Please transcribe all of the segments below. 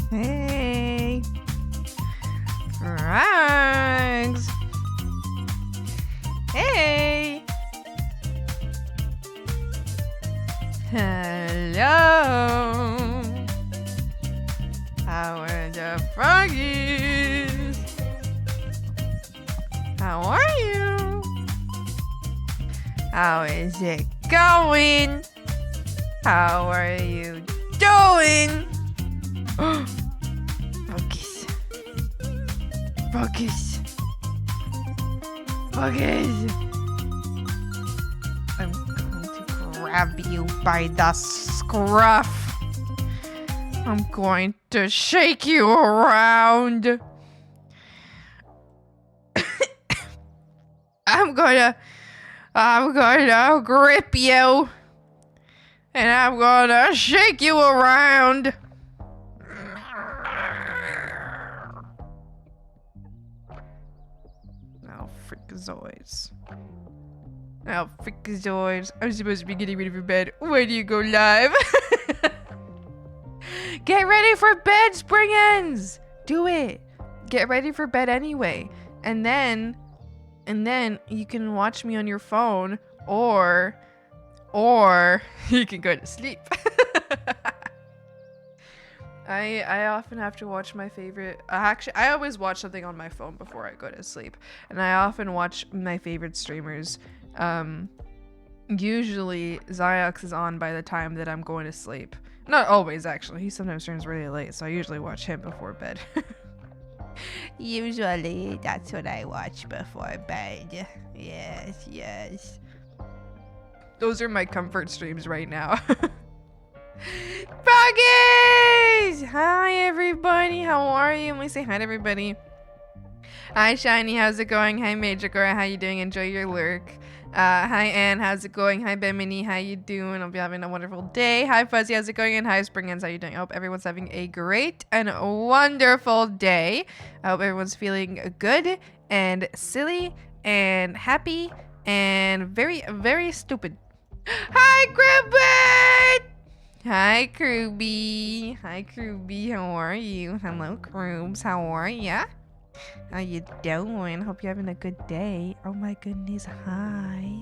Hey. Rags. Hey. Hello. How are the froggies? How are you? How is it going? How are you doing? Froggies. Froggies. Froggies. I'm going to grab you by the scruff. I'm going to shake you around. I'm gonna grip you. And I'm gonna shake you around. Oh, freakazoids. Oh, freakazoids. I'm supposed to be getting ready for bed. When do you go live? Get ready for bed, Springans! Do it. Get ready for bed anyway. And then you can watch me on your phone or you can go to sleep. I often have to watch my favorite. Actually, I always watch something on my phone before I go to sleep, and I often watch my favorite streamers. Usually Ziox is on by the time that I'm going to sleep. Not always, actually. He sometimes streams really late, so I usually watch him before bed. Usually, that's what I watch before bed. Yes, yes. Those are my comfort streams right now. Froggies! Hi, everybody. How are you? Let me say hi to everybody. Hi, Shiny. How's it going? Hi, Major Gora. How you doing? Enjoy your lurk. Hi, Anne. How's it going? Hi, Bimini. How you doing? I'll be having a wonderful day. Hi, Fuzzy. How's it going? And hi, Springans. How you doing? I hope everyone's having a great and wonderful day. I hope everyone's feeling good and silly and happy and very, very stupid. Hi, Cribbit! Hi, Kruby. Hi, Kruby. How are you? Hello, Krubs. How are ya? How you doing? Hope you're having a good day. Oh my goodness, hi.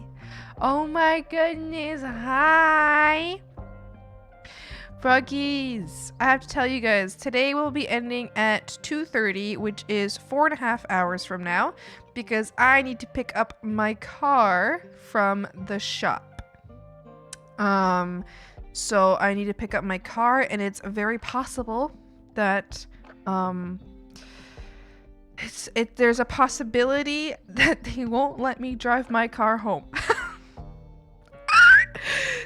Oh my goodness, hi. Froggies, I have to tell you guys, today will be ending at 2:30, which is 4.5 hours from now, because I need to pick up my car from the shop. So I need to pick up my car, and it's very possible that, there's a possibility that they won't let me drive my car home.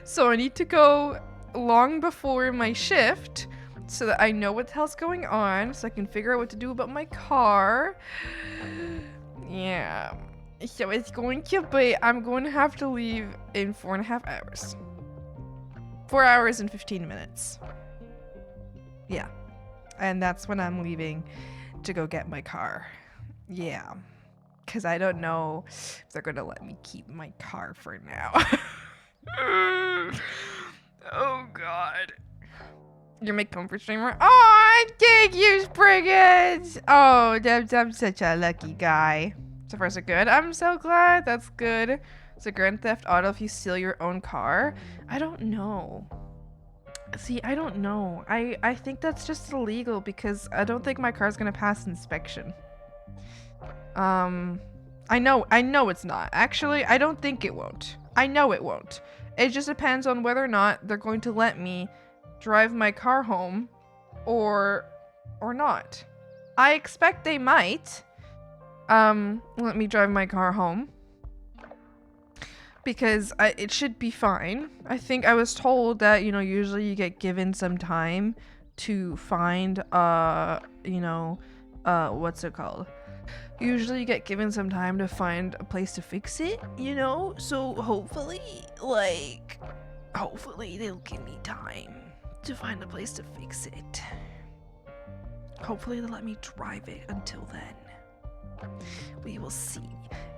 So I need to go long before my shift so that I know what the hell's going on, so I can figure out what to do about my car. Yeah. So it's going to be, I'm going to have to leave in 4.5 hours. 4 hours and 15 minutes. Yeah. And that's when I'm leaving to go get my car. Yeah. Because I don't know if they're going to let me keep my car for now. Oh, God. You're my comfort streamer? Oh, thank you, Spriggans! Oh, I'm such a lucky guy. So far, so good. I'm so glad. That's good. So Grand Theft Auto if you steal your own car? I don't know. See, I don't know. I think that's just illegal because I don't think my car's gonna pass inspection. I know it's not. Actually, I don't think it won't. I know it won't. It just depends on whether or not they're going to let me drive my car home or not. I expect they might let me drive my car home because it should be fine. I think I was told that, you know, usually you get given some time to find what's it called? Usually you get given some time to find a place to fix it, you know? So hopefully they'll give me time to find a place to fix it. Hopefully they'll let me drive it until then. We will see.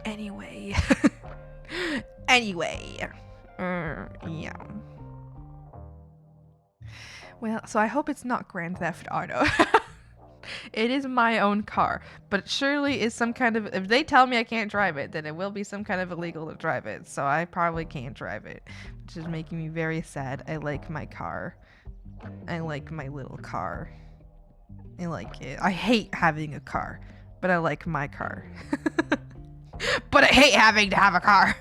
Anyway. Yeah. Well, so I hope it's not Grand Theft Auto. It is my own car, but it surely is some kind of, if they tell me I can't drive it, then it will be some kind of illegal to drive it. So I probably can't drive it, which is making me very sad. I like my car. I like my little car. I like it. I hate having a car, but I like my car. But I hate having to have a car.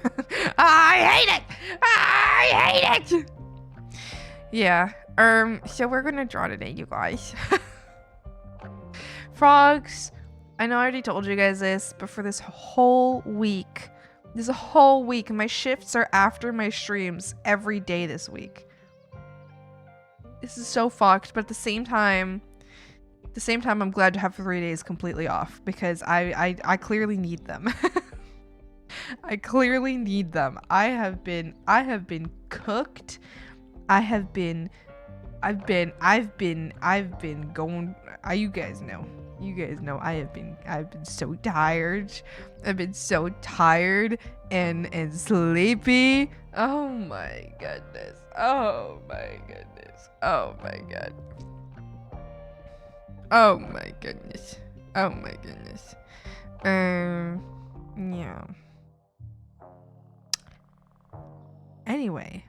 I hate it. I hate it. Yeah. So we're gonna draw today, you guys. Frogs. I know I already told you guys this, but for this whole week, my shifts are after my streams every day this week. This is so fucked, but at the same time, I'm glad to have 3 days completely off because I clearly need them. I clearly need them. I have been cooked. I've been going. You guys know. I've been so tired. I've been so tired and sleepy. Oh my goodness. Oh my goodness. Oh my god. Oh my goodness. Oh my goodness. Yeah. Anyway.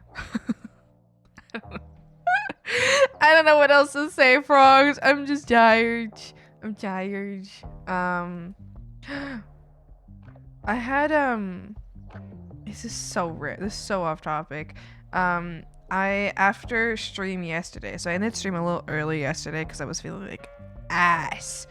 I don't know what else to say, frogs. I'm just tired. I'm tired. I had this is so rare. This is so off topic. After stream yesterday, so I ended stream a little early yesterday because I was feeling like ass.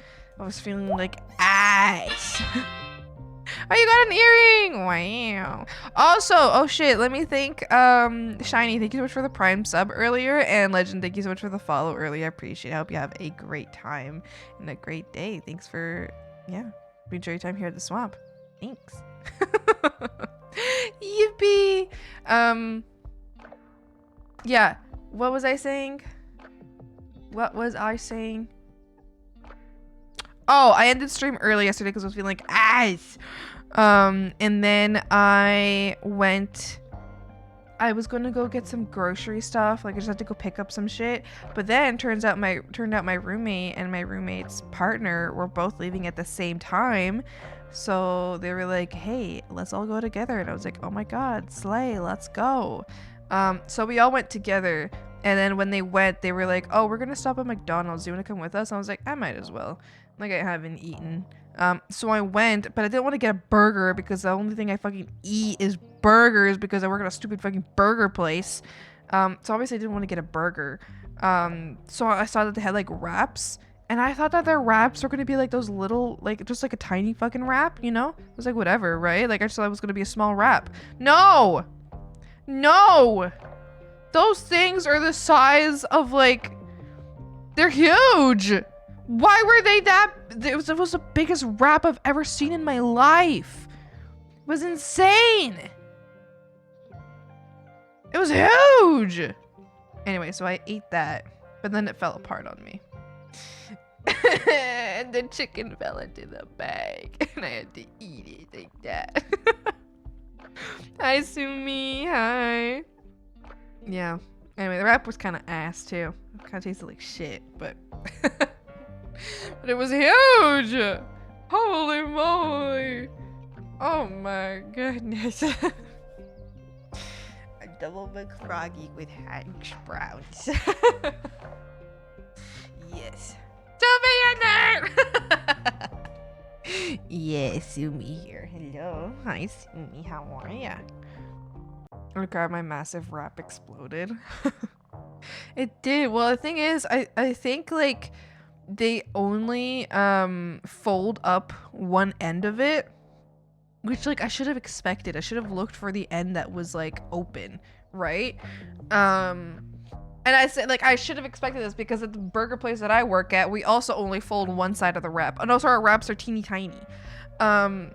Oh, you got an earring! Wow. Also, oh shit, let me thank Shiny, thank you so much for the Prime sub earlier, and Legend, thank you so much for the follow earlier. I appreciate it. I hope you have a great time and a great day. Thanks for, enjoy your time here at the swamp. Thanks. Yippee! Yeah, what was I saying? Oh, I ended stream early yesterday because I was feeling like ass. And then I was gonna go get some grocery stuff. Like I just had to go pick up some shit. But then turned out my roommate and my roommate's partner were both leaving at the same time. So they were like, hey, let's all go together. And I was like, oh my god, slay, let's go. So we all went together. And then when they went, they were like, oh, we're gonna stop at McDonald's. Do you wanna come with us? And I was like, I might as well. Like, I haven't eaten. So I went, but I didn't want to get a burger because the only thing I fucking eat is burgers because I work at a stupid fucking burger place. So obviously I didn't want to get a burger. So I saw that they had, like, wraps. And I thought that their wraps were going to be, like, those little, like, just, like, a tiny fucking wrap, you know? It was like, whatever, right? Like, I just thought it was going to be a small wrap. No! No! Those things are the size of, like, they're huge! Why were they that? It was the biggest wrap I've ever seen in my life. It was insane. It was huge. Anyway, so I ate that, but then it fell apart on me. And the chicken fell into the bag, and I had to eat it like that. Hi, Sumi. Hi. Yeah. Anyway, the wrap was kind of ass too. It kind of tasted like shit, but. But it was huge! Holy moly! Oh my goodness. A double McFroggy with hash browns. Yes. Sumi in there! Yeah, Sumi here. Hello. Hi, Sumi. How are ya? Oh god, my massive wrap exploded. It did. Well, the thing is, I think, like, they only fold up one end of it, which, like, I should have expected. I should have looked for the end that was, like, open, right? And I said, like, I should have expected this because at the burger place that I work at, we also only fold one side of the wrap. And also our wraps are teeny tiny. But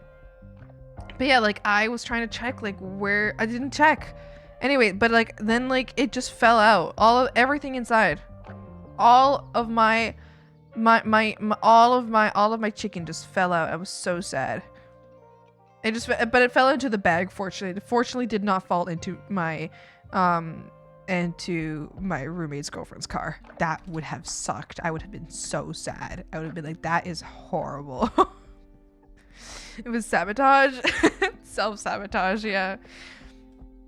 yeah, like, I was trying to check, like, where I didn't check. Anyway, but, like, then, like, it just fell out. Everything inside. All of my chicken just fell out. I was so sad. But it fell into the bag, fortunately. It fortunately did not fall into my into my roommate's girlfriend's car. That would have sucked. I would have been so sad. I would have been like, that is horrible. It was sabotage. Self-sabotage, yeah.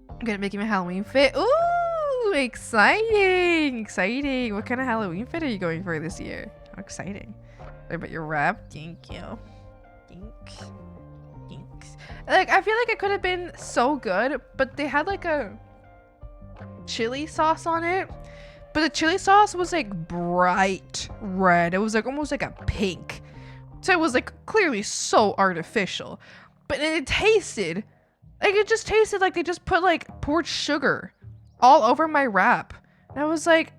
I'm gonna make my Halloween fit. Ooh, exciting. Exciting. What kind of Halloween fit are you going for this year? How exciting. Sorry about your wrap. Thank you. Thanks. Thanks. Like, I feel like it could have been so good, but they had like a chili sauce on it. But the chili sauce was like bright red. It was like almost like a pink. So it was like clearly so artificial. But it tasted like, it just tasted like they just put like poured sugar all over my wrap. And I was like,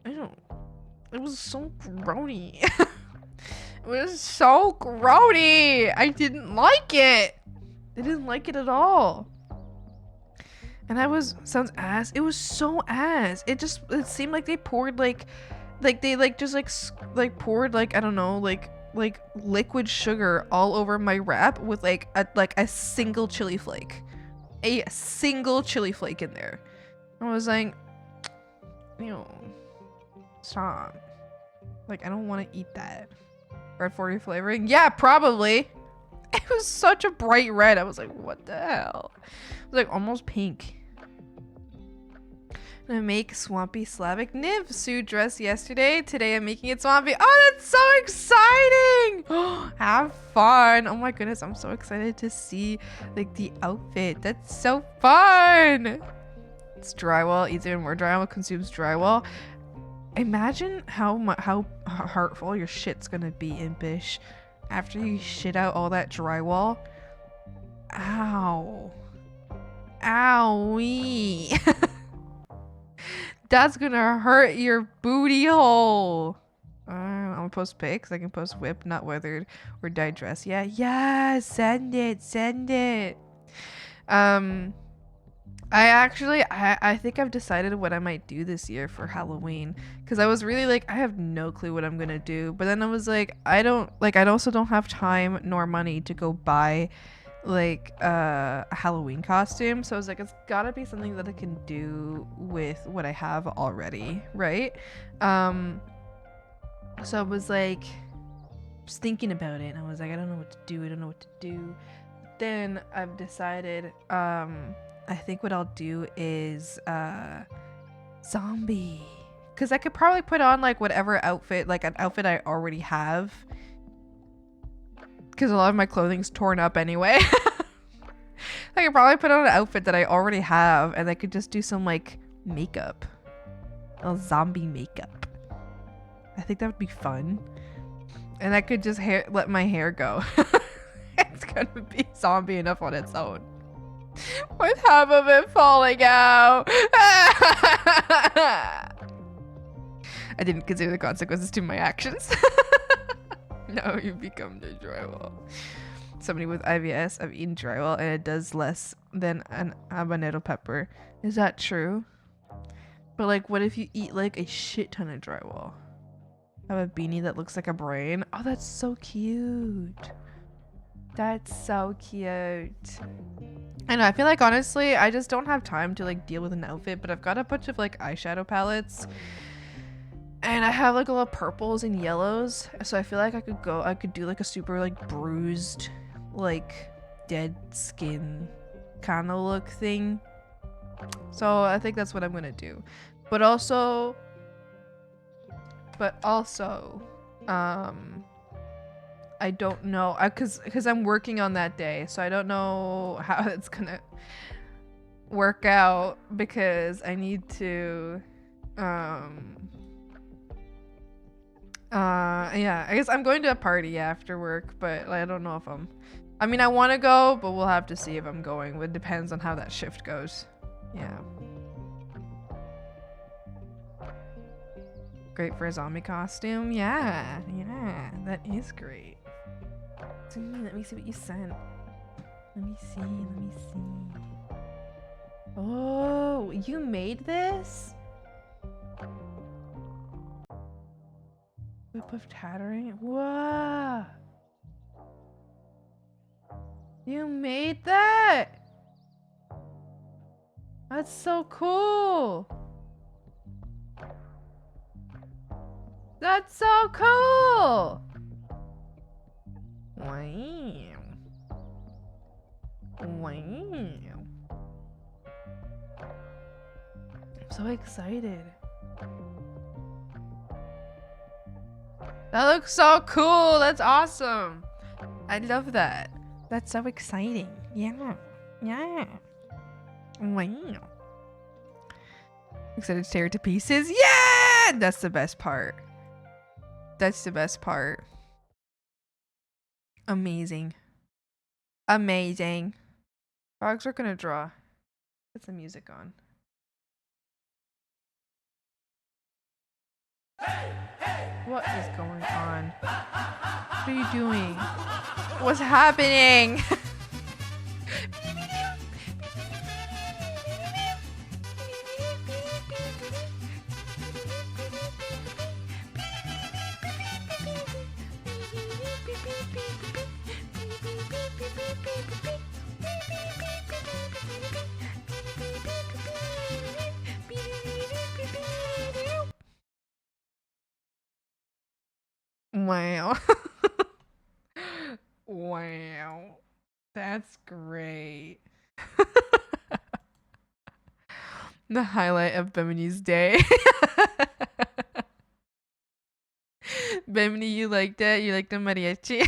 it was so grody. It was so grody. I didn't like it. I didn't like it at all. And I was, sounds ass. It was so ass. It seemed like they poured like they just poured like, I don't know, like liquid sugar all over my wrap with like a single chili flake. A single chili flake in there. I was like, ew, stop. Like, I don't want to eat that. Red 40 flavoring? Yeah, probably. It was such a bright red. I was like, what the hell? It was like almost pink. I'm gonna make Swampy Slavic nymph suit dress yesterday. Today I'm making it Swampy. Oh, that's so exciting! Have fun. Oh my goodness, I'm so excited to see like the outfit. That's so fun. It's drywall. Eats even more drywall. Consumes drywall. Imagine how hurtful your shit's gonna be, Impish, after you shit out all that drywall. Ow. Owie. That's gonna hurt your booty hole. I'm gonna post pics. I can post whip, not weathered, or dyed dress. Yeah, send it. I think I've decided what I might do this year for Halloween, because I was really like, I have no clue what I'm gonna do. But then I was like, I also don't have time nor money to go buy like a Halloween costume. So I was like, it's gotta be something that I can do with what I have already, right? So I was like, just thinking about it, and I was like, I don't know what to do. Then I've decided, I think what I'll do is zombie, because I could probably put on like whatever outfit, like an outfit I already have, because a lot of my clothing's torn up anyway. I could probably put on an outfit that I already have, and I could just do some like makeup, a zombie makeup. I think that would be fun, and I could just let my hair go. It's gonna be zombie enough on its own, with half of it falling out. I didn't consider the consequences to my actions. No, you become the drywall. Somebody with IBS, I've eaten drywall and it does less than an habanero pepper. Is that true? But like, what if you eat like a shit ton of drywall? I have a beanie that looks like a brain. Oh, that's so cute. That's so cute. I know, I feel like honestly, I just don't have time to like deal with an outfit, but I've got a bunch of like eyeshadow palettes. And I have like a lot of purples and yellows. So I feel like I could do like a super like bruised, like dead skin kind of look thing. So I think that's what I'm gonna do. But also, I don't know, cause I'm working on that day, so I don't know how it's gonna work out, because I need to, yeah, I guess I'm going to a party after work, but like, I don't know if I mean, I want to go, but we'll have to see if I'm going. It depends on how that shift goes. Yeah. Great for a zombie costume. Yeah, that is great. Let me see what you sent. Let me see. Oh, you made this? Whip of tattering? Whoa! You made that? That's so cool. That's so cool. Wow. Wow. I'm so excited. That looks so cool. That's awesome. I love that. That's so exciting. Yeah. Yeah. Wow. Excited to tear it to pieces. Yeah! That's the best part. That's the best part. Amazing. Amazing. Frogs are gonna draw. Put some music on. What is going on? What are you doing? What's happening? Wow. Wow. That's great. The highlight of Bimini's day. Bimini, you liked it? You liked the mariachi?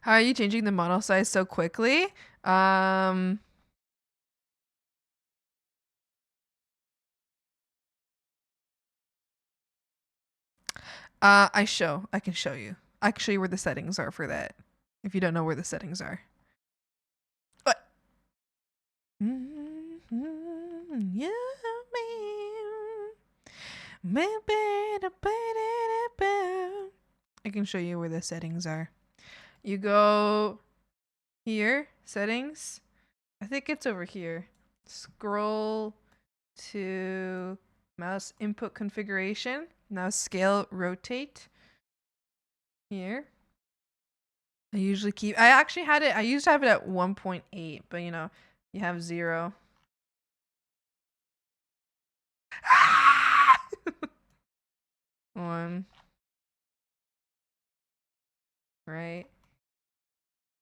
How are you changing the model size so quickly? I can show you. I can show you where the settings are for that. If you don't know where the settings are. What? Yeah, I can show you where the settings are. You go here, settings. I think it's over here. Scroll to mouse input configuration. Now scale, rotate. Here. I usually keep, I actually had it, I used to have it at 1.8, but you know, you have 0. One. Right.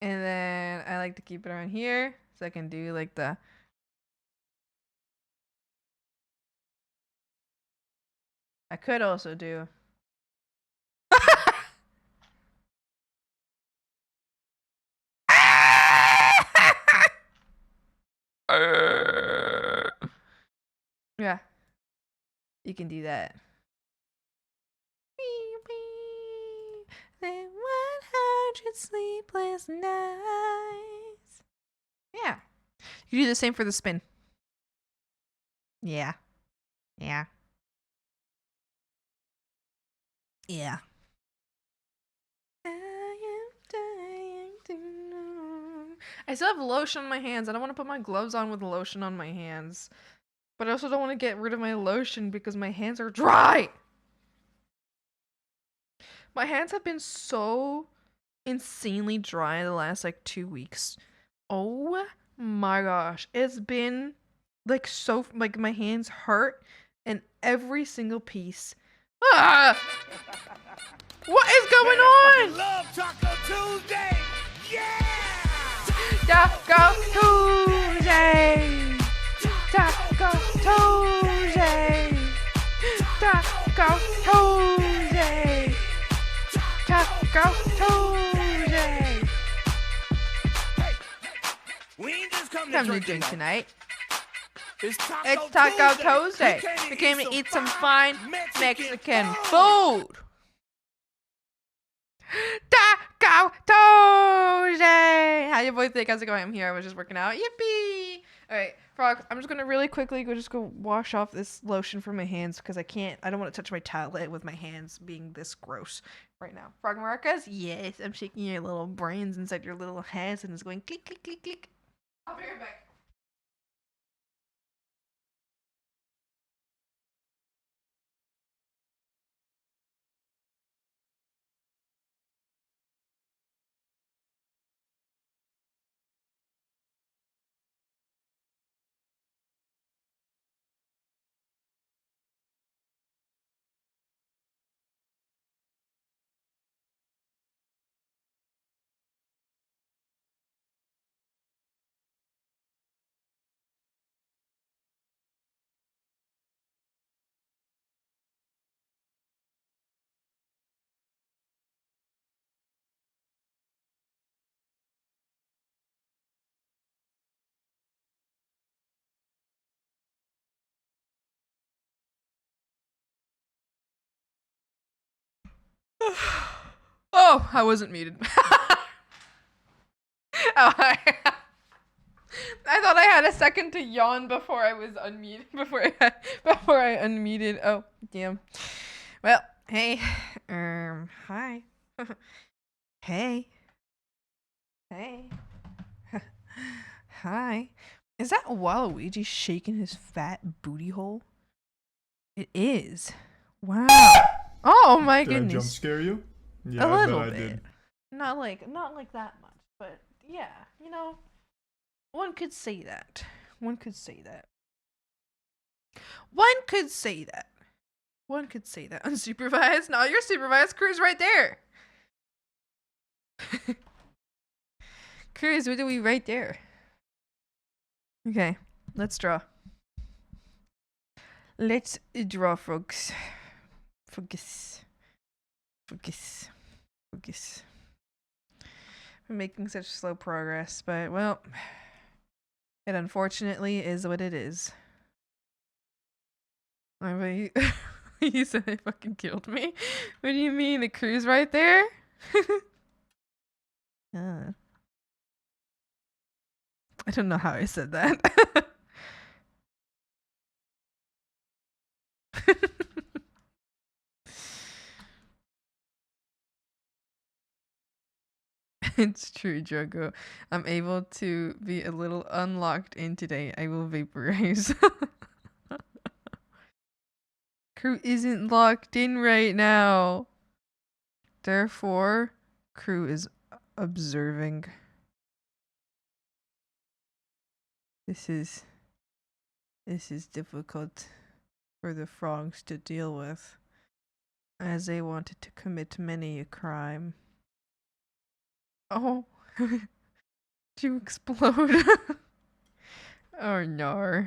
And then I like to keep it around here so I can do like the I could also do yeah. You can do that. Then 100 sleepless nights. Yeah. You do the same for the spin. Yeah. Yeah. Yeah. I still have lotion on my hands. I don't want to put my gloves on with lotion on my hands. But I also don't want to get rid of my lotion because my hands are dry. My hands have been so insanely dry the last like 2 weeks. Oh my gosh. It's been like so, like my hands hurt and every single piece. Ah! What is going on? Love Taco Tuesday! Yeah! Taco Tuesday! Taco Tuesday! Taco Tuesday! Taco Tuesday! We ain't just come Time to to drink tonight. It's It's Taco Tuesday. We came to eat some fine Mexican food. Taco Tuesday! How your boy think? How's it going? I'm here. I was just working out. Yippee! Alright, Frog, I'm just gonna really quickly go wash off this lotion from my hands because I don't want to touch my tablet with my hands being this gross right now. Frog Marcus? Yes, I'm shaking your little brains inside your little hands and it's going click, click, click, click. I'll be right back. Oh, I wasn't muted. Oh, I thought I had a second to yawn before I was unmuted. Before I unmuted. Oh, damn. Well, hey. Hi. Hey. Hey. Hi. Is that Waluigi shaking his fat booty hole? It is. Wow. Oh my Did I jump goodness. scare you? Yeah, A I bet little I bit. did. Not like that much, but yeah, you know, one could say that. One could say that. One could say that. One could say that. Unsupervised? No, your supervised crew's right there. Cruz, what do we right there? Okay, let's draw. Let's draw, folks. Focus. Focus. Focus. I'm making such slow progress, but well, it unfortunately is what it is. Wait, you said they fucking killed me? What do you mean? The crew's right there? I don't know how I said that. It's true, Drogo. I'm able to be a little unlocked in today. I will vaporize. Crew isn't locked in right now. Therefore, crew is observing. This is difficult for the frogs to deal with, as they wanted to commit many a crime. Oh, did you explode? Oh no.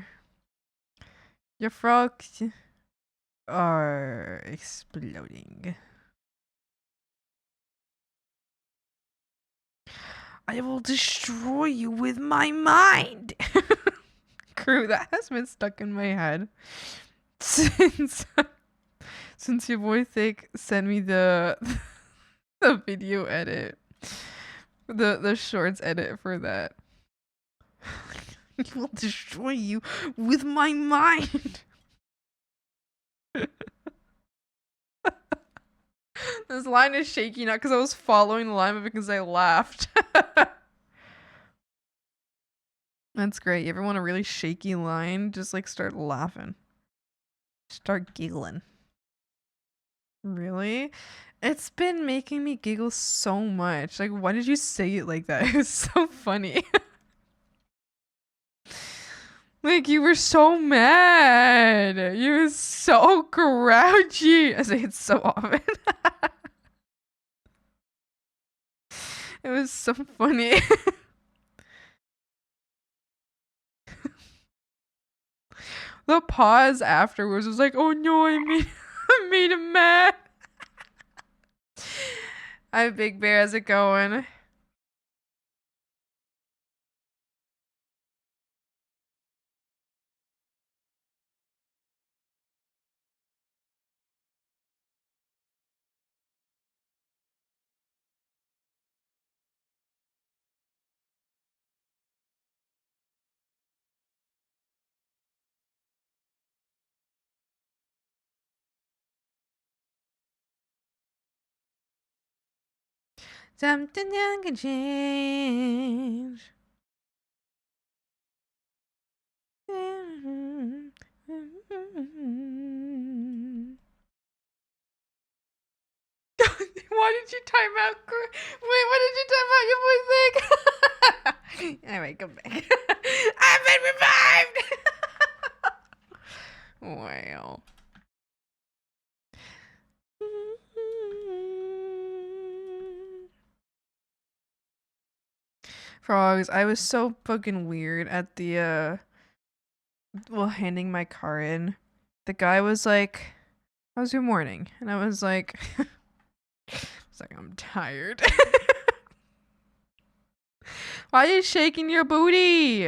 Your frogs are exploding. I will destroy you with my mind. Crew, that has been stuck in my head since your boy Thick sent me the the video edit, the shorts edit for that. I will destroy you with my mind. This line is shaky not because I was following the line, but because I laughed. That's great. You ever want a really shaky line? Just like start laughing. Start giggling. Really? It's been making me giggle so much. Like, why did you say it like that? It was so funny. Like, you were so mad. You were so grouchy. I say it so often. It was so funny. The pause afterwards was like, oh no, I made him mad. Hi, Big Bear. How's it going? Something young can change. Why did you time out? Wait, why did you time out your boy Zig? Anyway, come back. I've been revived! Wow. Frogs, I was so fucking weird at the handing my car in. The guy was like, how's your morning? And I was like, I'm tired. Why are you shaking your booty?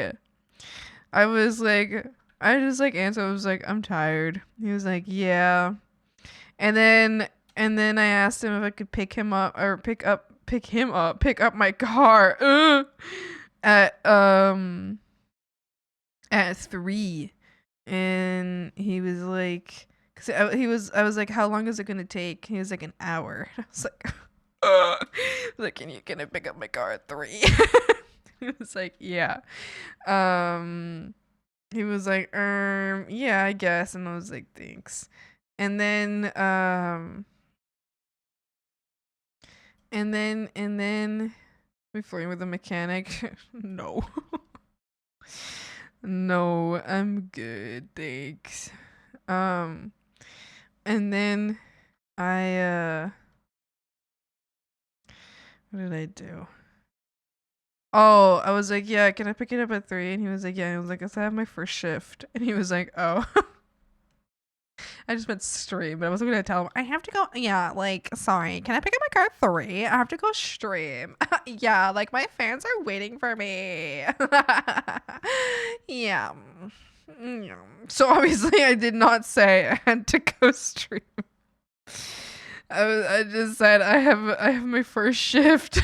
I just answered, I was like, I'm tired. He was like, yeah. And then And then I asked him if I could pick him up or pick up my car at at 3. And he was like, I was like, how long is it gonna take? He was like, an hour. I was like, like, can I pick up my car at 3? He was like, yeah. He was like, yeah, I guess. And I was like, thanks. And then and then we flirting with the mechanic. No. No, I'm good, thanks. Um and then I what did I do? Oh, I was like, yeah, can I pick it up at 3? And he was like, yeah. And I was like, I have my first shift. And he was like, oh. I just meant stream, but I wasn't gonna tell him I have to go. Yeah, like, sorry, can I pick up my car at 3? I have to go stream. Yeah, like my fans are waiting for me. Yeah. Yeah. So obviously I did not say I had to go stream. I just said I have my first shift.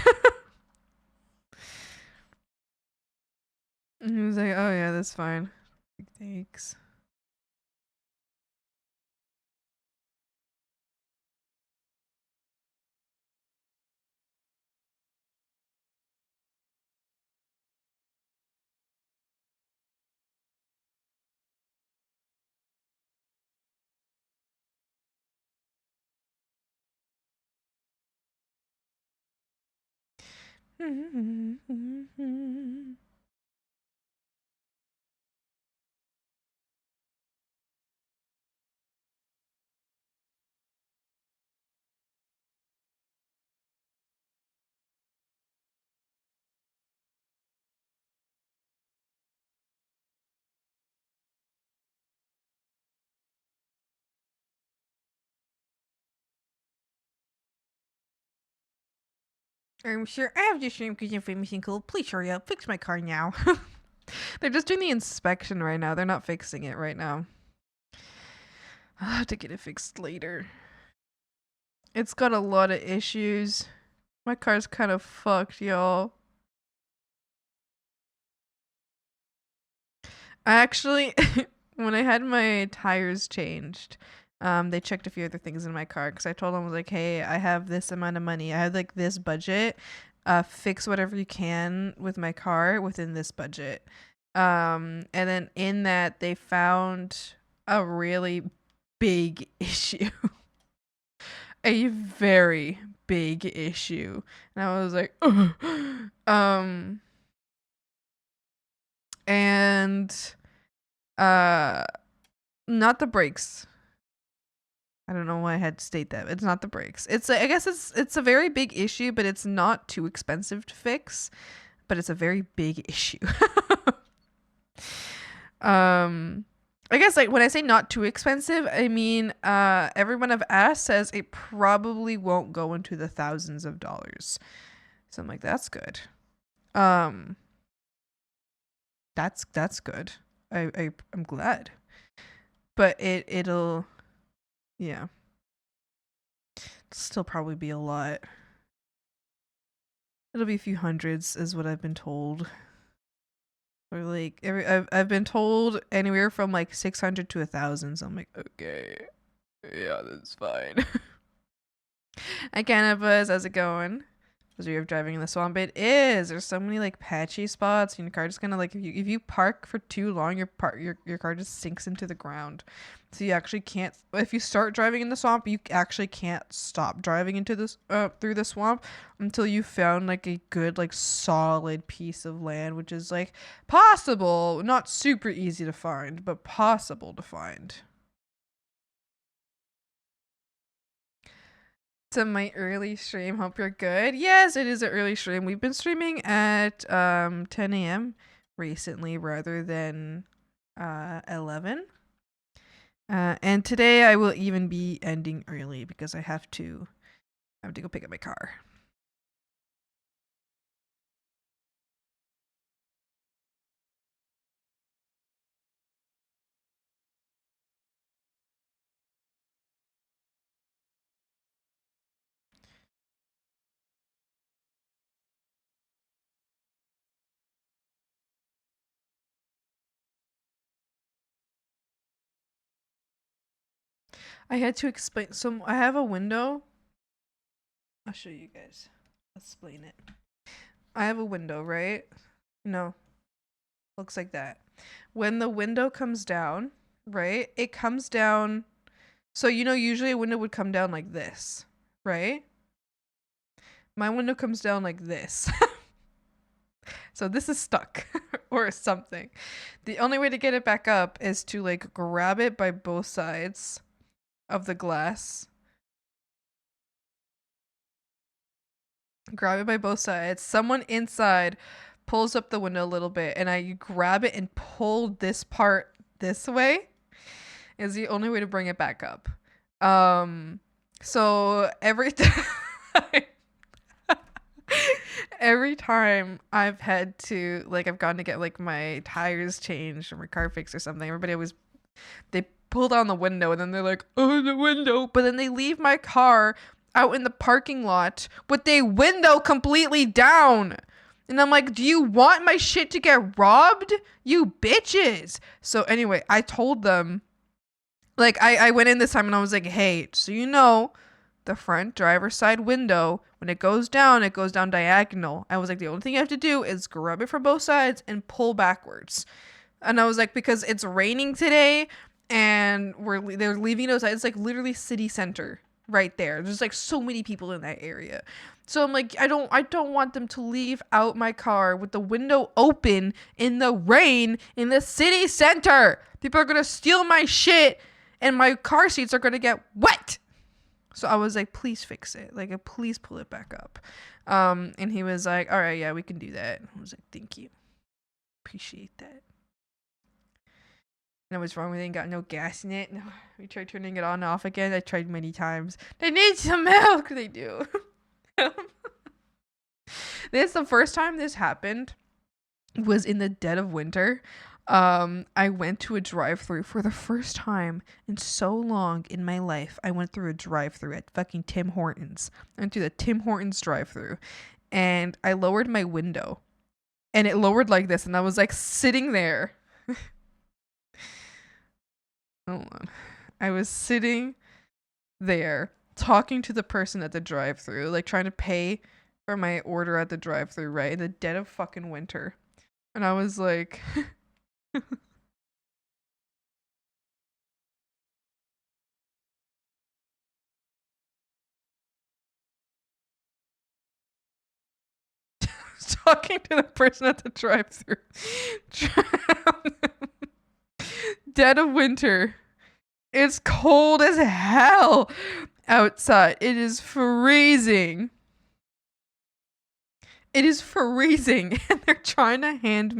And he was like, oh yeah, that's fine. Thanks. I'm sure I have to stream because you're famous and cool. Please hurry up. Fix my car now. They're just doing the inspection right now. They're not fixing it right now. I'll have to get it fixed later. It's got a lot of issues. My car's kind of fucked, y'all. I actually, when I had my tires changed, they checked a few other things in my car because I told them, I was like, hey, I have this amount of money. I have like this budget. Fix whatever you can with my car within this budget. And then in that, they found a really big issue. A very big issue. And I was like, ugh. And not the brakes. I don't know why I had to state that. It's not the brakes. I guess it's a very big issue, but it's not too expensive to fix, but it's a very big issue. I guess like when I say not too expensive, I mean everyone I've asked says it probably won't go into the thousands of dollars. So I'm like, that's good. That's good. I'm glad. But it'll yeah. Still probably be a lot. It'll be a few hundreds is what I've been told. Or like I've been told anywhere from like 600 to 1,000. So I'm like, okay. Yeah, that's fine. Hi Cannabis, how's it going? As you're driving in the swamp, it is. There's so many like patchy spots, and your car just kind of like if you park for too long, your car just sinks into the ground. So you actually can't. If you start driving in the swamp, you actually can't stop driving into this through the swamp until you found like a good like solid piece of land, which is like possible, not super easy to find, but possible to find. To my early stream. Hope you're good. Yes, it is an early stream. We've been streaming at 10 a.m. recently rather than 11. And today I will even be ending early because I have to go pick up my car. I had to explain. So I have a window. I'll show you guys. I'll explain it. I have a window, right? No. Looks like that. When the window comes down, right? It comes down. So, usually a window would come down like this, right? My window comes down like this. So this is stuck or something. The only way to get it back up is to like grab it by both sides of the glass. Grab it by both sides. Someone inside pulls up the window a little bit and I grab it and pull this part this way is the only way to bring it back up. So every time every time I've had to, like, I've gone to get like my tires changed or my car fixed or something, they pull down the window and then they're like, oh, the window, but then they leave my car out in the parking lot with the window completely down. And I'm like, do you want my shit to get robbed? You bitches. So anyway, I told them, like, I went in this time and I was like, hey, so the front driver's side window, when it goes down diagonal. I was like, the only thing you have to do is grab it from both sides and pull backwards. And I was like, because it's raining today and they're leaving it outside. It's like literally city center right there. There's like so many people in that area. So I'm like, I don't want them to leave out my car with the window open in the rain in the city center. People are going to steal my shit and my car seats are going to get wet. So I was like, please fix it. Like, please pull it back up. And he was like, all right, yeah, we can do that. I was like, thank you. Appreciate that. And what's wrong with it? Got no gas in it. No, we tried turning it on and off again. I tried many times. They need some milk. They do. This is the first time this happened was in the dead of winter. I went to a drive-thru for the first time in so long in my life. I went through a drive-thru at fucking Tim Hortons. I went to the Tim Hortons drive-thru and I lowered my window and it lowered like this and I was like sitting there. Hold on. I was sitting there talking to the person at the drive-thru, like trying to pay for my order at the drive-thru, right? In the dead of fucking winter. And I was like talking to the person at the drive-thru. Dead of winter. It's cold as hell outside. It is freezing. It is freezing. And they're trying to hand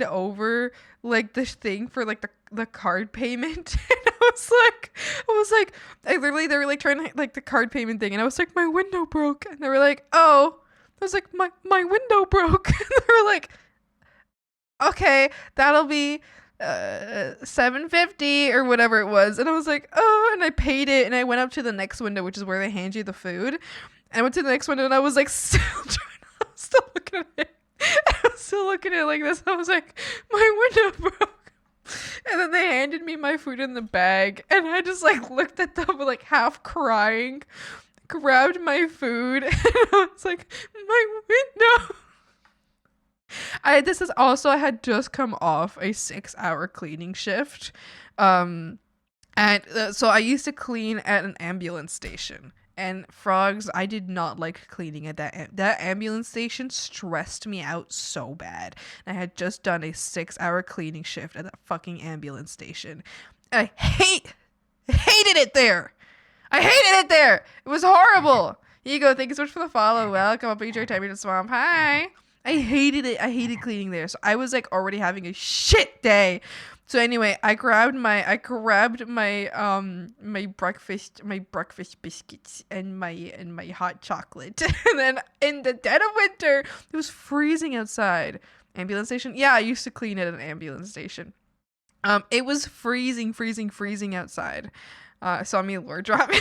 over like this thing for like the card payment. And I was like, they were like trying to like the card payment thing. And I was like, my window broke. And they were like, oh, I was like, my window broke. And they were like, okay, that'll be $7.50 or whatever it was. And I was like, oh, and I paid it. And I went up to the next window, which is where they hand you the food. And I went to the next window and I was like, still looking at it. I was still looking at it like this. I was like, my window broke. And then they handed me my food in the bag. And I just like looked at them like half crying, grabbed my food. And I was like, my window. I had just come off a 6-hour cleaning shift. So I used to clean at an ambulance station. And frogs, I did not like cleaning at that ambulance station. Stressed me out so bad. And I had just done a 6-hour cleaning shift at that fucking ambulance station. I hated it there. I hated it there. It was horrible. Here you go. Thank you so much for the follow. Welcome up, enjoy time in the swamp. Hi. I hated it. I hated cleaning there. So I was like already having a shit day. So anyway, I grabbed my my breakfast biscuits and my hot chocolate. And then in the dead of winter, it was freezing outside. Ambulance station? Yeah, I used to clean at an ambulance station. It was freezing outside. Saw me lore drop.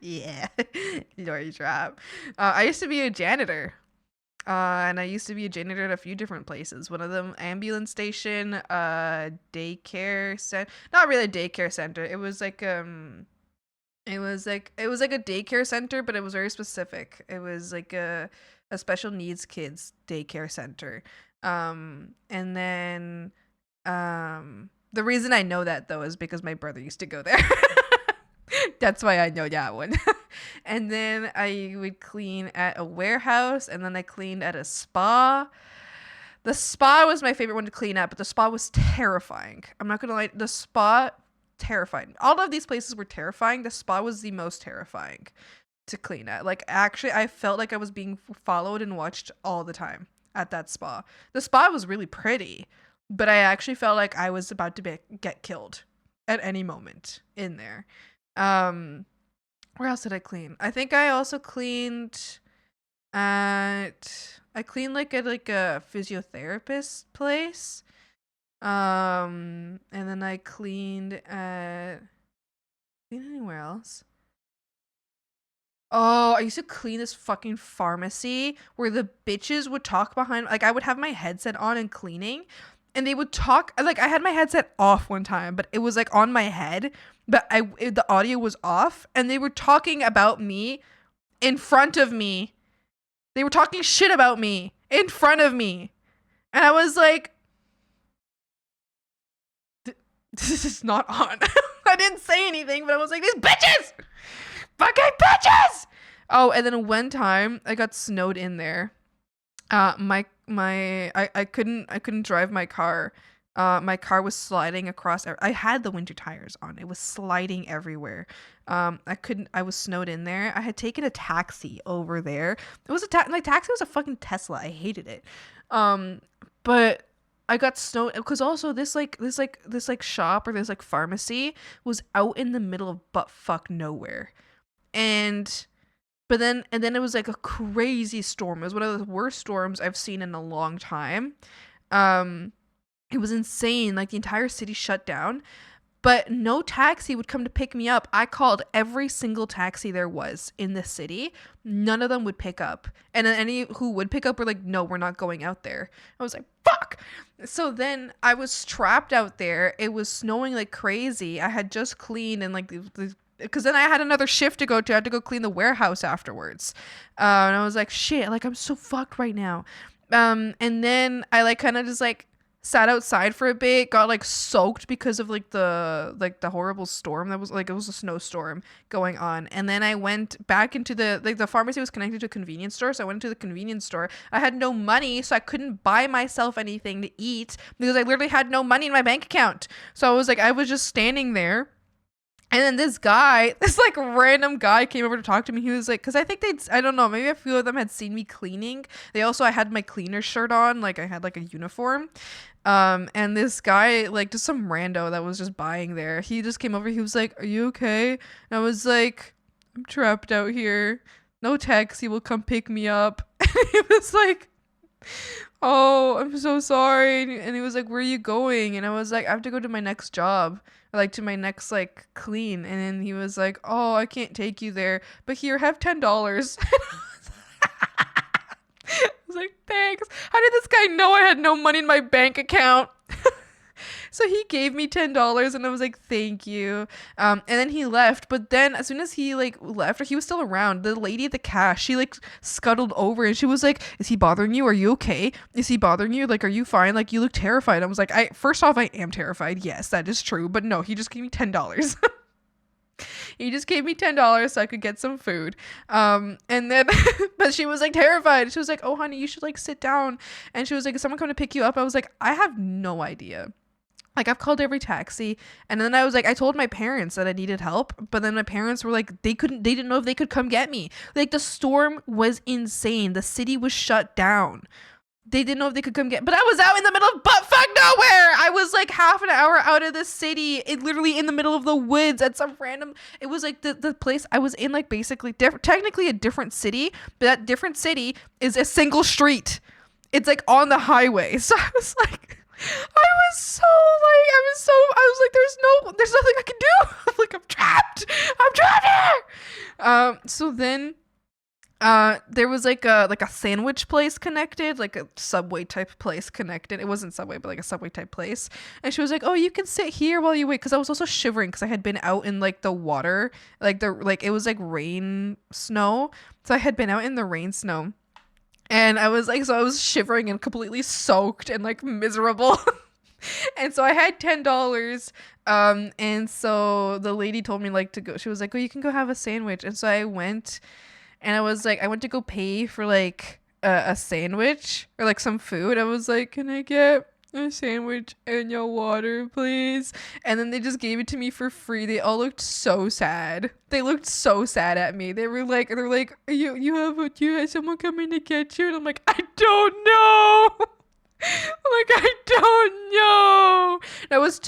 Yeah. Lore drop. I used to be a janitor And I used to be a janitor at a few different places. One of them, ambulance station, daycare center. Not really a daycare center. It was like a daycare center, but it was very specific. It was like a special needs kids daycare center. And then the reason I know that though is because my brother used to go there. That's why I know that one. And then I would clean at a warehouse, and then I cleaned at a spa. The spa was my favorite one to clean at, but the spa was terrifying. I'm not gonna lie, the spa terrifying. All of these places were terrifying. The spa was the most terrifying to clean at. Like, actually, I felt like I was being followed and watched all the time at that spa. The spa was really pretty, but I actually felt like I was about to get killed at any moment in there. Where else did I clean? I think I also cleaned I cleaned like at like a physiotherapist place. And then I cleaned anywhere else. Oh, I used to clean this fucking pharmacy where the bitches would talk behind, like I would have my headset on and cleaning, and they would talk, like I had my headset off one time, but it was like on my head, but the audio was off, and they were talking about me in front of me. They were talking shit about me in front of me. And I was like, this is not on. I didn't say anything, but I was like, these bitches! Fucking bitches! Oh, and then one time I got snowed in there. I couldn't drive my car. My car was sliding across. I had the winter tires on. It was sliding everywhere. I was snowed in there. I had taken a taxi over there. It was taxi was a fucking Tesla. I hated it. But I got snowed because also this shop or this like pharmacy was out in the middle of buttfuck nowhere. And then it was like a crazy storm. It was one of the worst storms I've seen in a long time. It was insane. Like the entire city shut down, but no taxi would come to pick me up. I called every single taxi there was in the city. None of them would pick up. And then any who would pick up were like, no, we're not going out there. I was like, fuck. So then I was trapped out there. It was snowing like crazy. I had just cleaned and like because then I had another shift to go to. I had to go clean the warehouse afterwards. And I was like, shit, like I'm so fucked right now. And then I like kind of just like sat outside for a bit, got like soaked because of like the horrible storm that was like, it was a snowstorm going on. And then I went back into the pharmacy was connected to a convenience store. So I went to the convenience store. I had no money, so I couldn't buy myself anything to eat because I literally had no money in my bank account. So I was just standing there. And then this like random guy came over to talk to me. He was like, because I think I don't know, maybe a few of them had seen me cleaning. I had my cleaner shirt on, like I had like a uniform. And this guy, like just some rando that was just buying there, he just came over. He was like, are you okay? And I was like, I'm trapped out here. No taxi will come pick me up. And he was like, oh, I'm so sorry. And he was like, where are you going? And I was like, I have to go to my next job, like to my next like clean. And then he was like, oh, I can't take you there, but here, have $10. I was like, thanks. How did this guy know I had no money in my bank account? So he gave me $10 and I was like, thank you. And then he left. But then as soon as he like left, he was still around. The lady at the cash, she like scuttled over and she was like, is he bothering you? Are you okay? Is he bothering you? Like, are you fine? Like, you look terrified. I was like, first off, I am terrified. Yes, that is true. But no, he just gave me $10. He just gave me $10 so I could get some food. And then, but she was like terrified. She was like, oh, honey, you should like sit down. And she was like, is someone coming to pick you up? I was like, I have no idea. Like, I've called every taxi. And then I was like, I told my parents that I needed help. But then my parents were like, they didn't know if they could come get me. Like, the storm was insane. The city was shut down. They didn't know if they could come get, but I was out in the middle of buttfuck nowhere. I was like half an hour out of the city, literally in the middle of the woods at some random, it was like the place I was in, like basically technically a different city, but that different city is a single street. It's like on the highway. So I was like, there's nothing I can do. I'm like, I'm trapped here. So then There was like a sandwich place connected, like a Subway type place connected. It wasn't Subway, but like a Subway type place. And she was like, "Oh, you can sit here while you wait." Because I was also shivering because I had been out in like the water, like it was like rain snow. So I had been out in the rain snow, and I was like, so I was shivering and completely soaked and like miserable. And so I had $10. And so the lady told me like to go. She was like, "Oh, you can go have a sandwich." And so I went. And I was like, I went to go pay for like a sandwich or like some food. I was like, "Can I get a sandwich and your water, please?" And then they just gave it to me for free. They all looked so sad. They looked so sad at me. They're like, you have someone coming to get you?" And I'm like, "I don't know." Like, I don't know. And I was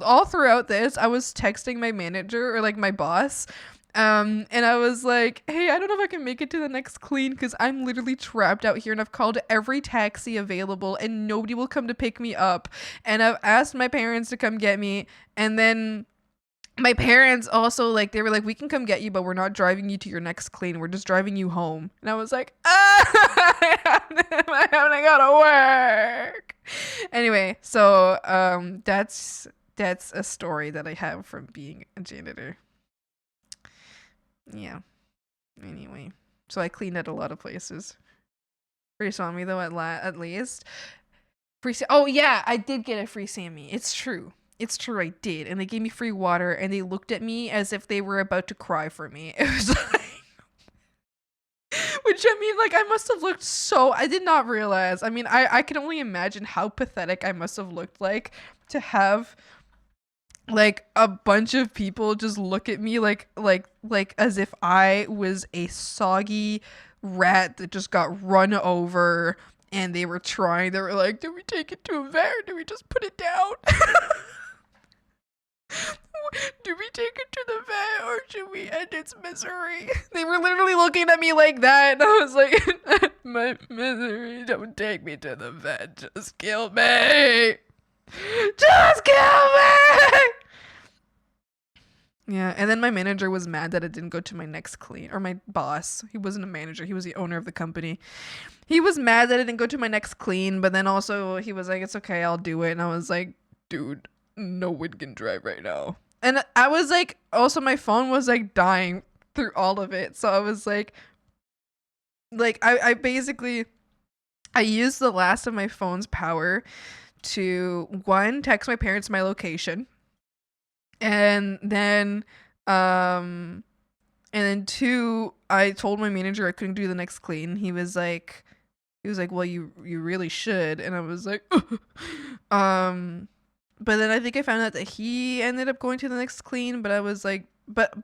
all throughout this. I was texting my manager or like my boss. And I was like, "Hey, I don't know if I can make it to the next clean because I'm literally trapped out here and I've called every taxi available and nobody will come to pick me up. And I've asked my parents to come get me. And then my parents also like, they were like, "We can come get you, but we're not driving you to your next clean. We're just driving you home." And I was like, I haven't got to work. Anyway, so that's a story that I have from being a janitor. Yeah. Anyway, so I cleaned at a lot of places. Free Sammy though at least. Oh yeah, I did get a free Sammy. It's true. It's true, I did. And they gave me free water and they looked at me as if they were about to cry for me. It was like which I mean, like I must have looked so I did not realize. I mean, I can only imagine how pathetic I must have looked like to have like a bunch of people just look at me like as if I was a soggy rat that just got run over and they were like, "Do we take it to a vet or do we just put it down?" "Do we take it to the vet or should we end its misery?" They were literally looking at me like that and I was like, "My misery, don't take me to the vet, just kill me. Just kill me!" Yeah, and then my manager was mad that it didn't go to my next clean, or my boss. He wasn't a manager, he was the owner of the company. He was mad that it didn't go to my next clean, but then also he was like, "It's okay, I'll do it." And I was like, "Dude, no one can drive right now." And I was like, also my phone was like dying through all of it. So I was like I basically I used the last of my phone's power to one, text my parents my location. And then two, I told my manager I couldn't do the next clean. He was like, "Well, you really should." And I was like, but then I think I found out that he ended up going to the next clean, but I was like, but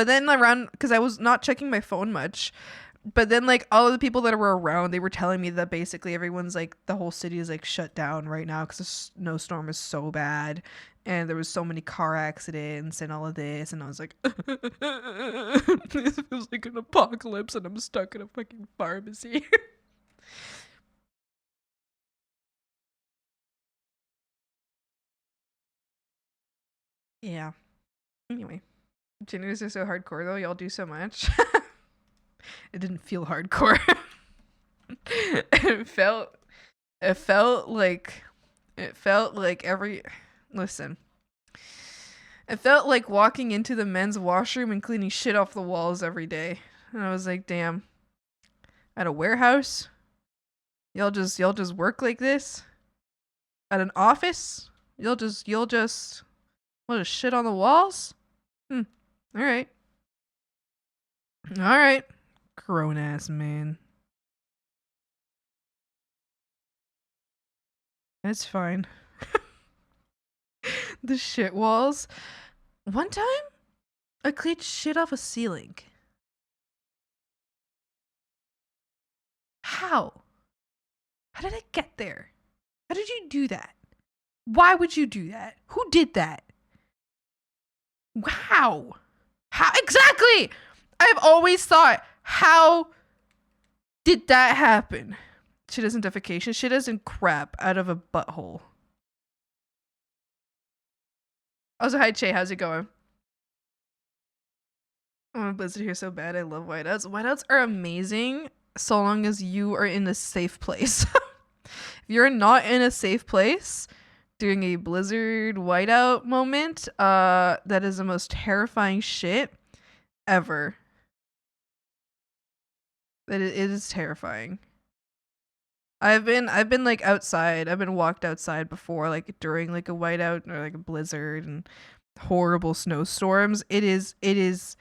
then around, because I was not checking my phone much, but then like all of the people that were around, they were telling me that basically everyone's like, the whole city is like shut down right now because the snowstorm is so bad and there was so many car accidents and all of this. And I was like, this feels like an apocalypse and I'm stuck in a fucking pharmacy. Yeah. Anyway, janitors are so hardcore though. Y'all do so much. It didn't feel hardcore. it felt it felt like every listen. It felt like walking into the men's washroom and cleaning shit off the walls every day. And I was like, "Damn. At a warehouse? Y'all just work like this? At an office? You'll just shit on the walls? All right. All right. Grown ass man. That's fine." The shit walls. One time, I cleaned shit off a ceiling. How? How did it get there? How did you do that? Why would you do that? Who did that? How? How exactly? I've always thought, how did that happen? Shit isn't defecation. Shit isn't crap out of a butthole. Also, hi Che, how's it going? Oh, blizzard here so bad. I love whiteouts. Whiteouts are amazing so long as you are in a safe place. If you're not in a safe place during a blizzard whiteout moment, that is the most terrifying shit ever. It is terrifying. I've been like outside. I've been walked outside before, like during like a whiteout or like a blizzard and horrible snowstorms. It is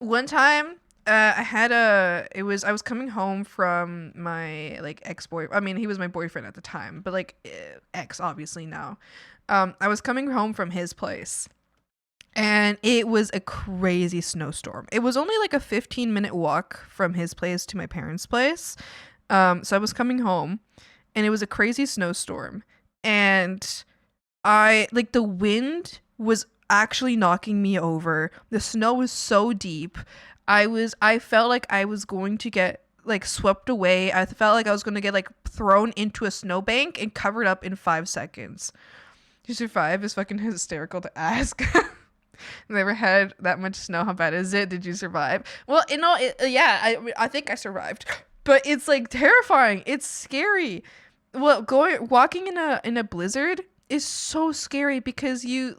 one time I was coming home from my like ex-boy. I mean, he was my boyfriend at the time, but like ex obviously now. I was coming home from his place and it was a crazy snowstorm. It was only like a 15-minute walk from his place to my parents' place. So I was coming home and it was a crazy snowstorm and I like the wind was actually knocking me over. The snow was so deep. I felt like I was going to get like swept away. I felt like I was going to get like thrown into a snowbank and covered up in 5 seconds. Did you survive? Is fucking hysterical to ask. Never had that much snow. How bad is it? Did you survive? Well, yeah, I think I survived. But it's like terrifying. It's scary. Well, walking in a blizzard is so scary because you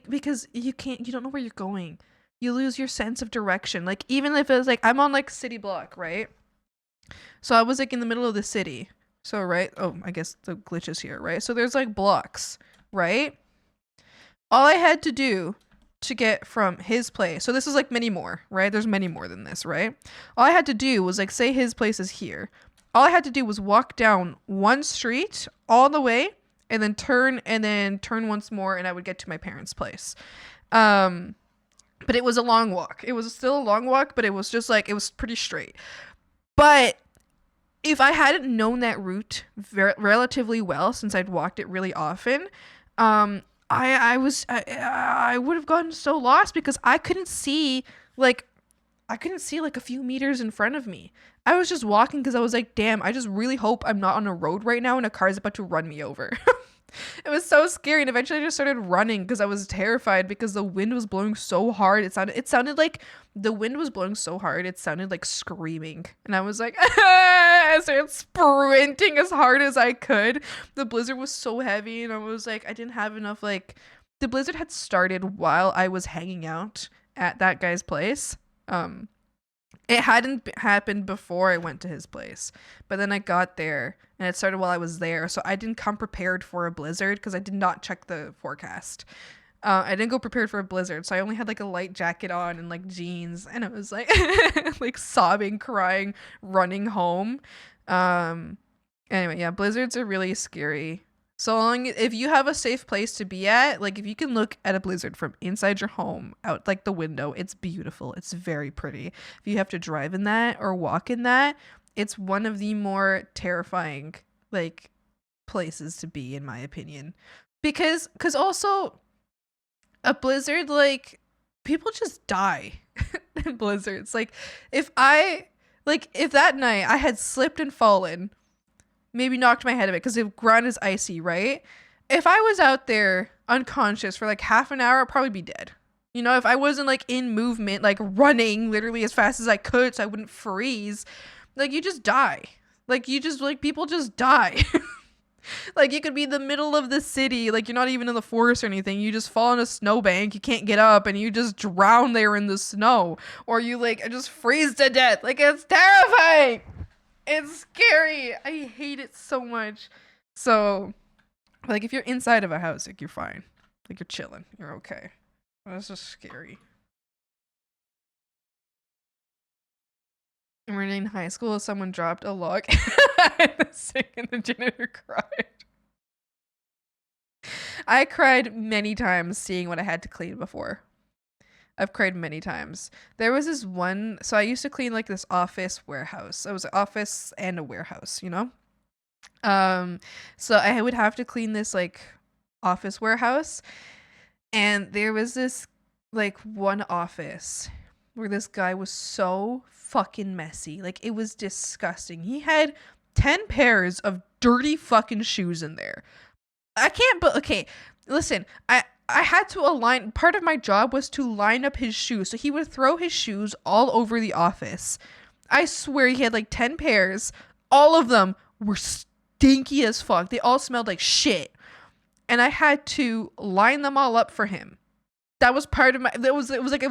because you don't know where you're going. You lose your sense of direction. Like even if it was like I'm on like city block, right? So I was like in the middle of the city. So right? Oh, I guess the glitch is here, right? So there's like blocks, right? All I had to do to get from his place. So this is like many more, right? There's many more than this, right? All I had to do was like say his place is here. All I had to do was walk down one street all the way and then turn once more and I would get to my parents' place. But it was a long walk. It was still a long walk, but it was just like it was pretty straight. But if I hadn't known that route relatively well since I'd walked it really often, I would have gotten so lost because I couldn't see like a few meters in front of me. I was just walking because I was like, damn, I just really hope I'm not on a road right now and a car is about to run me over. It was so scary, and eventually I just started running because I was terrified because the wind was blowing so hard. It sounded like the wind was blowing so hard. It sounded like screaming, and I was like, I started sprinting as hard as I could. The blizzard was so heavy, and I was like, I didn't have enough. Like, the blizzard had started while I was hanging out at that guy's place. It hadn't happened before I went to his place, but then I got there and it started while I was there. So I didn't come prepared for a blizzard because I did not check the forecast. I didn't go prepared for a blizzard. So I only had like a light jacket on and like jeans, and I was like, like sobbing, crying, running home. Anyway, yeah, blizzards are really scary. So long if you have a safe place to be at, like if you can look at a blizzard from inside your home out like the window, it's beautiful. It's very pretty. If you have to drive in that or walk in that, it's one of the more terrifying like places to be in my opinion. Because also a blizzard, like people just die in blizzards. Like if that night I had slipped and fallen, maybe knocked my head a bit because the ground is icy, right? If I was out there unconscious for like half an hour, I'd probably be dead. You know, if I wasn't like in movement, like running literally as fast as I could so I wouldn't freeze, like you just die. Like you just like people just die. Like you could be in the middle of the city, like you're not even in the forest or anything. You just fall in a snowbank, you can't get up, and you just drown there in the snow. Or you like just freeze to death. Like it's terrifying. It's scary. I hate it so much. So, like, if you're inside of a house, like, you're fine. Like, you're chilling. You're okay. But it's just scary. When we were in high school, someone dropped a log in the sink and the janitor cried. I cried many times seeing what I had to clean before. I've cried many times. There was this one, so I used to clean like this office warehouse. It was an office and a warehouse, you know? So I would have to clean this like office warehouse. And there was this like one office where this guy was so fucking messy. Like it was disgusting. He had 10 pairs of dirty fucking shoes in there. I can't, but okay, listen, I had to align. Part of my job was to line up his shoes. So he would throw his shoes all over the office. I swear he had like 10 pairs. All of them were stinky as fuck. They all smelled like shit. And I had to line them all up for him. That was part of my it was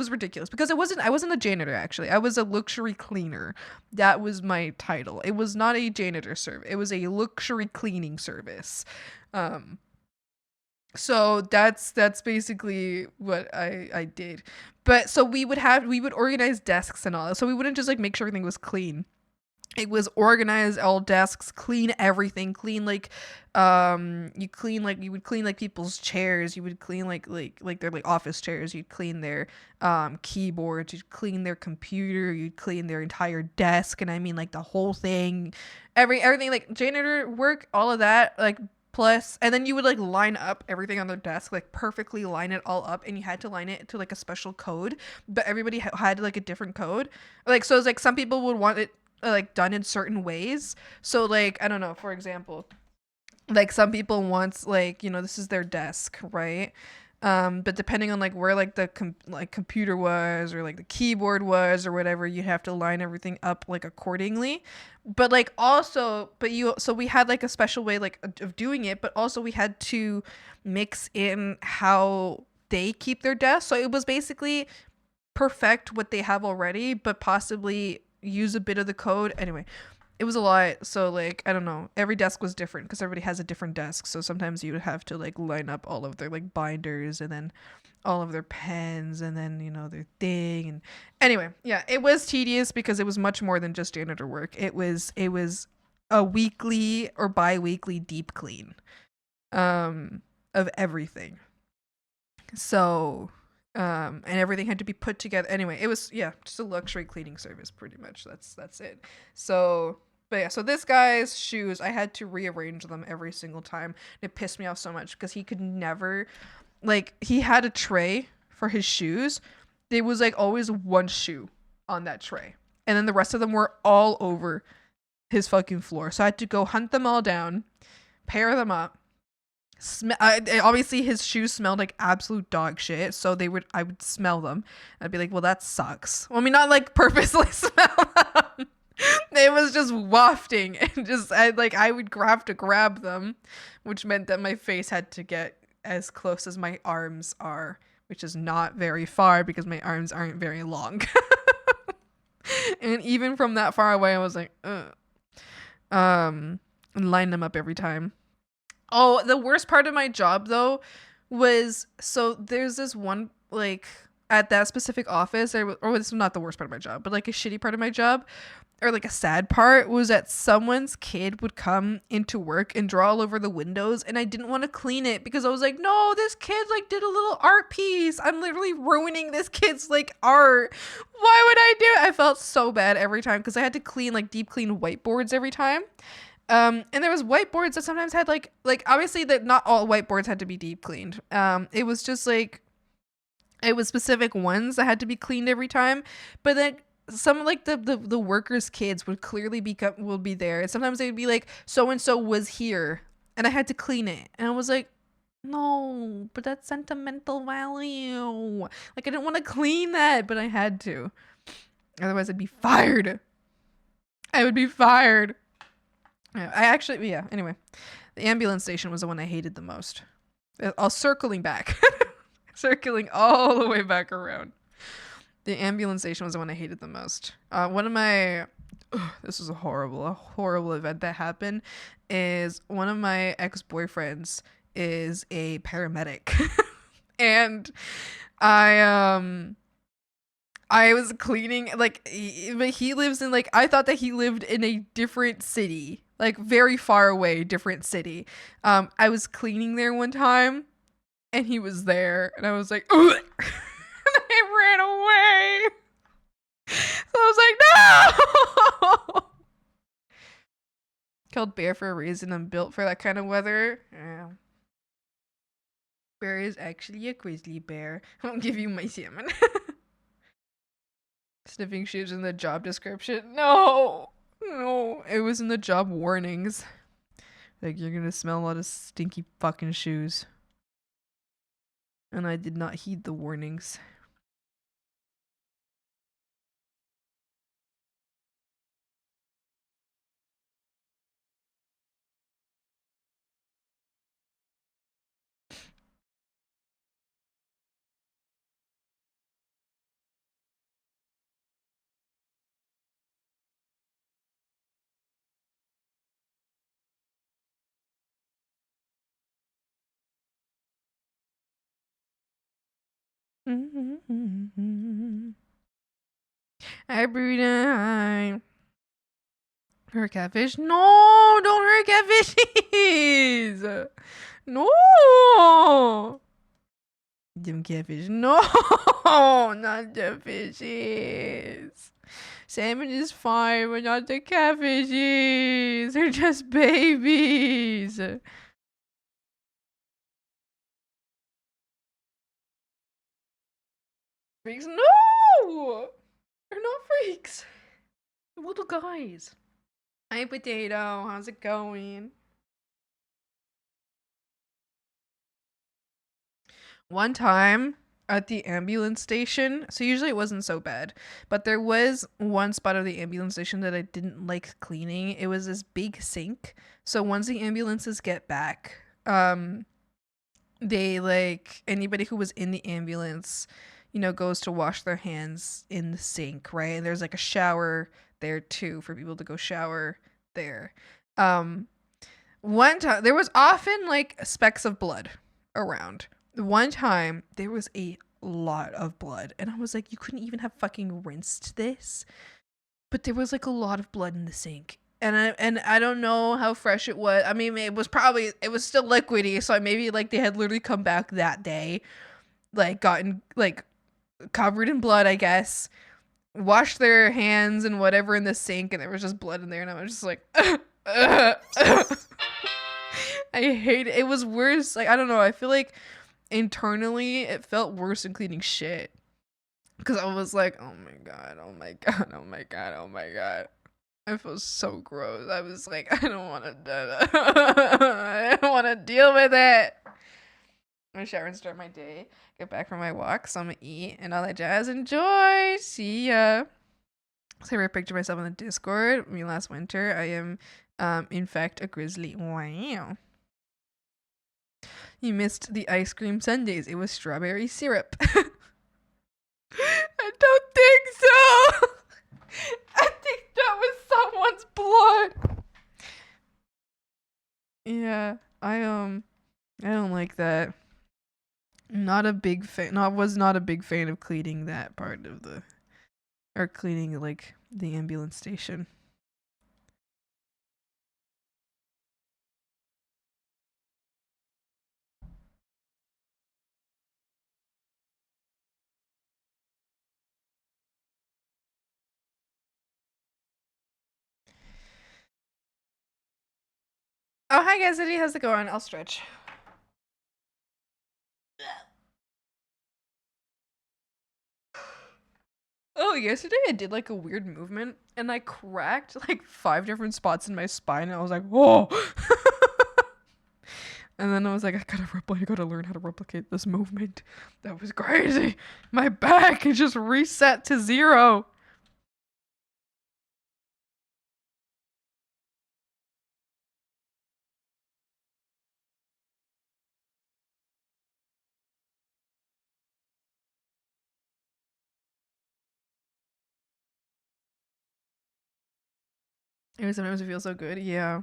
ridiculous because I wasn't a janitor actually. I was a luxury cleaner. That was my title. It was not a janitor service. It was a luxury cleaning service. So that's basically what I did. But so we would organize desks and all that. So we wouldn't just like make sure everything was clean. It was organize all desks, clean everything, clean like you would clean like people's chairs, you would clean like their like office chairs, you'd clean their keyboards, you'd clean their computer, you'd clean their entire desk, and I mean like the whole thing. Everything like janitor work, all of that, like plus, and then you would like line up everything on their desk, like perfectly line it all up, and you had to line it to like a special code, but everybody had like a different code. Like so it's like some people would want it like done in certain ways. So like I don't know, for example, like some people want like, you know, this is their desk, right? But depending on like where like the computer was or like the keyboard was or whatever, you have to line everything up like accordingly. But like also, so we had like a special way like of doing it, but also we had to mix in how they keep their desk. So it was basically perfect what they have already, but possibly use a bit of the code. Anyway, it was a lot. So like I don't know, every desk was different because everybody has a different desk. So sometimes you would have to like line up all of their like binders and then all of their pens and then, you know, their thing. And anyway, yeah, it was tedious because it was much more than just janitor work. It was a weekly or bi-weekly deep clean of everything. So and everything had to be put together. Anyway, it was, yeah, just a luxury cleaning service pretty much. That's it. So but yeah, so this guy's shoes, I had to rearrange them every single time. It pissed me off so much because he could never, like, he had a tray for his shoes. There was like always one shoe on that tray, and then the rest of them were all over his fucking floor. So I had to go hunt them all down, pair them up. Obviously his shoes smelled like absolute dog shit, so I would smell them. I'd be like, well, that sucks. Well, I mean, not like purposely smell them. It was just wafting, and just I would have to grab them, which meant that my face had to get as close as my arms are, which is not very far because my arms aren't very long. And even from that far away, I was like, ugh. And line them up every time. Oh, the worst part of my job though was, so there's this one, like at that specific office, or this is not the worst part of my job, but like a shitty part of my job, or like a sad part, was that someone's kid would come into work and draw all over the windows, and I didn't want to clean it because I was like, no, this kid like did a little art piece. I'm literally ruining this kid's like art. Why would I do it? I felt so bad every time because I had to clean like deep clean whiteboards every time. And there was whiteboards that sometimes had like obviously that not all whiteboards had to be deep cleaned. It was just like, it was specific ones that had to be cleaned every time. But then some like the workers' kids would clearly will be there, and sometimes they'd be like, so and so was here, and I had to clean it, and I was like, no, but that's sentimental value. Like I didn't want to clean that, but I had to. Otherwise, I'd be fired. I would be fired. Yeah, anyway, the ambulance station was the one I hated the most. I'll circling back. Circling all the way back around. The ambulance station was the one I hated the most. This was a horrible event that happened, is one of my ex-boyfriends is a paramedic. And I was cleaning, like, but he lives in, like, I thought that he lived in a different city, like, very far away, different city. I was cleaning there one time, and he was there, and I was like, ugh! And I ran away. So I was like, no! Called Bear for a reason. I'm built for that kind of weather. Yeah. Bear is actually a grizzly bear. I'll give you my salmon. Sniffing shoes in the job description. No, it was in the job warnings. Like, you're gonna smell a lot of stinky fucking shoes. and I did not heed the warnings. Every time. Hurt catfish? No, don't hurt catfishes. No. Them catfish. No, not the fishes. Salmon is fine, but not the catfishes. They're just babies. Freaks? No! They're not freaks. They're little guys. Hi, Potato. How's it going? One time at the ambulance station, so usually it wasn't so bad, but there was one spot of the ambulance station that I didn't like cleaning. It was this big sink. So once the ambulances get back, they like anybody who was in the ambulance, you know, goes to wash their hands in the sink, right? And there's like a shower there too for people to go shower there. One time there was often like specks of blood around. One time there was a lot of blood, and I was like, you couldn't even have fucking rinsed this. But there was like a lot of blood in the sink. And I don't know how fresh it was. I mean, it was still liquidy, so maybe like they had literally come back that day, like gotten like covered in blood, I guess, washed their hands and whatever in the sink, and there was just blood in there, and I was just like, I hate it. It was worse. Like, I don't know. I feel like internally it felt worse than cleaning shit. Because I was like, oh my god, oh my god, oh my god, oh my god. I feel so gross. I was like, I don't want to do that. I don't want to deal with it. I'm gonna shower and start my day. Get back from my walk, so I'm gonna eat and all that jazz. Enjoy. See ya. So I picture myself on the Discord. Me last winter. I am, in fact, a grizzly. Wow. You missed the ice cream sundaes. It was strawberry syrup. I don't think so. I think that was someone's blood. Yeah, I don't like that. Not a big fan. Was not a big fan of cleaning that part of cleaning like the ambulance station. Oh, hi guys, Eddie. How's it going? I'll stretch. Oh, yesterday I did like a weird movement and I cracked like 5 different spots in my spine, and I was like, whoa. And then I was like, I gotta learn how to replicate this movement. That was crazy. My back is just reset to 0. Maybe sometimes it feels so good. Yeah.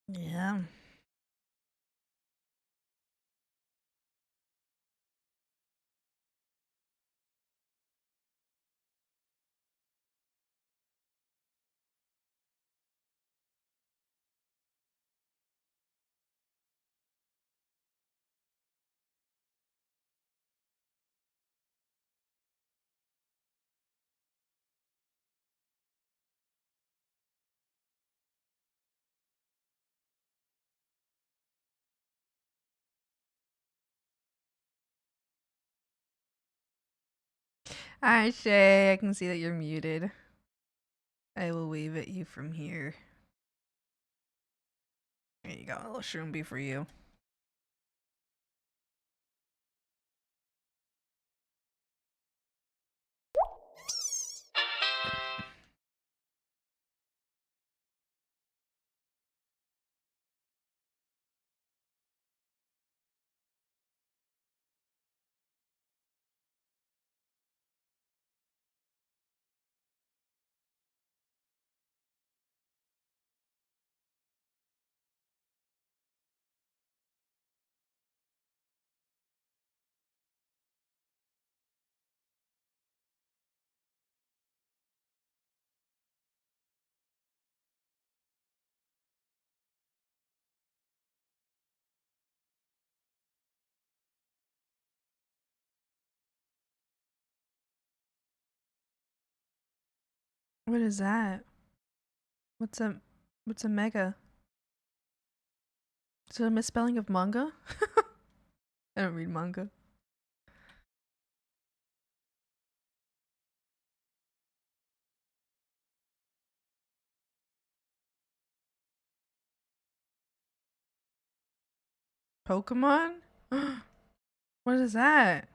Yeah. Hi, Shay. I can see that you're muted. I will wave at you from here. There you go. A little shroomby for you. What is that? What's a mega? Is it a misspelling of manga? I don't read manga. Pokemon? What is that?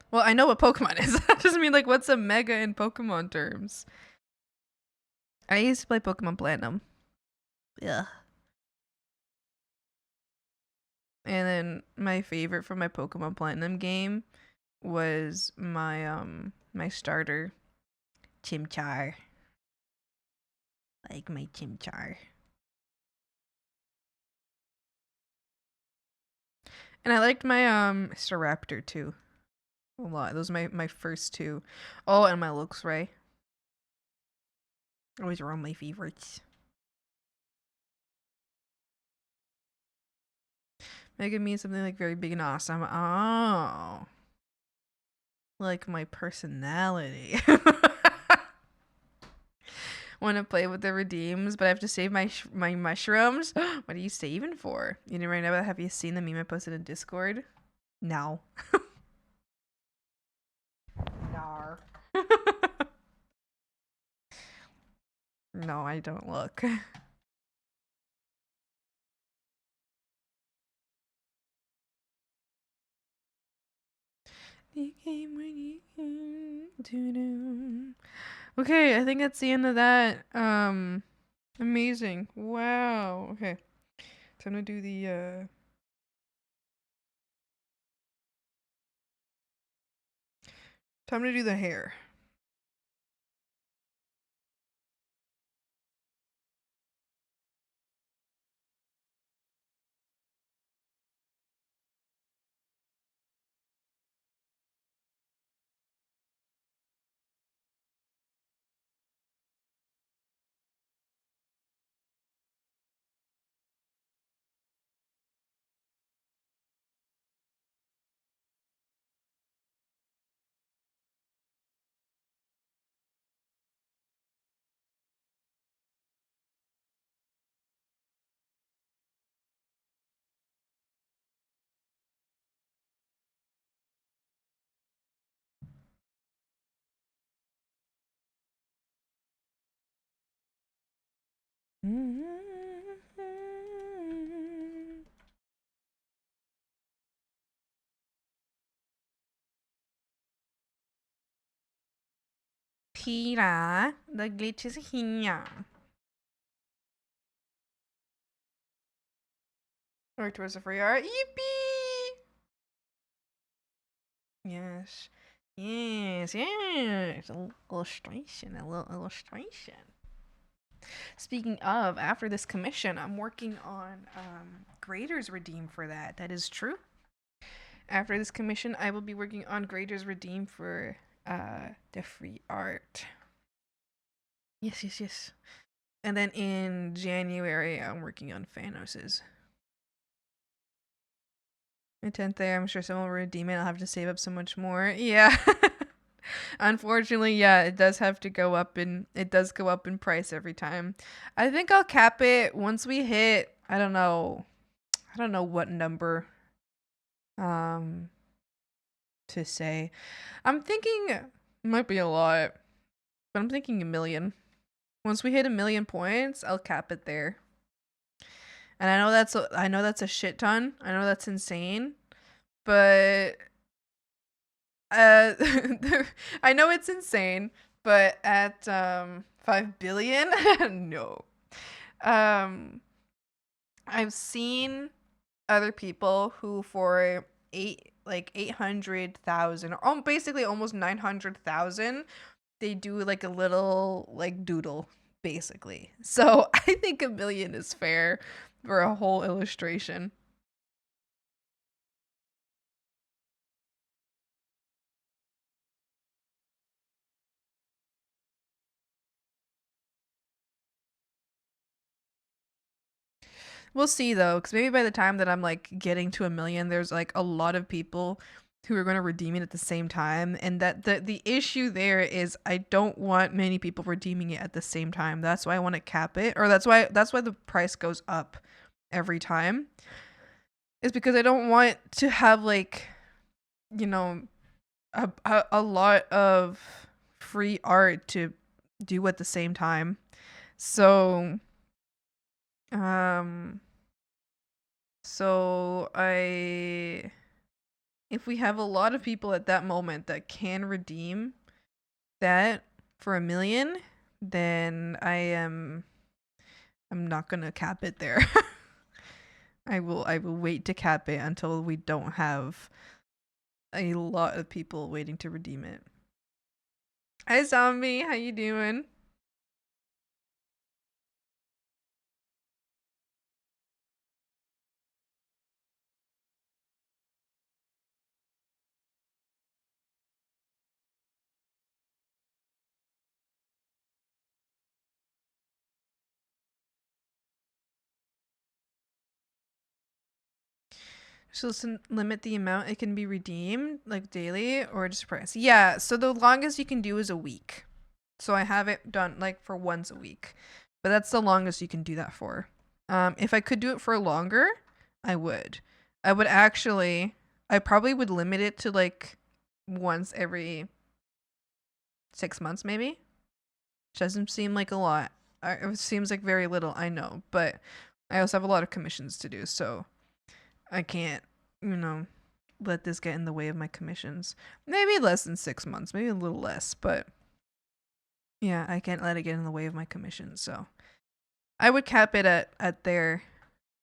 Well, I know what Pokemon is. That doesn't mean like what's a mega in Pokemon terms. I used to play Pokemon Platinum. Yeah. And then my favorite from my Pokemon Platinum game was my starter, Chimchar. Like my Chimchar. And I liked my Staraptor too. A lot. Those are my first two. Oh, and my Luxray. Always around my favorites. Mega means something like very big and awesome. Oh. Like my personality. Want to play with the redeems, but I have to save my mushrooms. What are you saving for? You didn't right now, but have you seen the meme I posted in Discord? No. Nar. No, I don't look. Okay, I think that's the end of that. Amazing. Wow. Okay. Time to do the time to do the hair. Tira, the glitch is here. Work towards the free art. Yippee! Yes. Yes, yes. A illustration, a little illustration. Speaking of, after this commission, I'm working on Graders Redeem for that. That is true. After this commission, I will be working on Graders Redeem for the free art. Yes, yes, yes. And then in January, I'm working on Thanos's. My 10th day, I'm sure someone will redeem it. I'll have to save up so much more. Yeah. Unfortunately, yeah, it does have to go up it does go up in price every time. I think I'll cap it once we hit, I don't know what number. to say. I'm thinking it might be a lot, but I'm thinking 1 million. Once we hit 1 million points, I'll cap it there. And I know that's a shit ton. I know that's insane, but I know it's insane, but at 5 billion, no. I've seen other people who for 800,000 or basically almost 900,000, they do like a little like doodle basically. So I think 1 million is fair for a whole illustration. We'll see though, because maybe by the time that I'm like getting to 1 million, there's like a lot of people who are going to redeem it at the same time, and that the issue there is I don't want many people redeeming it at the same time. That's why I want to cap it, or that's why the price goes up every time. Is because I don't want to have like, you know, a lot of free art to do at the same time. So um if we have a lot of people at that moment that can redeem that for 1 million, then I'm not gonna cap it there. I will wait to cap it until we don't have a lot of people waiting to redeem it. Hi Zombie, how you doing? So limit the amount it can be redeemed, like daily or just price. Yeah, so the longest you can do is a week. So I have it done like for once a week. But that's the longest you can do that for. If I could do it for longer, I would. I probably would limit it to like once every 6 months maybe. Which doesn't seem like a lot. It seems like very little, I know, but I also have a lot of commissions to do, so I can't, let this get in the way of my commissions. Maybe less than 6 months, maybe a little less, but yeah, I can't let it get in the way of my commissions. So I would cap it at there,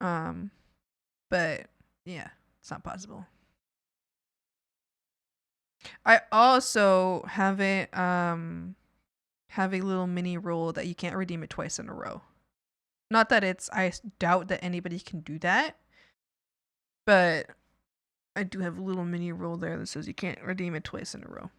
but yeah, it's not possible. I also have a little mini rule that you can't redeem it twice in a row. Not that I doubt that anybody can do that, but I do have a little mini rule there that says you can't redeem it twice in a row.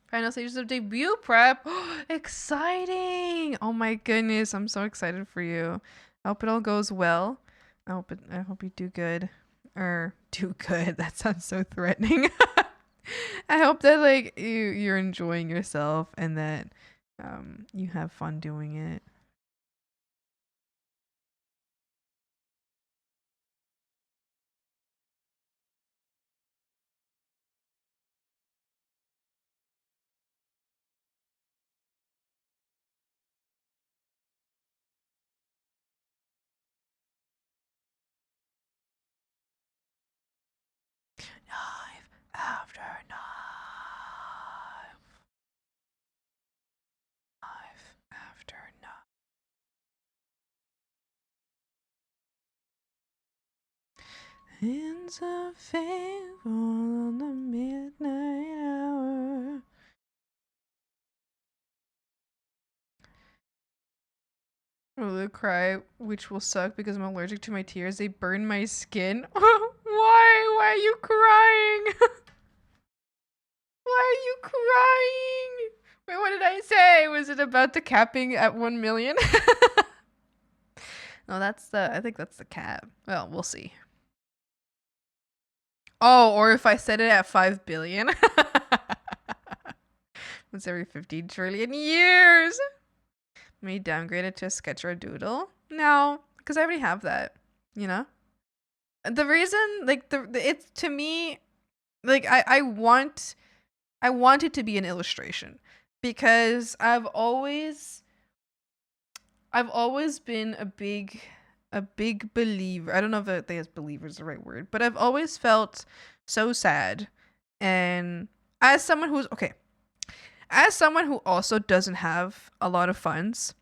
Final stages of debut prep. Exciting! Oh my goodness, I'm so excited for you. I hope it all goes well. I hope you do good. Or do good. That sounds so threatening. I hope that like you're enjoying yourself and that you have fun doing it. Knife after knife. Knife after knife. Hands of fate fall on the midnight hour. Will cry, which will suck because I'm allergic to my tears. They burn my skin. Why? Why are you crying? Why are you crying? Wait, what did I say? Was it about the capping at 1 million? No, I think that's the cap. Well, we'll see. Oh, or if I set it at 5 billion. Once every 15 trillion years. Let me downgrade it to a sketch or a doodle. No, because I already have that. You know. The reason, like it's to me, like I want it to be an illustration because I've always been a big believer. I don't know if they as believer is the right word, but I've always felt so sad. And as someone who also doesn't have a lot of funds,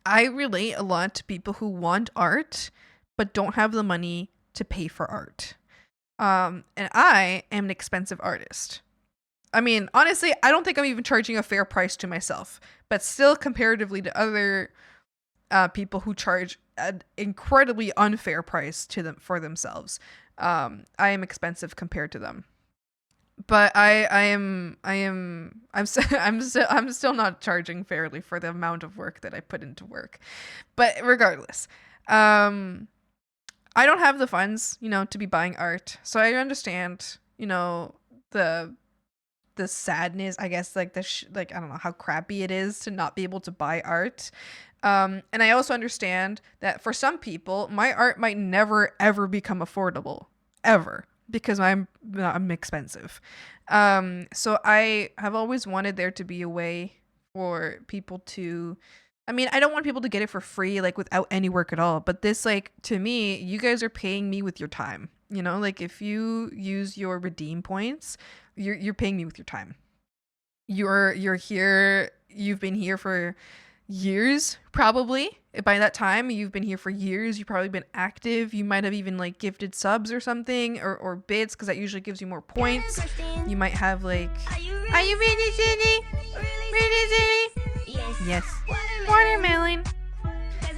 I relate a lot to people who want art but don't have the money to pay for art. And I am an expensive artist. I mean, honestly, I don't think I'm even charging a fair price to myself, but still comparatively to other people who charge an incredibly unfair price to them for themselves, I am expensive compared to them. But I'm still not charging fairly for the amount of work that I put into work. But regardless, I don't have the funds, to be buying art. So I understand, the sadness, I guess, like I don't know how crappy it is to not be able to buy art. And I also understand that for some people, my art might never ever become affordable, ever, because I'm expensive. So I have always wanted there to be a way for people to, I mean, I don't want people to get it for free, like without any work at all. But this, like, to me, you guys are paying me with your time. Like if you use your redeem points, you're paying me with your time. You're here. You've been here for years, probably. By that time, you've been here for years. You've probably been active. You might have even like gifted subs or something, or bits, because that usually gives you more points. You might have like, are you ready, Jenny? Ready, Jenny? Yes. Watermelon.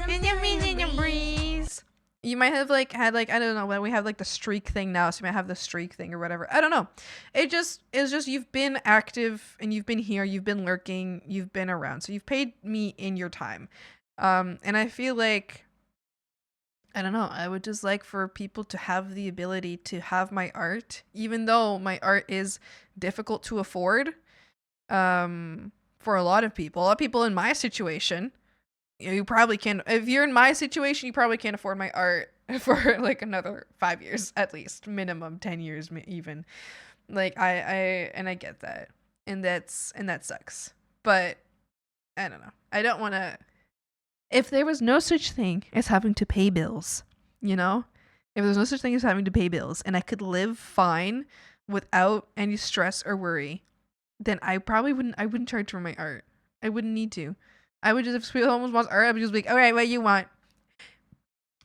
And you're in the breeze. You might have like had like, I don't know, when we have like the streak thing now, so you might have the streak thing or whatever. I don't know. It's just you've been active and you've been here, you've been lurking, you've been around. So you've paid me in your time. And I feel like, I don't know, I would just like for people to have the ability to have my art, even though my art is difficult to afford. For a lot of people in my situation, you probably can't. If you're in my situation, you probably can't afford my art for like another 5 years at least, minimum 10 years even. Like I get that, and that sucks. But I don't know. I don't want to. If there was no such thing as having to pay bills, if there's no such thing as having to pay bills, and I could live fine without any stress or worry, then I probably wouldn't. I wouldn't charge for my art. I wouldn't need to. I would just, if someone wants art, I would just be like, all right, what do you want?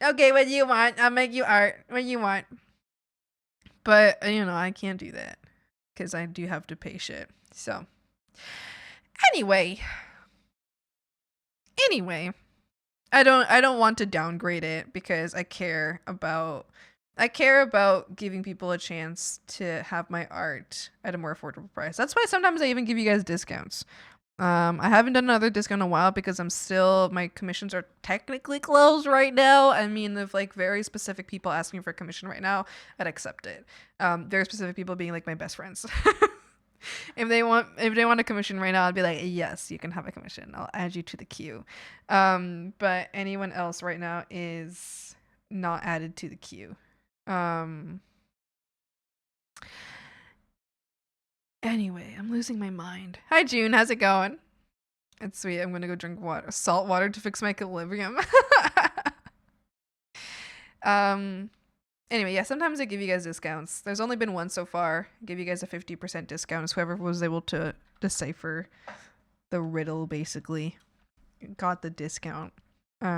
Okay, what do you want? I'll make you art. What do you want? But, I can't do that because I do have to pay shit. So, anyway, I don't want to downgrade it because I care about giving people a chance to have my art at a more affordable price. That's why sometimes I even give you guys discounts. I haven't done another discount in a while because my commissions are technically closed right now. I mean, if like very specific people asking for a commission right now, I'd accept it. Very specific people being like my best friends. If they want a commission right now, I'd be like, yes, you can have a commission. I'll add you to the queue. But anyone else right now is not added to the queue. Anyway, I'm losing my mind. Hi, June. How's it going? It's sweet. I'm going to go drink salt water to fix my equilibrium. Anyway, yeah, sometimes I give you guys discounts. There's only been one so far. I give you guys a 50% discount. So whoever was able to decipher the riddle, basically, got the discount. Which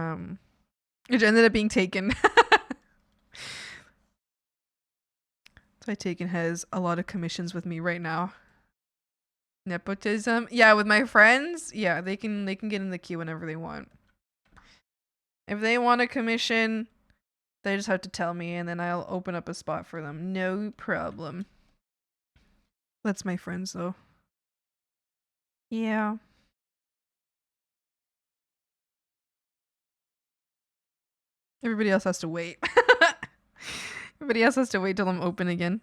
ended up being Taken. So Taken has a lot of commissions with me right now. Nepotism, yeah, with my friends, yeah, they can get in the queue whenever they want. If they want a commission, they just have to tell me, and then I'll open up a spot for them. No problem. That's my friends, though. Yeah. Everybody else has to wait. Everybody else has to wait till I'm open again.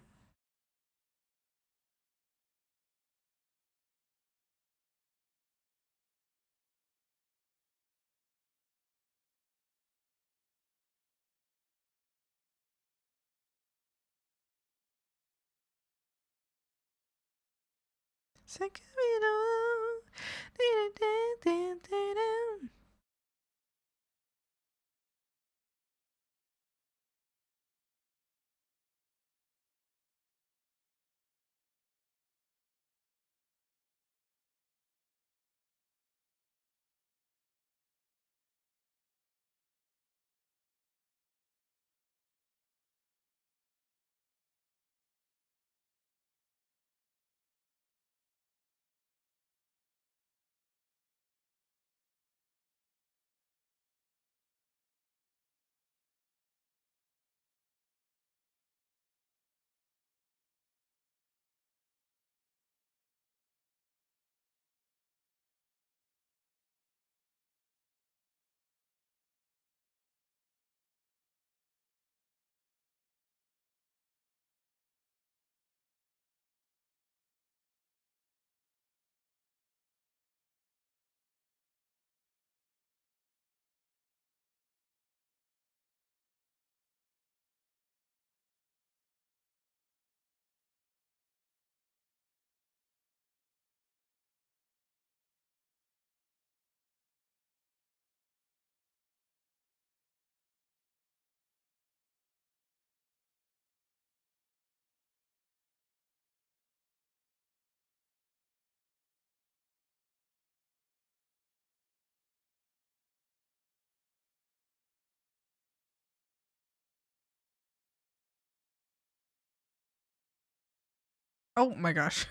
Oh my gosh.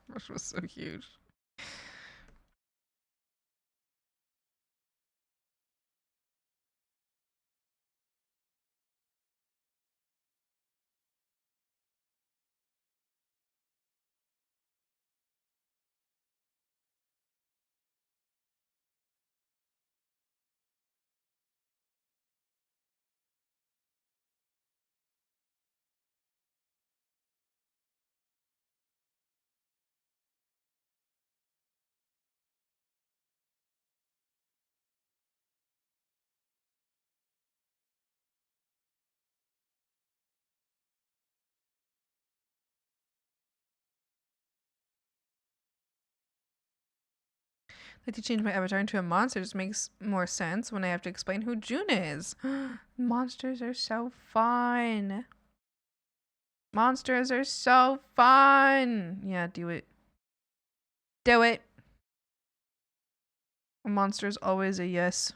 Rush was so huge. Like to change my avatar into a monster just makes more sense when I have to explain who June is. Monsters are so fun. Monsters are so fun. Yeah, do it. Do it. A monster is always a yes.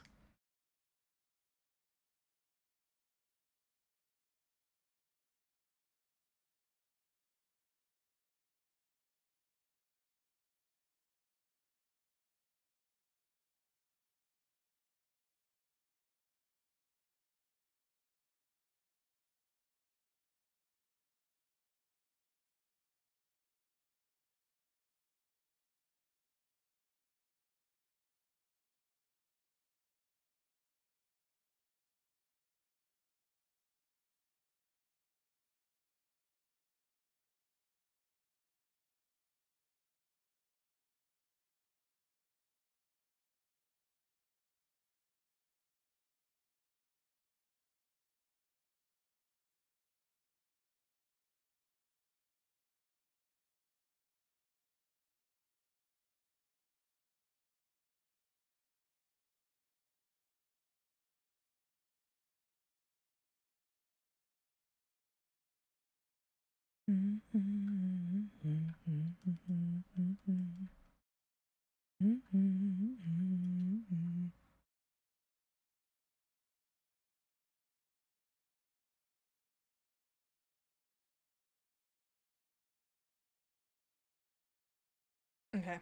Okay.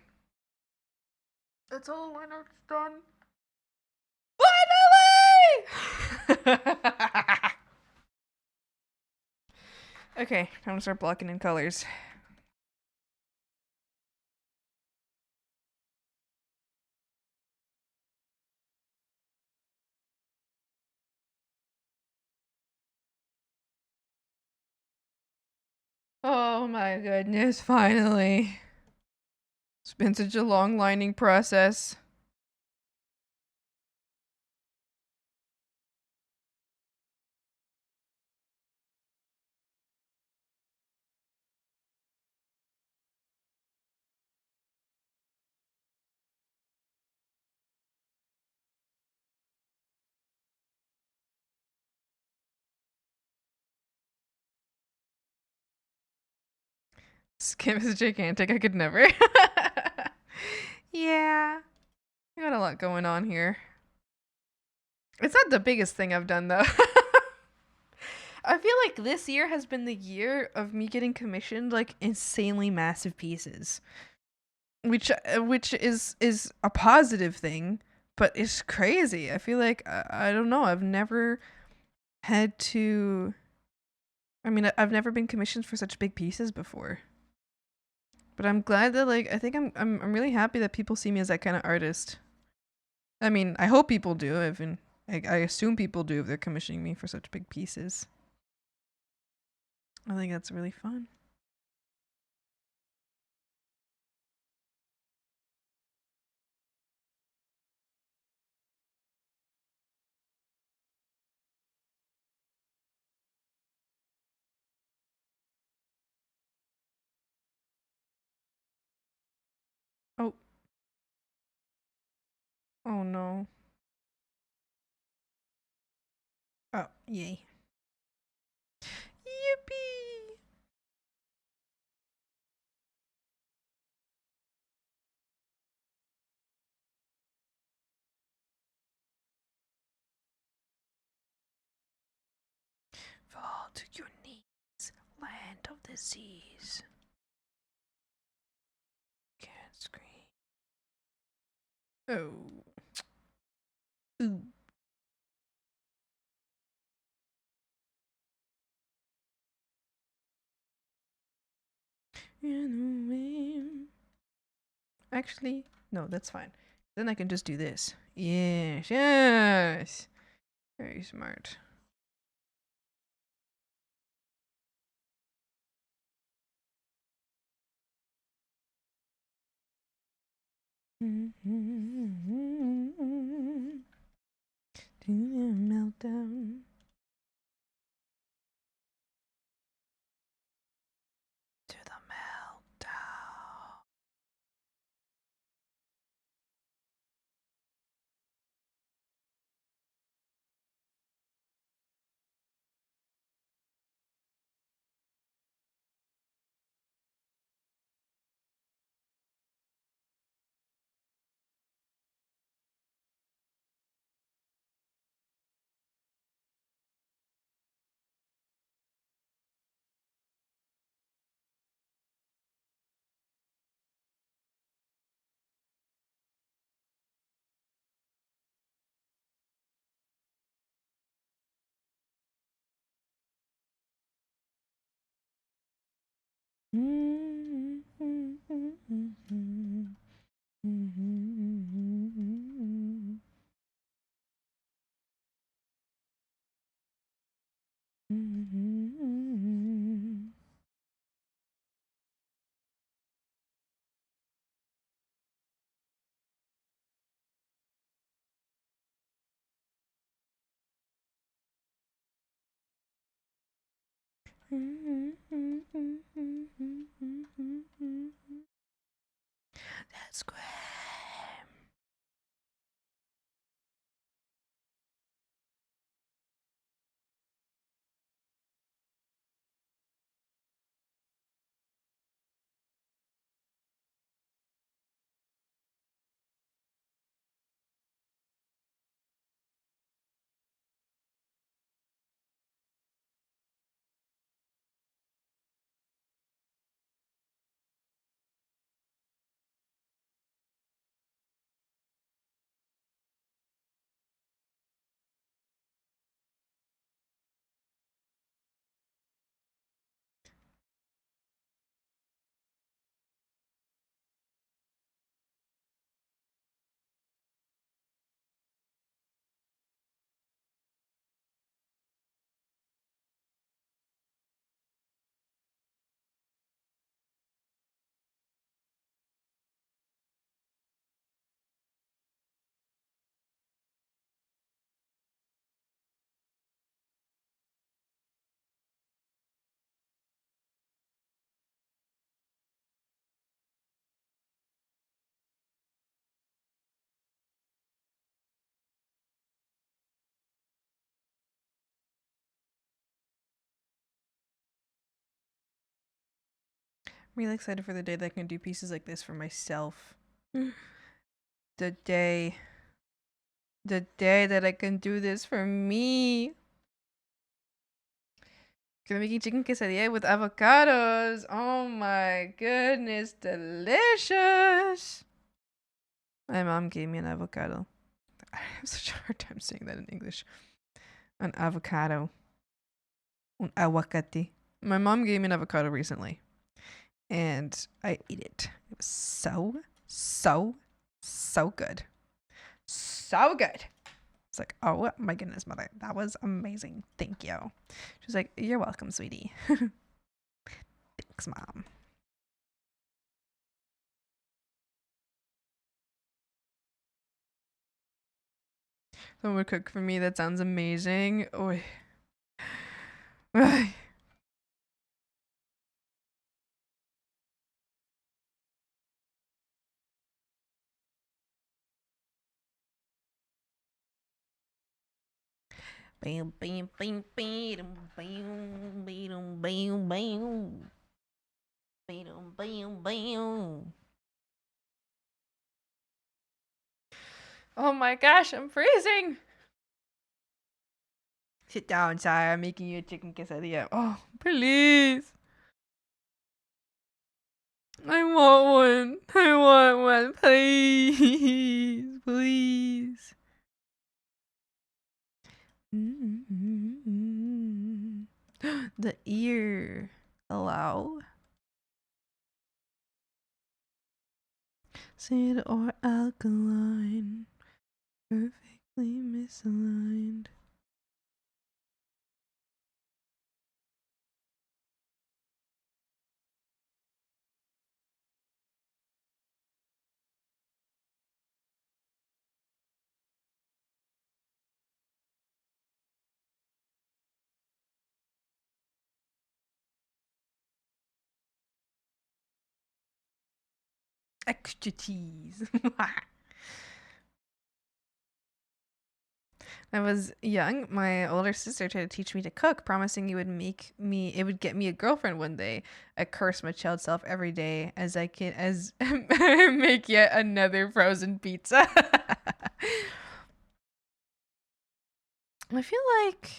That's all the line art's done. Finally! Okay, time to start blocking in colors. Oh my goodness, finally. It's been such a long lining process. Skim is gigantic. I could never. Yeah. I got a lot going on here. It's not the biggest thing I've done though. I feel like this year has been the year of me getting commissioned like insanely massive pieces. Which is a positive thing, but it's crazy. I feel like I don't know. I've never had to. I mean, I've never been commissioned for such big pieces before. But I'm glad that like I think I'm really happy that people see me as that kind of artist. I mean, I hope people do. I assume people do if they're commissioning me for such big pieces. I think that's really fun. Oh. Oh no. Oh, yay. Yippee! Fall to your knees, land of the seas. Can't scream. Oh. Ooh. Actually, no, that's fine. Then I can just do this. Yes, yes. Very smart. To the meltdown. To the meltdown. That's great. really excited for the day that I can do pieces like this for myself. The day that I can do this for me. Gonna make chicken quesadilla with avocados. Oh my goodness, delicious. My mom gave me an avocado. I have such a hard time saying that in English. An avocado. Un aguacate. My mom gave me an avocado recently. And I ate it. It was so good. So good. It's like, oh my goodness, mother. That was amazing. Thank you. She's like, you're welcome, sweetie. Thanks, mom. Someone would cook for me. That sounds amazing. Oy. Bam, bam, bam, bam, bam, bam, bam, bam. Bam, bam, bam. Oh my gosh, I'm freezing. Sit down, sire. I'm making you a chicken quesadilla. Oh, please. I want one. I want one. Please. Please. The ear. Allow. Acid or alkaline. Perfectly misaligned. Extra cheese. I was young, my older sister tried to teach me to cook, promising it would get me a girlfriend one day. I curse my child self every day as I make yet another frozen pizza. I feel like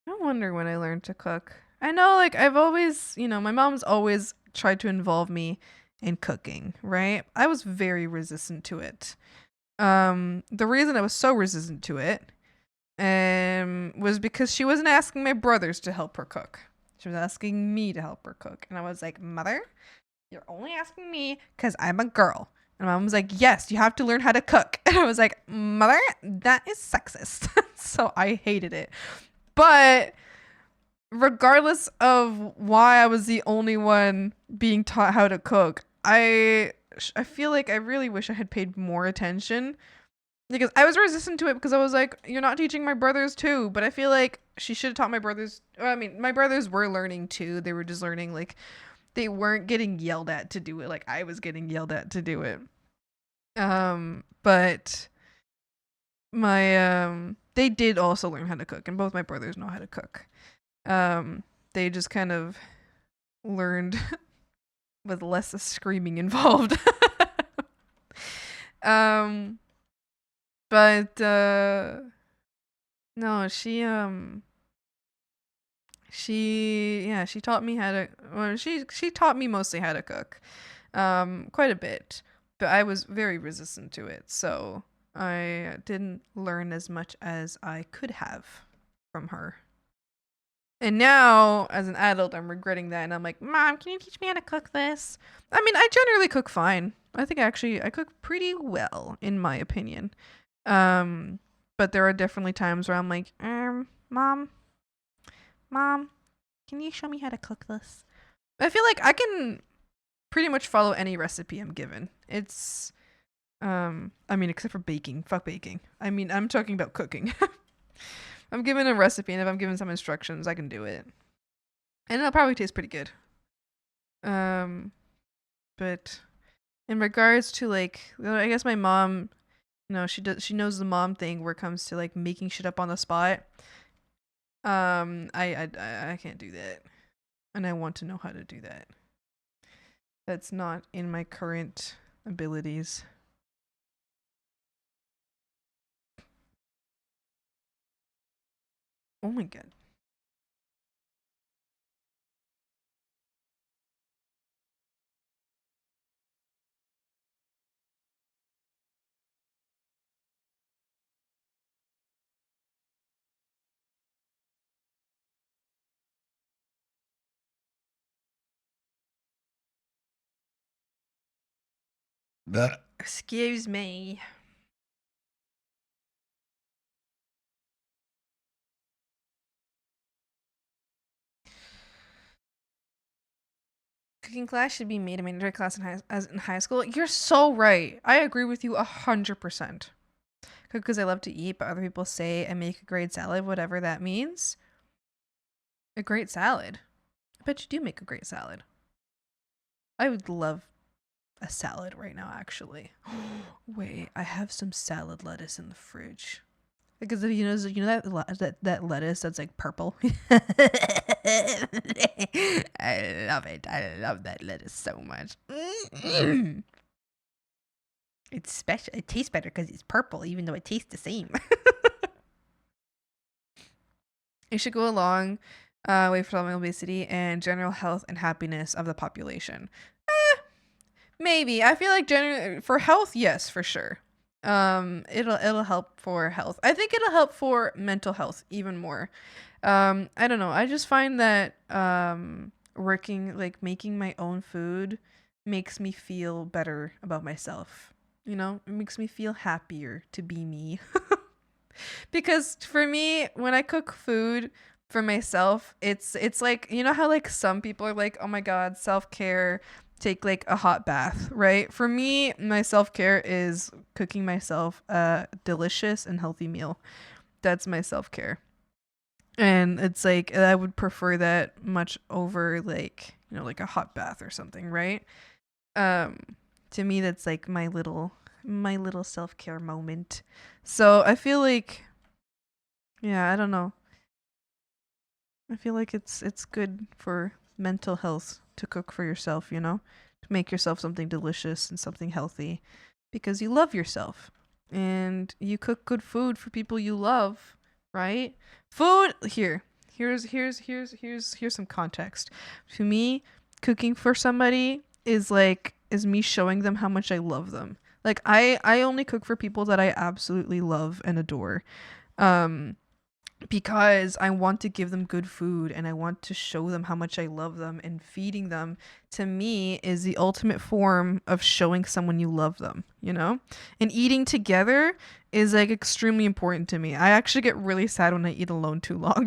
I wonder when I learned to cook. I know, like, I've always, my mom's always tried to involve me in cooking, right? I was very resistant to it. The reason I was so resistant to it was because she wasn't asking my brothers to help her cook. She was asking me to help her cook. And I was like, Mother, you're only asking me because I'm a girl. And my mom was like, yes, you have to learn how to cook. And I was like, Mother, that is sexist. So I hated it. But regardless of why I was the only one being taught how to cook, I feel like I really wish I had paid more attention, because I was resistant to it because I was like, you're not teaching my brothers too. But I feel like she should have taught my brothers. I mean, my brothers were learning too. They were just learning, like, they weren't getting yelled at to do it like I was getting yelled at to do it. But they did also learn how to cook, and both my brothers know how to cook. They just kind of learned with less screaming involved. But no, she taught me how to, well, she taught me mostly how to cook. Quite a bit, but I was very resistant to it, so I didn't learn as much as I could have from her. And now, as an adult, I'm regretting that, and I'm like, Mom, can you teach me how to cook this? I mean, I generally cook fine. I think actually I cook pretty well, in my opinion. But there are definitely times where I'm like, Mom, can you show me how to cook this? I feel like I can pretty much follow any recipe I'm given. It's, I mean, except for baking. Fuck baking. I mean, I'm talking about cooking. I'm given a recipe, and if I'm given some instructions, I can do it. And it'll probably taste pretty good. But in regards to, like, I guess my mom, she knows the mom thing where it comes to, like, making shit up on the spot. I can't do that. And I want to know how to do that. that's not in my current abilities. Oh my god. Excuse me. Cooking class should be made a mandatory class in high school. You're so right. I agree with you 100%. Because I love to eat, but other people say I make a great salad, whatever that means. A great salad. I bet you do make a great salad. I would love a salad right now, actually. Wait, I have some salad lettuce in the fridge. Because you know that lettuce that's like purple. I love it. I love that lettuce so much. It's special. It tastes better because it's purple, even though it tastes the same. It should go along way for solving obesity and general health and happiness of the population. Maybe. I feel like for health, yes, for sure. It'll help for health. I think it'll help for mental health even more. I don't know. I just find that working, like making my own food makes me feel better about myself. You know, it makes me feel happier to be me. Because for me, when I cook food for myself, it's like, you know how like some people are like, "Oh my god, self-care, take like a hot bath," right? For me, my self-care is cooking myself a delicious and healthy meal. That's my self-care. And it's like I would prefer that much over like, you know, like a hot bath or something, right? Um to me that's like my little self-care moment. So, I feel like yeah, I don't know. I feel like it's good for mental health to cook for yourself, you know? To make yourself something delicious and something healthy because you love yourself and you cook good food for people you love, right? Food here. Here's some context. To me, cooking for somebody is me showing them how much I love them. Like I only cook for people that I absolutely love and adore. Um because I want to give them good food and I want to show them how much I love them, and feeding them to me is the ultimate form of showing someone you love them, you know? And eating together is like extremely important to me. I actually get really sad when I eat alone too long.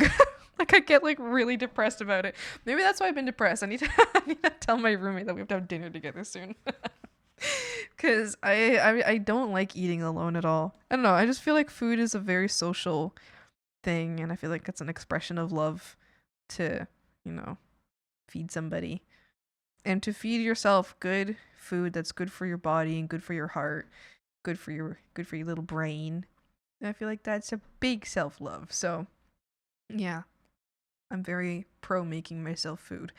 Like I get like really depressed about it. Maybe that's why I've been depressed. I need to tell my roommate that we have to have dinner together soon. Cuz I don't like eating alone at all. I don't know. I just feel like food is a very social thing, and I feel like it's an expression of love to, you know, feed somebody and to feed yourself good food that's good for your body and good for your heart, good for your little brain. And I feel like that's a big self-love. So, yeah, I'm very pro making myself food.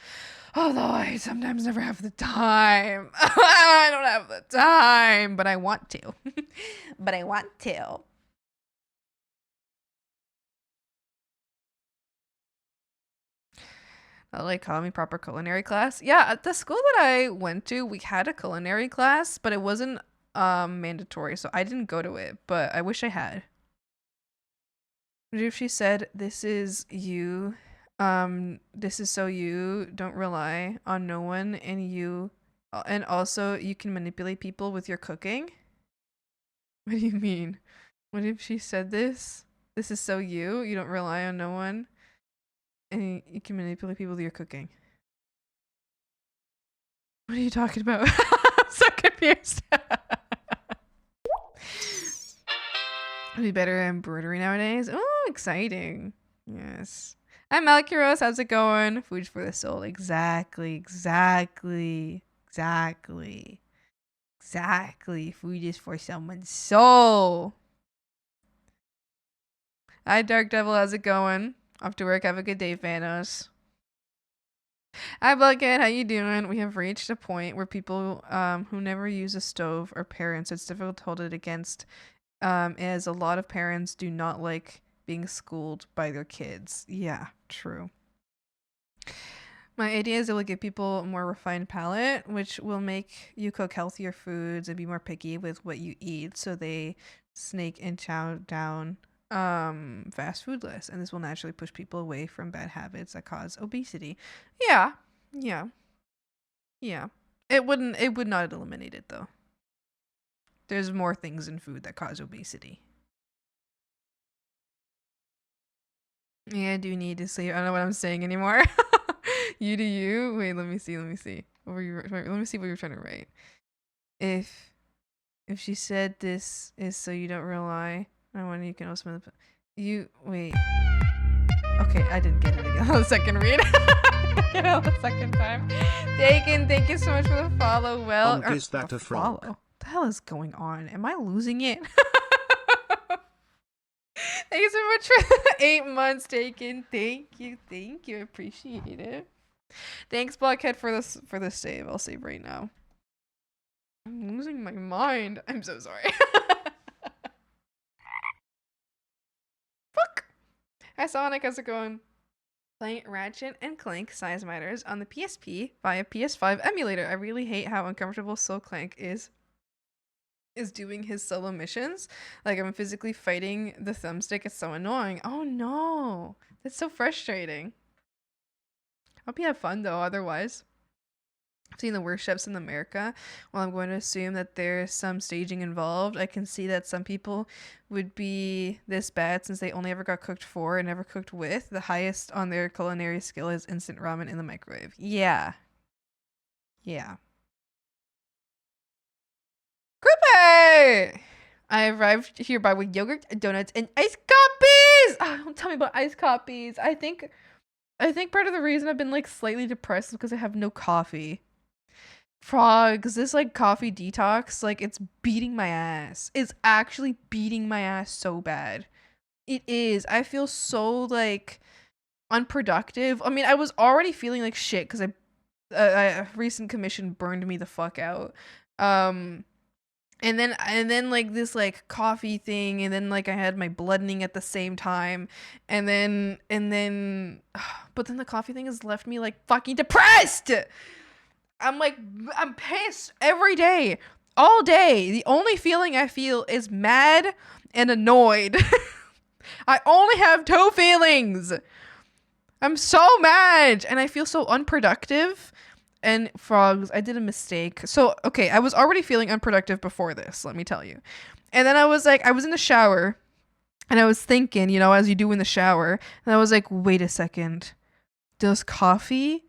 Although I sometimes never have the time. I don't have the time, but I want to. But I want to. Like call me proper culinary class. Yeah, at the school that I went to, we had a culinary class, but it wasn't mandatory, so I didn't go to it, but I wish I had. What if she said, "This is you, this is so you don't rely on no one, and and also you can manipulate people with your cooking?" What do you mean? What if she said this? This is so you don't rely on no one, and you can manipulate people with your cooking. What are you talking about? I'm so confused. Be better at embroidery nowadays. Oh, exciting. Yes. I'm Malkiros. How's it going? Food for the soul. Exactly. Exactly. Exactly. Exactly. Food is for someone's soul. Hi, Dark Devil. How's it going? Off to work. Have a good day, Thanos. Hi, Bucket. How you doing? We have reached a point where people who never use a stove are parents. It's difficult to hold it against, as a lot of parents do not like being schooled by their kids. Yeah, true. My idea is it will give people a more refined palate, which will make you cook healthier foods and be more picky with what you eat, so they snake and chow down fast food lists, and this will naturally push people away from bad habits that cause obesity. Yeah, yeah, yeah. It would not eliminate it though. There's more things in food that cause obesity. Yeah, I do need to sleep. I don't know what I'm saying anymore. You do you. Wait, let me see. Let me see. What were you? Let me see what you're trying to write. If she said this is so you don't rely on when you can also you wait. Okay, I didn't get it again. The second read. Get it the second time. Dakin, thank you so much for the follow. Well, is that a frog? Follow? What the hell is going on? Am I losing it? Thank you so much for the 8 months, Dakin. Thank you. I appreciate it. Thanks, Blockhead, for this save. I'll save right now. I'm losing my mind. I'm so sorry. Fuck. Hi, Sonic. How's it going? Playing Ratchet and Clank Size Matters on the PSP via PS5 emulator. I really hate how uncomfortable Soul Clank is doing his solo missions. Like, I'm physically fighting the thumbstick. It's so annoying. Oh no, that's so frustrating. Hope you have fun though. Otherwise, I've seen the worst chefs in America. Well, I'm going to assume that there's some staging involved. I can see that some people would be this bad since they only ever got cooked for and never cooked with. The highest on their culinary skill is instant ramen in the microwave. Yeah. Groupie! I arrived here by with yogurt, donuts, and iced coffees! Oh, don't tell me about iced coffees. I think part of the reason I've been like slightly depressed is because I have no coffee. Frogs, this like coffee detox, like it's beating my ass. It's actually beating my ass so bad. It is. I feel so like unproductive. I mean, I was already feeling like shit because a recent commission burned me the fuck out. And then like this like coffee thing, and then like I had my bloodening at the same time, and then but then the coffee thing has left me like fucking depressed. I'm pissed every day, all day. The only feeling I feel is mad and annoyed. I only have 2 feelings. I'm so mad and I feel so unproductive. And frogs, I did a mistake. So, okay, I was already feeling unproductive before this, let me tell you. And then I was in the shower and I was thinking, you know, as you do in the shower, and I was like, wait a second. Does coffee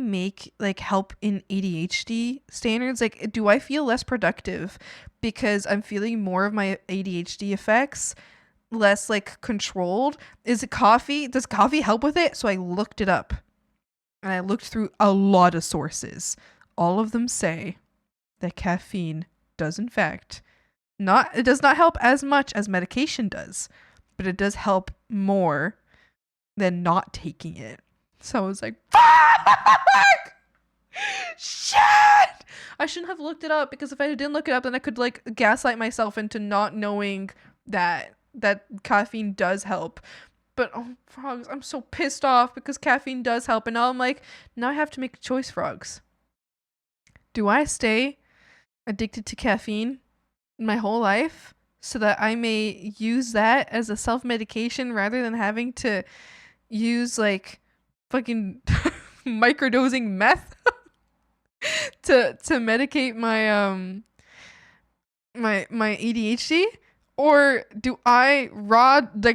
make like help in ADHD standards? Like, do I feel less productive because I'm feeling more of my ADHD effects, less like controlled? Is it coffee? Does coffee help with it? So I looked it up. And I looked through a lot of sources. All of them say that caffeine does in fact it does not help as much as medication does, but it does help more than not taking it. So I was like, fuck! Shit! I shouldn't have looked it up, because if I didn't look it up, then I could like gaslight myself into not knowing that caffeine does help. But oh, frogs, I'm so pissed off because caffeine does help. And now I'm like, now I have to make a choice, frogs. Do I stay addicted to caffeine my whole life so that I may use that as a self-medication rather than having to use like fucking microdosing meth to medicate my my ADHD? Or do I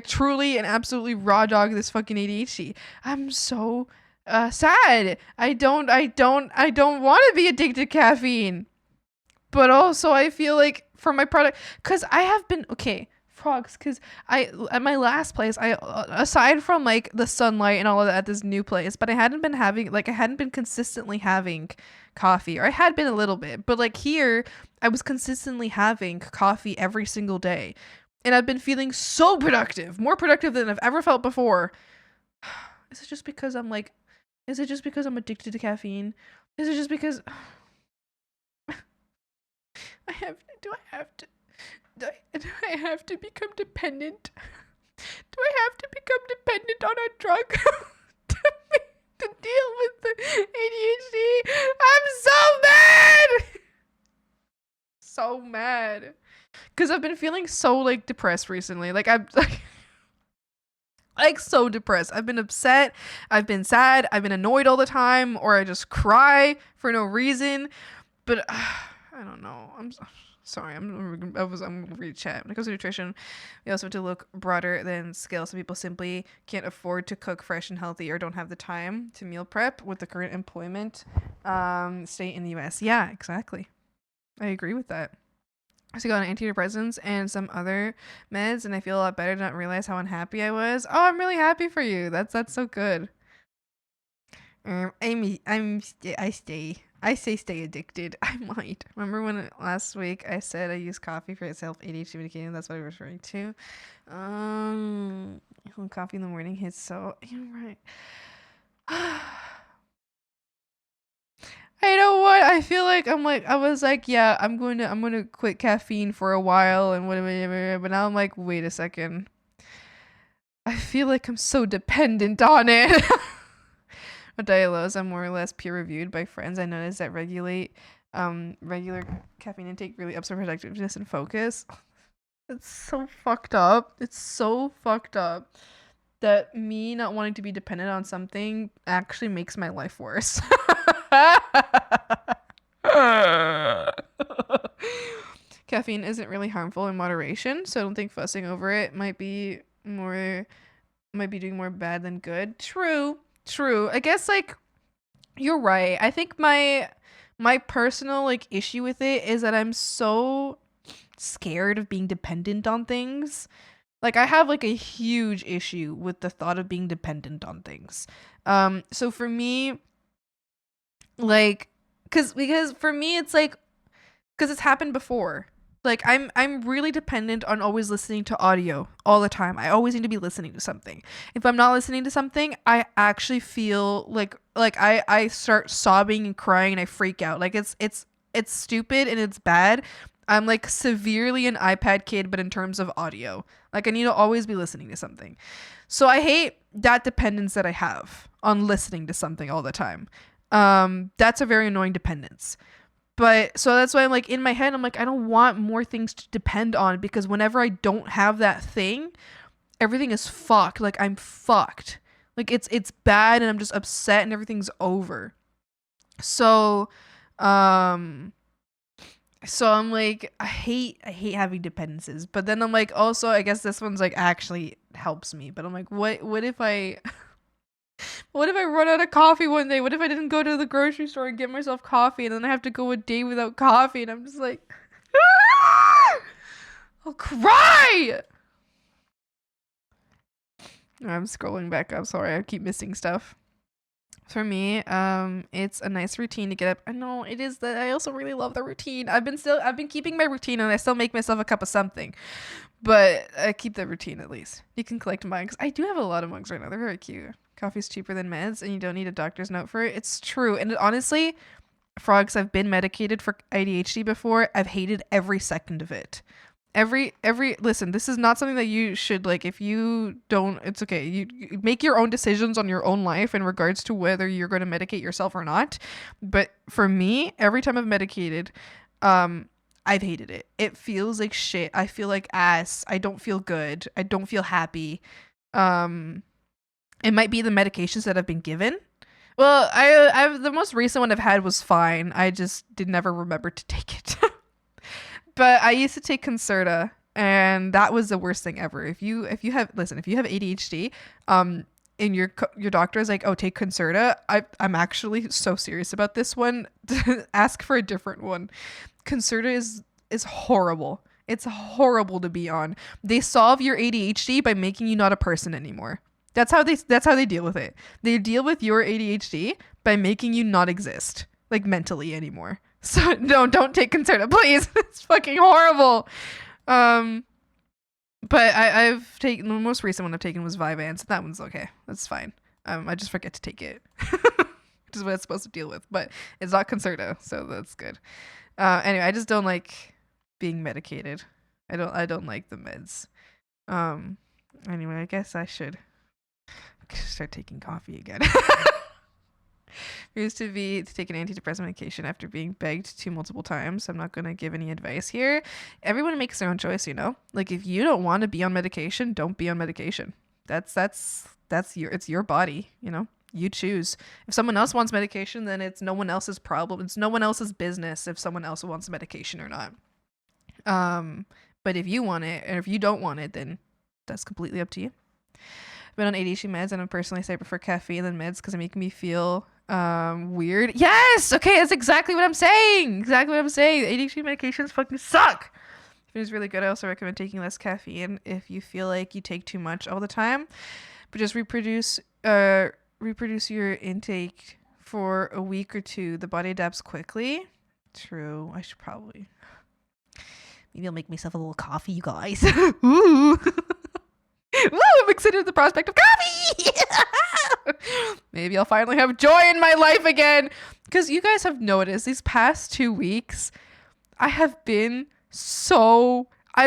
truly and absolutely raw dog this fucking ADHD? I'm so sad. I don't want to be addicted to caffeine. But also I feel like for my product, cuz I have been frogs, cuz at my last place, I aside from like the sunlight and all of that at this new place, but I hadn't been consistently having coffee, or I had been a little bit, but like here I was consistently having coffee every single day, and I've been feeling so productive, more productive than I've ever felt before. Is it just because I'm like Is it just because I'm addicted to caffeine? Is it just because do I have to become dependent? Do I have to become dependent on a drug to deal with the ADHD? I'm so mad! So mad. Because I've been feeling so, like, depressed recently. Like, I'm, like, so depressed. I've been upset. I've been sad. I've been annoyed all the time. Or I just cry for no reason. But, I don't know. I'm sorry. I'm gonna read chat. When it comes to nutrition, we also have to look broader than scale. Some people simply can't afford to cook fresh and healthy or don't have the time to meal prep with the current employment state in the US. Yeah, exactly. I agree with that. So I got on antidepressants and some other meds, and I feel a lot better. Not realize how unhappy I was. Oh, I'm really happy for you. That's so good. I stay addicted. I might. Remember when last week I said I use coffee for self ADHD medication? That's what I was referring to. When coffee in the morning hits, so you're right. You know what? I feel like I was like, yeah, I'm gonna quit caffeine for a while and whatever, but now I'm like, wait a second. I feel like I'm so dependent on it. With diet lows, I'm more or less peer reviewed by friends. I noticed that regular caffeine intake really ups our productiveness and focus. It's so fucked up. It's so fucked up that me not wanting to be dependent on something actually makes my life worse. Caffeine isn't really harmful in moderation, so I don't think fussing over it might be doing more bad than good. True. I guess, like, you're right. I think my personal, like, issue with it is that I'm so scared of being dependent on things. Like, I have, like, a huge issue with the thought of being dependent on things. So for me, like, because for me it's like, because it's happened before. Like, I'm really dependent on always listening to audio all the time. I always need to be listening to something. If I'm not listening to something, I actually feel like I start sobbing and crying and I freak out. Like, it's stupid and it's bad. I'm like severely an iPad kid, but in terms of audio. Like, I need to always be listening to something. So I hate that dependence that I have on listening to something all the time. That's a very annoying dependence. But so that's why I'm like, in my head, I'm like, I don't want more things to depend on, because whenever I don't have that thing, everything is fucked. Like, I'm fucked. Like, it's bad and I'm just upset and everything's over. So I'm like, I hate having dependencies. But then I'm like, also, I guess this one's like actually helps me. But I'm like, what if I what if I run out of coffee one day? What if I didn't go to the grocery store and get myself coffee, and then I have to go a day without coffee, and I'm just like, I'll cry! I'm scrolling back up. Sorry, I keep missing stuff. For me, it's a nice routine to get up. I know it is that I also really love the routine. I've been keeping my routine, and I still make myself a cup of something, but I keep the routine at least. You can collect mugs. I do have a lot of mugs right now. They're very cute. Coffee's cheaper than meds, and you don't need a doctor's note for it. It's true. And honestly, frogs, I've been medicated for ADHD before. I've hated every second of it. Listen, this is not something that you should, like, if you don't, it's okay. You make your own decisions on your own life in regards to whether you're going to medicate yourself or not. But for me, every time I've medicated, I've hated it. It feels like shit. I feel like ass. I don't feel good. I don't feel happy. It might be the medications that I've been given. Well, I've the most recent one I've had was fine. I just did never remember to take it. But I used to take Concerta, and that was the worst thing ever. If you have ADHD, and your doctor is like, oh, take Concerta, I'm actually so serious about this one. Ask for a different one. Concerta is horrible. It's horrible to be on. They solve your ADHD by making you not a person anymore. That's how they deal with it. They deal with your ADHD by making you not exist, like, mentally anymore. So no, don't take Concerta, please. It's fucking horrible. But I've taken, the most recent one I've taken was Vyvanse. That one's okay. That's fine. I just forget to take it, which is what it's supposed to deal with. But it's not Concerta, so that's good. Anyway, I just don't like being medicated. I don't like the meds. Anyway, I guess I should start taking coffee again. Used to be to take an antidepressant medication after being begged to multiple times. I'm not going to give any advice here. Everyone makes their own choice, you know? Like, if you don't want to be on medication, don't be on medication. It's your body, you know? You choose. If someone else wants medication, then it's no one else's problem. It's no one else's business if someone else wants medication or not. But if you want it, and if you don't want it, then that's completely up to you. I've been on ADHD meds, and I personally say I prefer caffeine than meds because they make me feel weird. Yes! Okay, that's exactly what I'm saying. ADHD medications fucking suck. If it is really good, I also recommend taking less caffeine if you feel like you take too much all the time. But just reproduce your intake for a week or two. The body adapts quickly. True. I should probably. Maybe I'll make myself a little coffee, you guys. Ooh. Ooh, I'm excited at the prospect of coffee. Maybe I'll finally have joy in my life again. Because you guys have noticed these past 2 weeks, I have been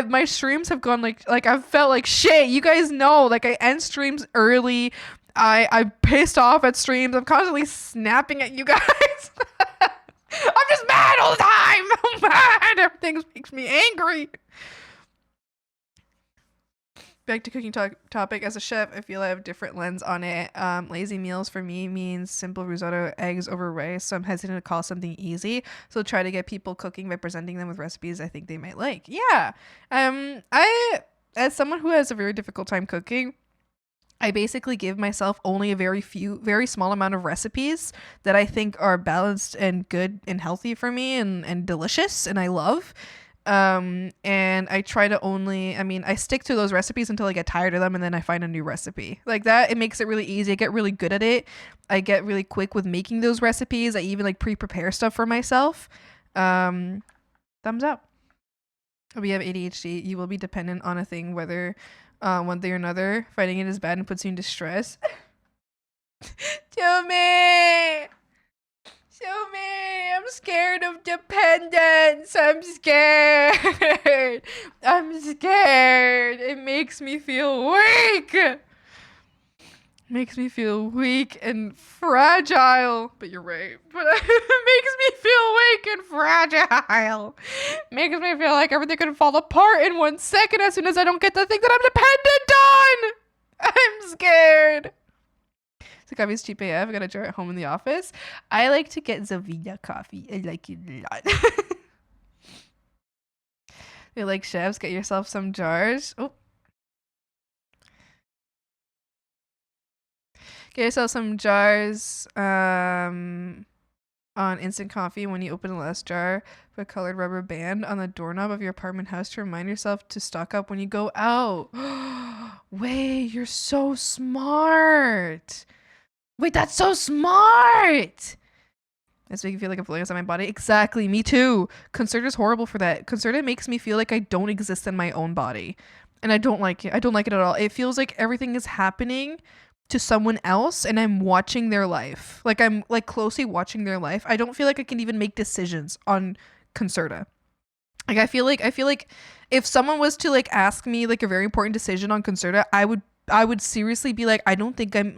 my streams have gone like I've felt like shit. You guys know, like I end streams early. I'm pissed off at streams. I'm constantly snapping at you guys. I'm just mad all the time. I'm mad. Everything makes me angry. Back to cooking topic. As a chef, I feel I have a different lens on it. Lazy meals for me means simple risotto, eggs over rice. So I'm hesitant to call something easy. So try to get people cooking by presenting them with recipes I think they might like. Yeah. I, as someone who has a very difficult time cooking, I basically give myself only a very small amount of recipes that I think are balanced and good and healthy for me and delicious and I love. And I try to I stick to those recipes until I get tired of them and then I find a new recipe. Like that, it makes it really easy. I get really good at it. I get really quick with making those recipes. I even like pre-prepare stuff for myself. Thumbs up. We have ADHD. You will be dependent on a thing, whether one thing or another. Fighting it is bad and puts you into stress. Tell me. I'm scared of dependence. I'm scared. It makes me feel weak and fragile. But you're right. But it makes me feel weak and fragile. Makes me feel like everything could fall apart in 1 second as soon as I don't get the thing that I'm dependent on. I'm scared. The coffee's cheap AF. I got a jar at home in the office. I like to get Zavida coffee. I like it a lot. You like chefs? Get yourself some jars. Oh. Get yourself some jars on instant coffee. When you open the last jar, put a colored rubber band on the doorknob of your apartment house to remind yourself to stock up when you go out. Wait, you're so smart. Wait, that's so smart. That's making me feel like I'm floating outside my body. Exactly, me too. Concerta's horrible for that. Concerta makes me feel like I don't exist in my own body. And I don't like it. I don't like it at all. It feels like everything is happening to someone else and I'm watching their life. Like I'm like closely watching their life. I don't feel like I can even make decisions on Concerta. Like I feel like if someone was to like ask me like a very important decision on Concerta, I would seriously be like, I don't think I'm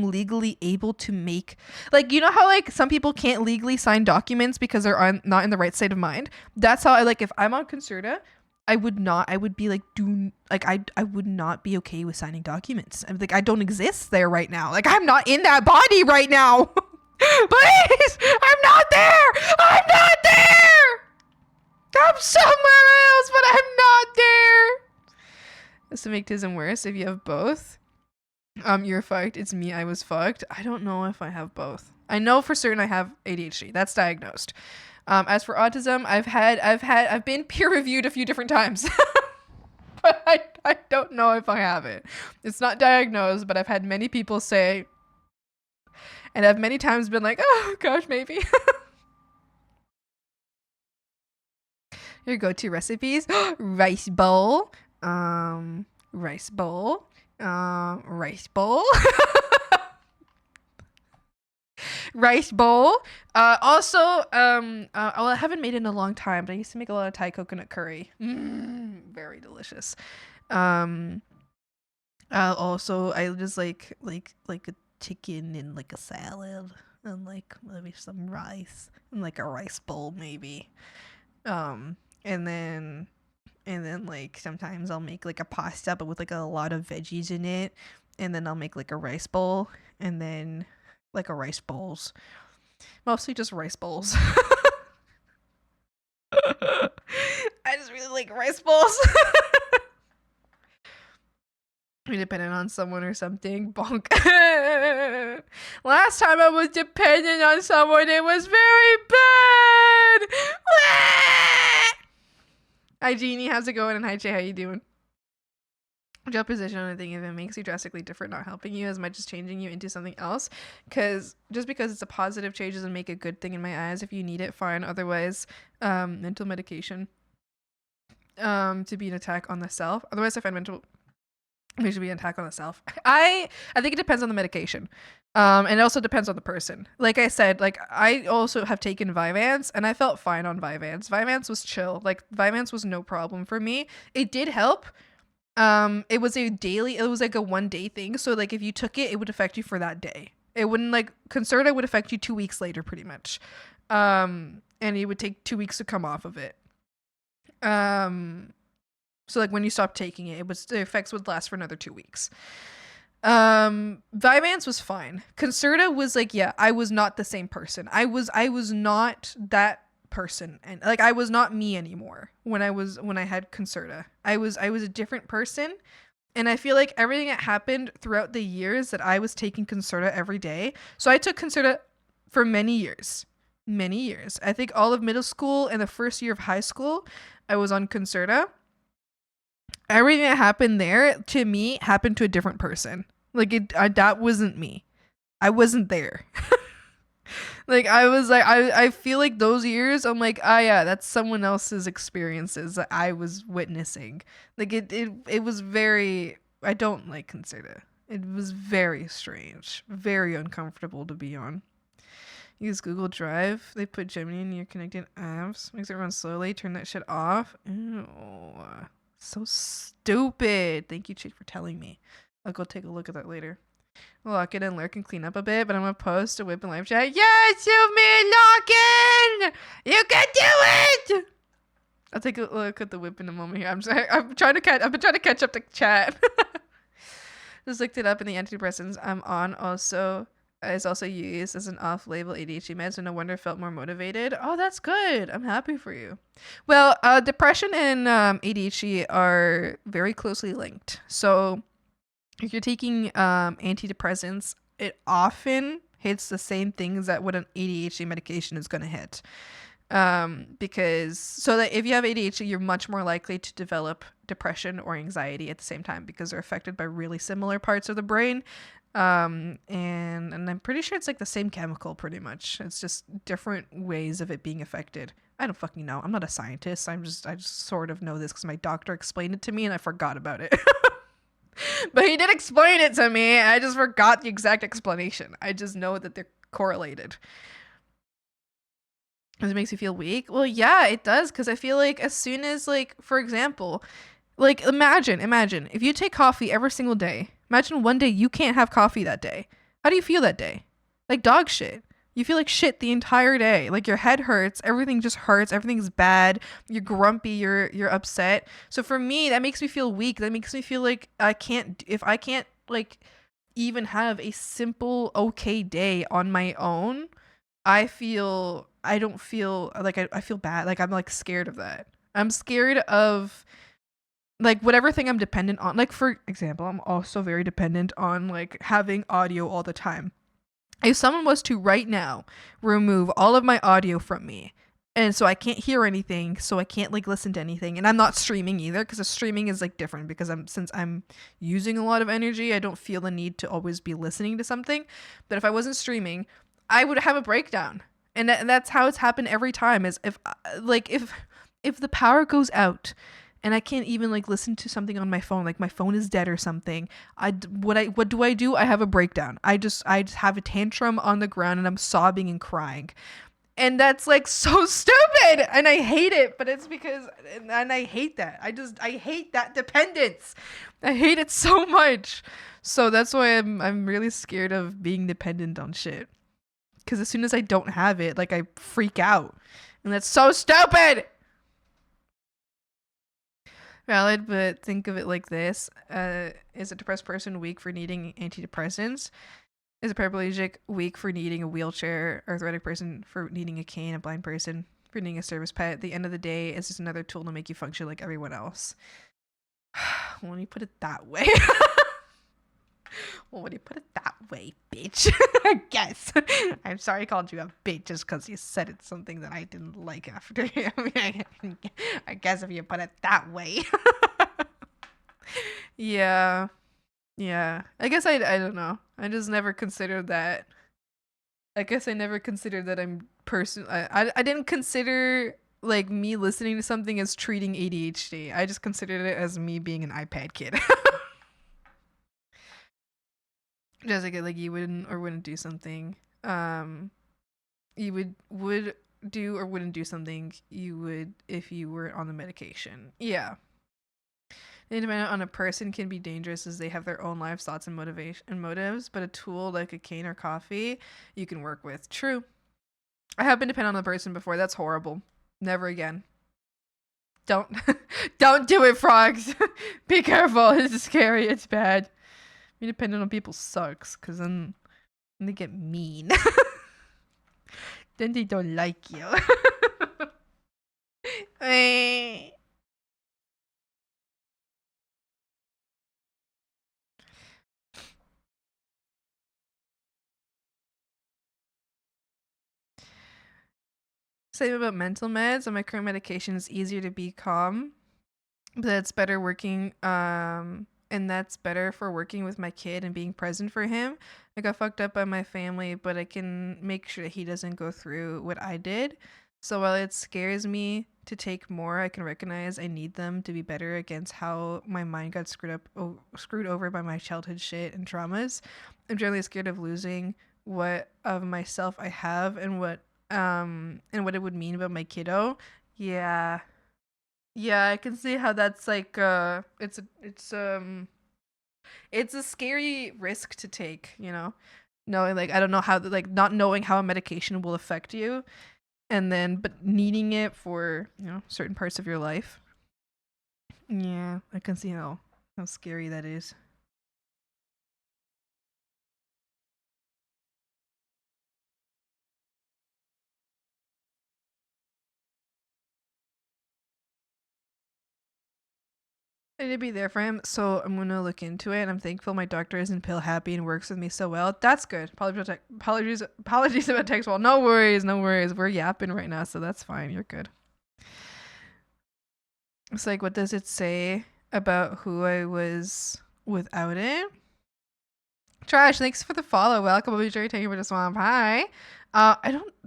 legally able to make, like, you know how like some people can't legally sign documents because they're not in the right state of mind. That's how if I'm on Concerta, I would be like, I would not be okay with signing documents. I'm like, I don't exist there right now. Like I'm not in that body right now. Please, I'm not there. I'm somewhere else, but I'm not there. This to make tism worse, if you have both, you're fucked. It's me, I was fucked. I don't know if I have both. I know for certain I have ADHD. That's diagnosed. As for autism, I've been peer reviewed a few different times. But I don't know if I have it. It's not diagnosed, but I've had many people say, and I've many times been like, oh gosh, maybe. Your go-to recipes: rice bowl, rice bowl. rice bowl. Also, well, I haven't made it in a long time, but I used to make a lot of Thai coconut curry. Very delicious. Also, I just like a chicken and like a salad and like maybe some rice and like a rice bowl maybe. And then like sometimes I'll make like a pasta but with like a lot of veggies in it, and then I'll make like a rice bowl and then like a rice bowls. Mostly just rice bowls. I just really like rice bowls. You're dependent on someone or something. Bonk. Last time I was dependent on someone, it was very bad. Hi Jeannie, how's it going? And hi Jay, how you doing? Job position on a thing if it makes you drastically different, not helping you as much as changing you into something else. Because just because it's a positive change doesn't make a good thing in my eyes. If you need it, fine. Otherwise, mental medication to be an attack on the self. Otherwise, I find mental it should be an attack on the self. I think it depends on the medication. And it also depends on the person. Like I said, like I also have taken Vyvanse and I felt fine on Vyvanse. Vyvanse was chill. Like Vyvanse was no problem for me. It did help. It was like a 1 day thing. So like if you took it, it would affect you for that day. It wouldn't like Concerta would affect you 2 weeks later pretty much. And it would take 2 weeks to come off of it. So like when you stopped taking it, the effects would last for another 2 weeks. Vyvanse was fine. Concerta was like, yeah, I was not the same person. I was not that person, and like I was not me anymore when I had Concerta. I was a different person, and I feel like everything that happened throughout the years that I was taking Concerta every day. So I took Concerta for many years. I think all of middle school and the first year of high school, I was on Concerta. Everything that happened there to me happened to a different person. Like that wasn't me. I wasn't there. Like I was like I feel like those years I'm like, yeah, that's someone else's experiences that I was witnessing. Like it was very, I don't like Concerta. It was very strange, very uncomfortable to be on. Use Google Drive. They put Gemini in your connected apps. Makes it run slowly. Turn that shit off. Ew. So stupid. Thank you, Chick, for telling me. I'll go take a look at that later. Lock it and lurk and clean up a bit, but I'm gonna post a whip and live chat. Yes, you me lock-in! You can do it! I'll take a look at the whip in a moment here. I've been trying to catch up to chat. Just looked it up in the antidepressants I'm on also is also used as an off-label ADHD med, so no wonder I felt more motivated. Oh, that's good. I'm happy for you. Well, depression and ADHD are very closely linked. So if you're taking antidepressants, it often hits the same things that what an ADHD medication is going to hit. Because so that if you have ADHD, you're much more likely to develop depression or anxiety at the same time because they're affected by really similar parts of the brain. And I'm pretty sure it's like the same chemical pretty much. It's just different ways of it being affected. I don't fucking know. I'm not a scientist. I just sort of know this because my doctor explained it to me and I forgot about it. But he did explain it to me. I just forgot the exact explanation. I just know that they're correlated. Does it makes you feel weak? Well, yeah, it does. Because I feel like as soon as, like, for example, like imagine if you take coffee every single day. Imagine one day you can't have coffee that day. How do you feel that day? Like dog shit. You feel like shit the entire day. Like your head hurts. Everything just hurts. Everything's bad. You're grumpy. You're upset. So for me, that makes me feel weak. That makes me feel like if I can't like even have a simple okay day on my own, I don't feel like I feel bad. Like I'm like scared of that. I'm scared of like whatever thing I'm dependent on. Like for example, I'm also very dependent on like having audio all the time. If someone was to right now remove all of my audio from me, and so I can't hear anything, so I can't like listen to anything, and I'm not streaming either because the streaming is like different because since I'm using a lot of energy, I don't feel the need to always be listening to something. But if I wasn't streaming, I would have a breakdown, and that's how it's happened every time. Is if the power goes out and I can't even like listen to something on my phone. Like my phone is dead or something. What do I do? I have a breakdown. I just have a tantrum on the ground and I'm sobbing and crying. And that's like so stupid and I hate it, but it's because and I hate that. I hate that dependence. I hate it so much. So that's why I'm really scared of being dependent on shit. Cuz as soon as I don't have it, like I freak out. And that's so stupid. Valid, but think of it like this. Is a depressed person weak for needing antidepressants? Is a paraplegic weak for needing a wheelchair? Arthritic person for needing a cane? A blind person for needing a service pet? At the end of the day, it's just another tool to make you function like everyone else. When you put it that way. Well, when you put it that way, bitch. I guess. I'm sorry I called you a bitch just because you said it's something that I didn't like after. I guess if you put it that way. Yeah. Yeah. I guess I don't know. I just never considered that. I guess I never considered that I didn't consider like me listening to something as treating ADHD. I just considered it as me being an iPad kid. Just like you wouldn't or wouldn't do something. You would do or wouldn't do something you would if you were on the medication. Yeah. Independent on a person can be dangerous as they have their own lives, thoughts, and motives, but a tool like a cane or coffee you can work with. True. I have been dependent on a person before. That's horrible. Never again. Don't don't do it, frogs. Be careful. It's scary. It's bad. Being dependent on people sucks because then they get mean. Then they don't like you. Same about mental meds. On my current medication, it's easier to be calm, but that's better working. And that's better for working with my kid and being present for him. I got fucked up by my family, but I can make sure that he doesn't go through what I did. So while it scares me to take more, I can recognize I need them to be better against how my mind got screwed over by my childhood shit and traumas. I'm generally scared of losing what of myself I have and what it would mean about my kiddo. Yeah. Yeah, I can see how that's like it's a scary risk to take, you know. Knowing like I don't know how like not knowing how a medication will affect you and then but needing it for, you know, certain parts of your life. Yeah, I can see how scary that is. I need to be there for him, so I'm gonna look into it. I'm thankful my doctor isn't pill happy and works with me so well. That's good. Apologies about text. Well, no worries, no worries. We're yapping right now, so that's fine. You're good. It's like, what does it say about who I was without it? Trash, thanks for the follow. Welcome, I'll be Jerry. Thank you for the swamp. Hi.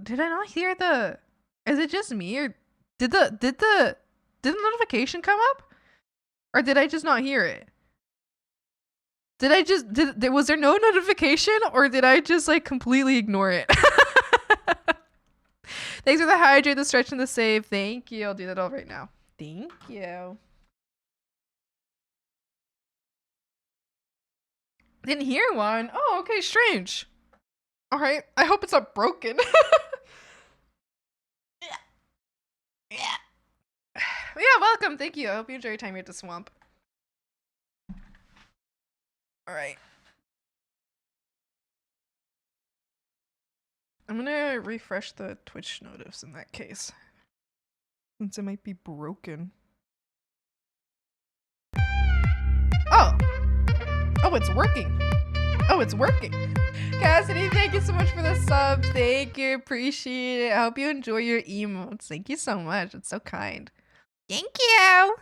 Did I not hear the? Is it just me or did the notification come up? Or did I just not hear it? Was there no notification or did I just like completely ignore it? Thanks for the hydrate, the stretch, and the save. Thank you. I'll do that all right now. Thank you. Didn't hear one. Oh, okay, strange. All right. I hope it's not broken. Yeah, welcome. Thank you. I hope you enjoy your time here at the swamp. All right. I'm gonna refresh the Twitch notice in that case, since it might be broken. Oh. Oh, it's working. Oh, it's working. Cassidy, thank you so much for the sub. Thank you. Appreciate it. I hope you enjoy your emotes. Thank you so much. It's so kind. Thank you.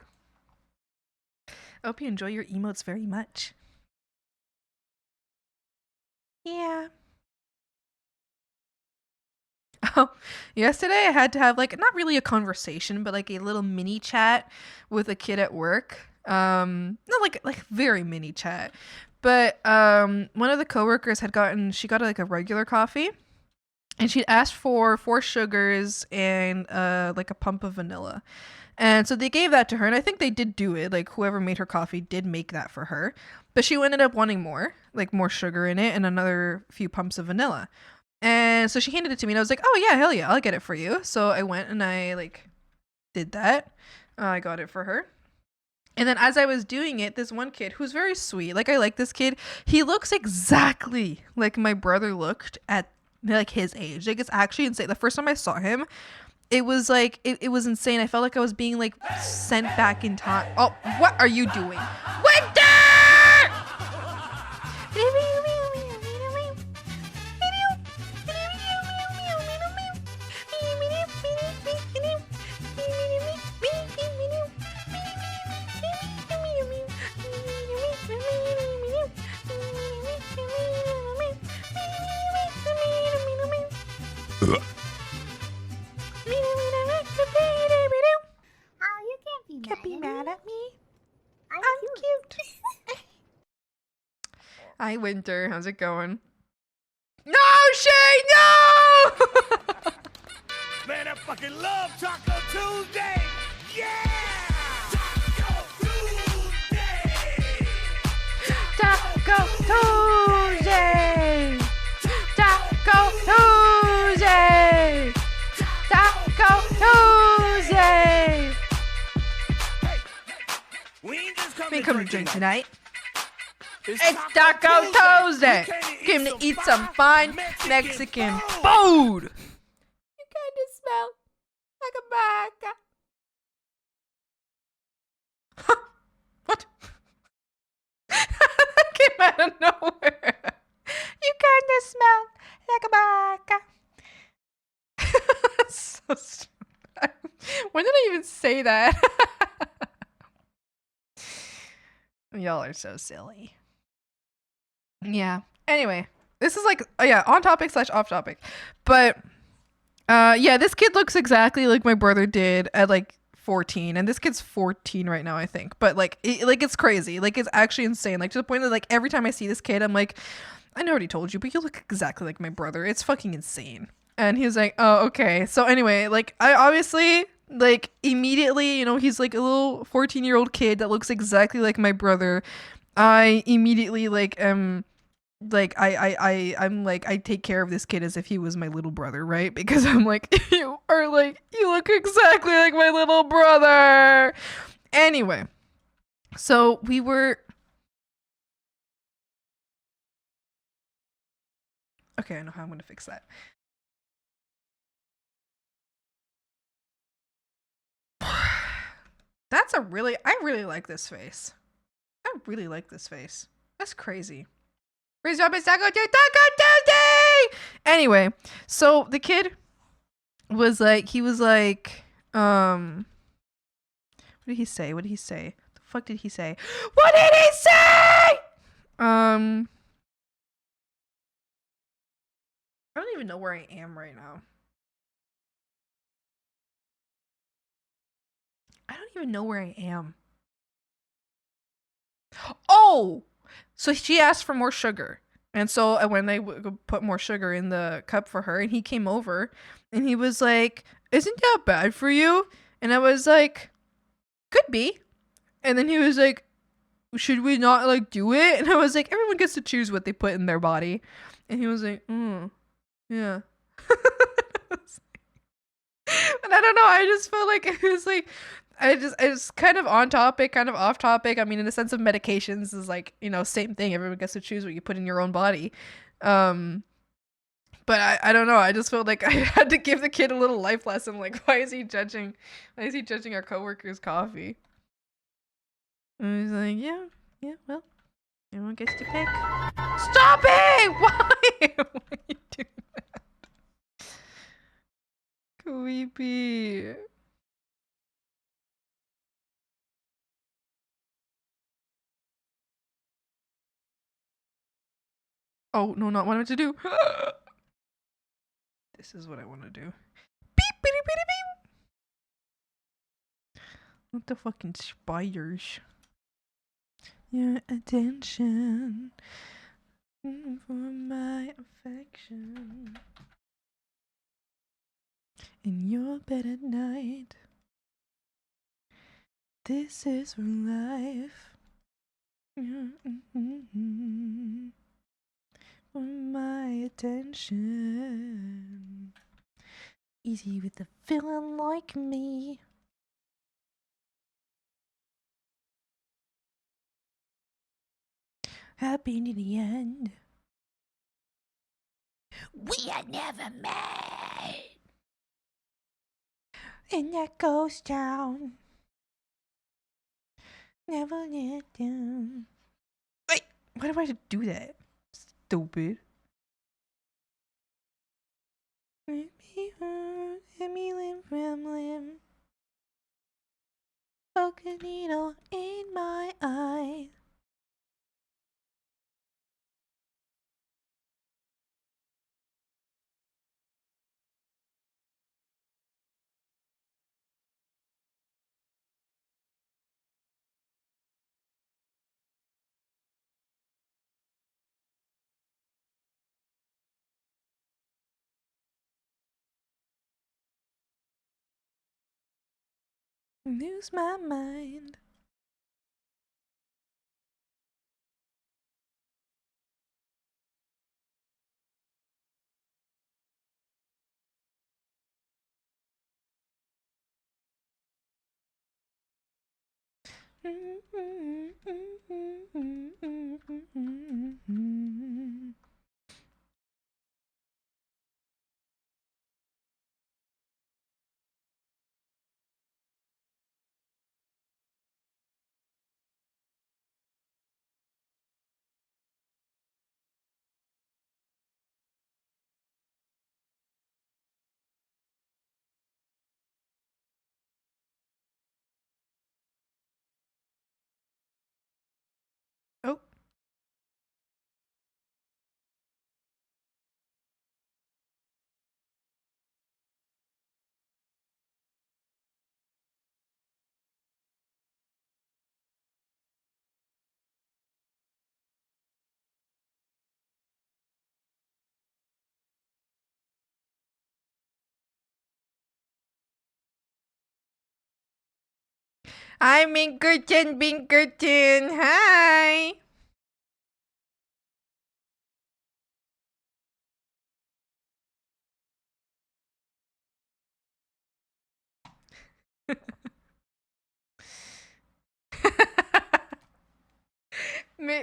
I hope you enjoy your emotes very much. Yeah. Oh, yesterday I had to have like not really a conversation, but like a little mini chat with a kid at work. Not like very mini chat, but one of the coworkers she got like a regular coffee, and she'd asked for 4 sugars and like a pump of vanilla. And so they gave that to her, and I think they did do it. Like whoever made her coffee did make that for her, but she ended up wanting more, like more sugar in it and another few pumps of vanilla. And so she handed it to me, and I was like, "Oh yeah, hell yeah, I'll get it for you." So I went and I like did that. I got it for her. And then as I was doing it, this one kid who's very sweet, like I like this kid. He looks exactly like my brother looked at like his age. Like it's actually insane. The first time I saw him, it was like it was insane. I felt like I was being like sent back in time. Oh, what are you doing? Winter! Oh, you can't be Mad at me. I'm I'm cute. cute. Hi, Winter. How's it going? No, Shay, no! Man, I fucking love Taco Tuesday. Yeah! Taco Tuesday! Taco Tuesday! Taco Tuesday! Taco Tuesday! We ain't just come We to come to drink tonight. It's It's Taco Tuesday. We Came to eat some fine fine Mexican food. You kind of smell like a bag. What? That came out of nowhere. You kind of smell like a bag. So stupid. When did I even say that? Y'all are so silly. Yeah. Anyway, this is like on topic / off topic. But yeah, this kid looks exactly like my brother did at like 14, and this kid's 14 right now, I think. But like it's crazy. Like it's actually insane. Like to the point that like every time I see this kid, I'm like, I already told you, but you look exactly like my brother. It's fucking insane. And he was like, "Oh, okay." So anyway, like I obviously like immediately, he's like a little 14-year-old kid that looks exactly like my brother. I immediately like I'm like I take care of this kid as if he was my little brother, right? Because I'm like, you look exactly like my little brother. Anyway, so we were okay. I know how I'm gonna fix that. I really like this face. I really like this face. That's crazy. Raise up, it's Taco Tuesday! Anyway, so the kid was like, what did he say? What did he say? The fuck did he say? What did he say? I don't even know where I am right now. I don't even know where I am. Oh! So she asked for more sugar. And so when I put more sugar in the cup for her, and he came over, and he was like, "Isn't that bad for you?" And I was like, "Could be." And then he was like, "Should we not like do it?" And I was like, "Everyone gets to choose what they put in their body." And he was like, yeah." And I don't know, I just felt like it was like it's kind of on topic, kind of off topic. I mean, in the sense of medications is like, same thing. Everyone gets to choose what you put in your own body. But I don't know. I just felt like I had to give the kid a little life lesson. Like, why is he judging our coworker's coffee? And he's like, yeah, well, everyone gets to pick. Stop it! Why? Why are you doing that? Creepy. Oh, no, not what I'm to do. This is what I want to do. Beep, beep, beep, beep. What the fucking spiders? Your attention for my affection. In your bed at night. This is for life. For my attention. Easy with a villain like me. Happy to the end. We are never made. In that ghost town. Never let down. Wait, why do I have to do that? Stupid. Let me hurt, let me limb from limb. Poke a needle in my eye. Lose my mind. Oh. Hi, Minkerton, Binkerton. Hi.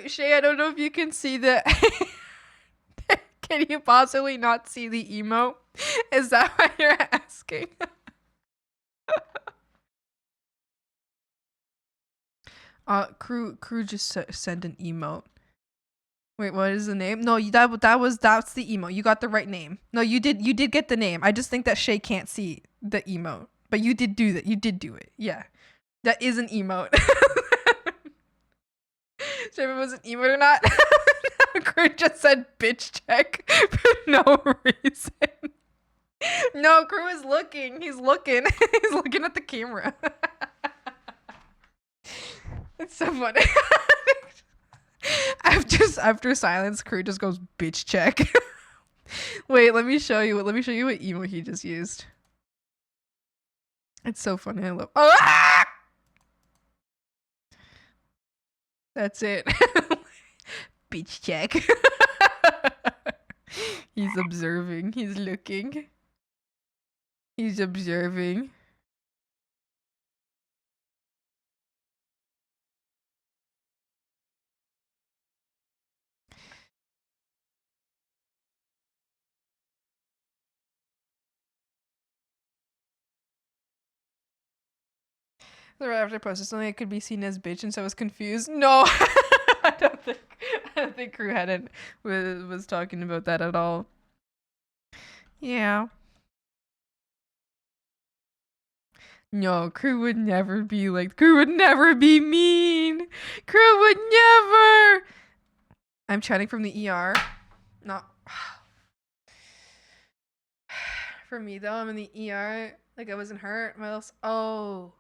Shay, I don't know if you can see the. Can you possibly not see the emote? Is that why you're asking? Crew just sent an emote. Wait, what is the name? No, that's the emote. You got the right name. No, you did get the name. I just think that Shay can't see the emote, but you did do that. You did do it. Yeah, that is an emote. Shay, if it was an emote or not. Crew just said bitch check for no reason. No, Crew is looking. He's looking. He's looking at the camera. It's so funny. After silence, Crew just goes bitch check. Wait, let me show you. Let me show you what emo he just used. It's so funny. I love. Oh, ah! That's it. Bitch check. He's observing. He's looking. He's observing. The right after I posted something, it could be seen as bitch, and so I was confused. No, I don't think Crew hadn't was talking about that at all. Yeah. No, Crew would never be like. Crew would never be mean. Crew would never. I'm chatting from the ER. No. For me though, I'm in the ER. Like I wasn't hurt. Oh,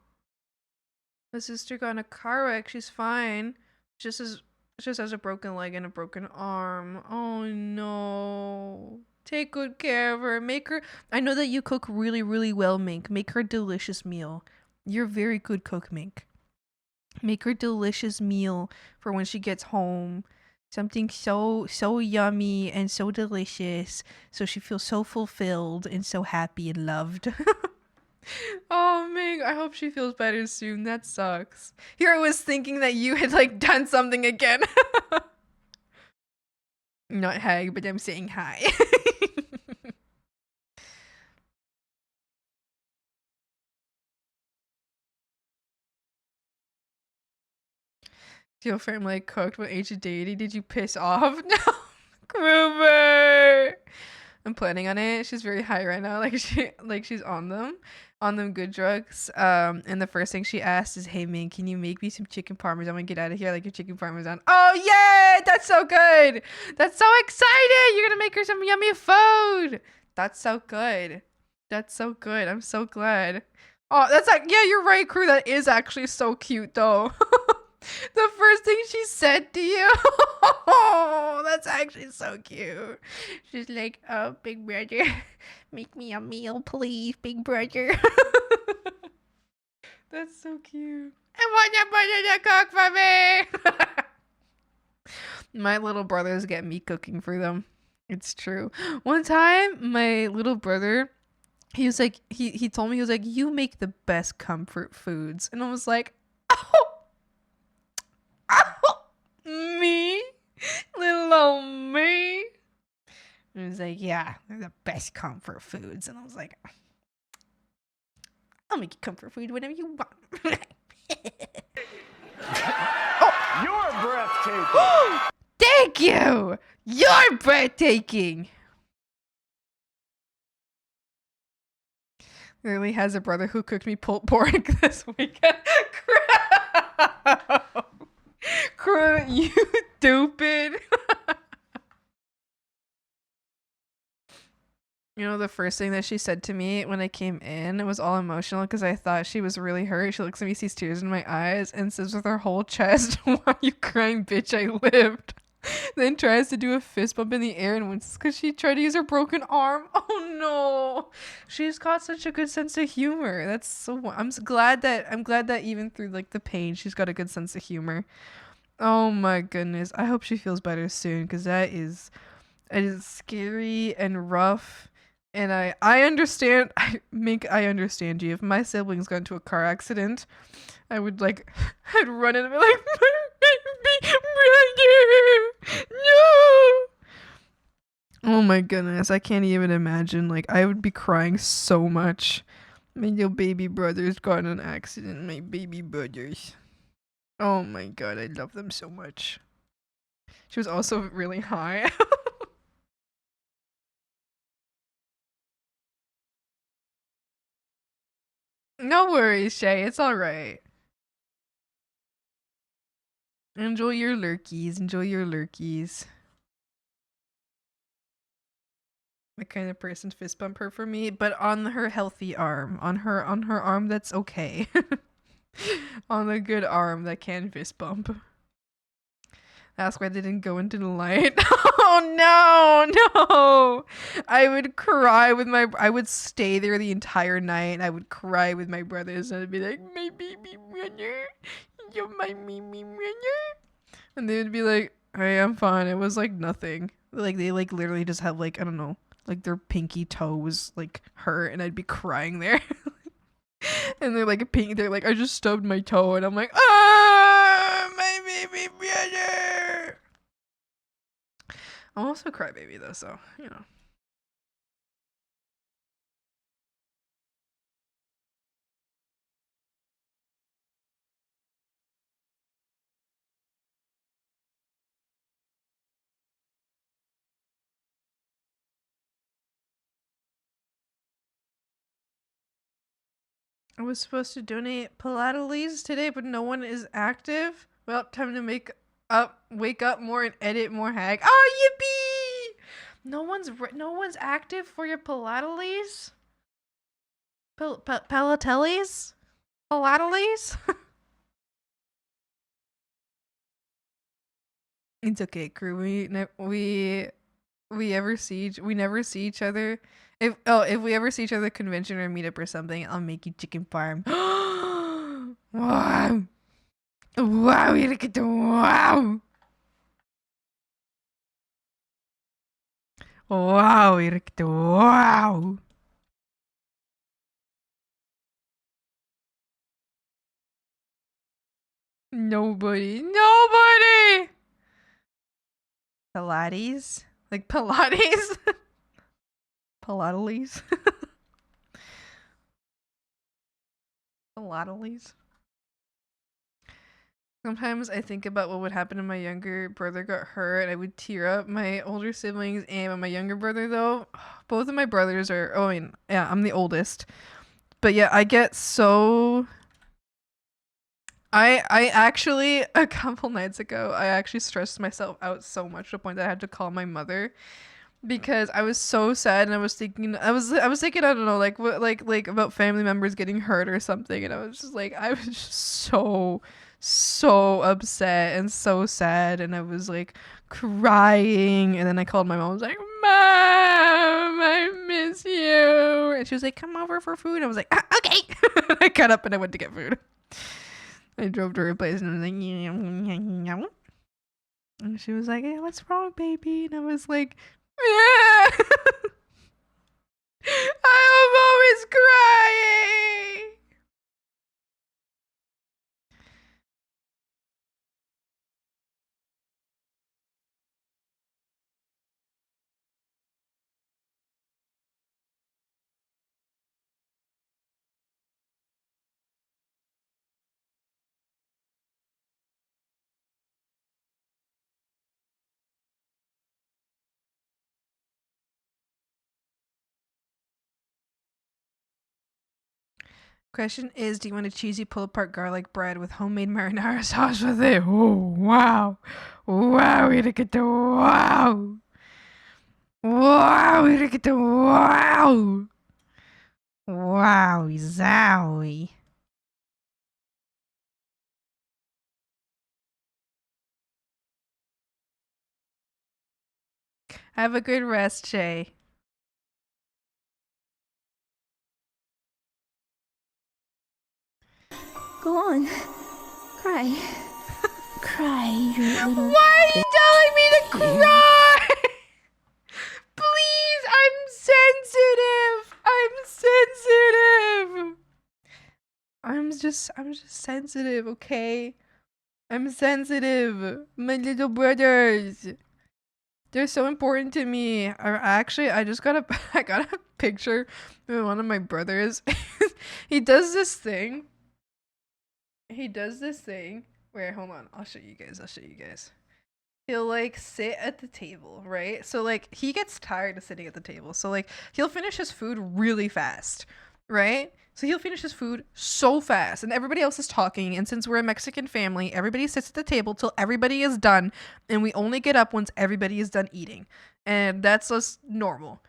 my sister got in a car wreck. She's fine. Just has a broken leg and a broken arm. Oh no. Take good care of her. Make her. I know that you cook really, really well, Mink. Make her a delicious meal. You're a very good cook, Mink. Make her a delicious meal for when she gets home. Something so yummy and so delicious, so she feels so fulfilled and so happy and loved. Oh Ming, I hope she feels better soon. That sucks. Here I was thinking that you had like done something again. Not hag, but I'm saying hi. Your family cooked when age of deity. Did you piss off? No, Gruber. I'm planning on it. She's very high right now. She's on them good drugs. And the first thing she asked is, "Hey Min, can you make me some chicken parmesan? I'm gonna get out of here. I like your chicken parmesan." Oh yay! That's so good. That's so exciting. You're gonna make her some yummy food. That's so good. That's so good. I'm so glad. Oh, that's like, yeah, you're right, crew. That is actually so cute though. The first thing she said to you. Oh, that's actually so cute. She's like, "Oh, big brother, make me a meal, please, big brother." That's so cute. I want your brother to cook for me. My little brothers get me cooking for them. It's true. One time, my little brother, he was like, he told me, he was like, "You make the best comfort foods." And I was like, "Oh. Oh, me? Little old me?" And he was like, "Yeah, they're the best comfort foods." And I was like, "I'll make you comfort food whenever you want." You're breathtaking. Thank you! You're breathtaking! Literally has a brother who cooked me pulled pork this weekend. Crew, you stupid. You know, the first thing that she said to me when I came in, it was all emotional because I thought she was really hurt. She looks at me, sees tears in my eyes, and says with her whole chest, "Why are you crying, bitch? I lived." Then tries to do a fist bump in the air and winces because she tried to use her broken arm. Oh no. She's got such a good sense of humor. That's so, I'm glad that even through like the pain, she's got a good sense of humor. Oh my goodness. I hope she feels better soon because it is scary and rough. And I understand. I understand you. If my siblings got into a car accident, I would like, I'd run in and be like, "My baby brother, no!" Oh my goodness, I can't even imagine. Like, I would be crying so much. My little baby brother's got in an accident. My baby brothers. Oh my god, I love them so much. She was also really high. No worries, Shay. It's alright. Enjoy your lurkies. Enjoy your lurkies. The kind of person to fist bump her for me, but on her healthy arm. On her arm that's okay. On a good arm that can fist bump. That's why they didn't go into the light. Oh no. I would cry I would stay there the entire night. I would cry with my brothers and I'd be like, "My baby brother, you're my mimi brother." And they would be like, "Hey, I'm fine." It was like nothing. Like they like literally just have like, I don't know, like their pinky toe was like hurt and I'd be crying there. And they're like, "I just stubbed my toe," and I'm like, "Ah, my baby brother." I'm also a crybaby though, so you know. I was supposed to donate Pilates today, but no one is active. Well, time to wake up more and edit more hag. Oh, yippee! No one's active for your Pilates? Palatellis? Palatellis? It's okay, crew. We never see each other. If we ever see each other at convention or meetup or something, I'll make you chicken farm. Wow. Wow, you look at the wow. Wow, you look at the wow. Nobody. Pilates? Like Pilates? Pilates? Pilates? Sometimes I think about what would happen if my younger brother got hurt and I would tear up. My older siblings and my younger brother, though, both of my brothers are, oh, I mean, yeah, I'm the oldest. But yeah, I get so... I actually, a couple nights ago, I actually stressed myself out so much to the point that I had to call my mother because I was so sad and I was thinking, I was thinking, I don't know, like what, like about family members getting hurt or something, and I was just like, I was just so upset and so sad, and I was like crying, and then I called my mom. I was like, Mom, I miss you, and she was like, come over for food. I was like, okay. I got up and I went to get food. I drove to her place and I was like, yeah. And she was like, hey, what's wrong, baby? And I was like, yeah. I'm always crying. Question is, do you want a cheesy pull-apart garlic bread with homemade marinara sauce with it? Oh, wow. Wow, we look at the wow. Wow, we look at the wow. Wow, zowie. Have a good rest, Shay. Go on. Cry. Cry, you little... Why are you telling me to cry? Please, I'm sensitive. I'm just sensitive, okay? I'm sensitive. My little brothers. They're so important to me. I just got I got a picture with one of my brothers. He does this thing. Wait, hold on. I'll show you guys. He'll like sit at the table, right? So like he gets tired of sitting at the table. So like he'll finish his food really fast, right? So he'll finish his food so fast and everybody else is talking, and since we're a Mexican family, everybody sits at the table till everybody is done, and we only get up once everybody is done eating. And that's just normal.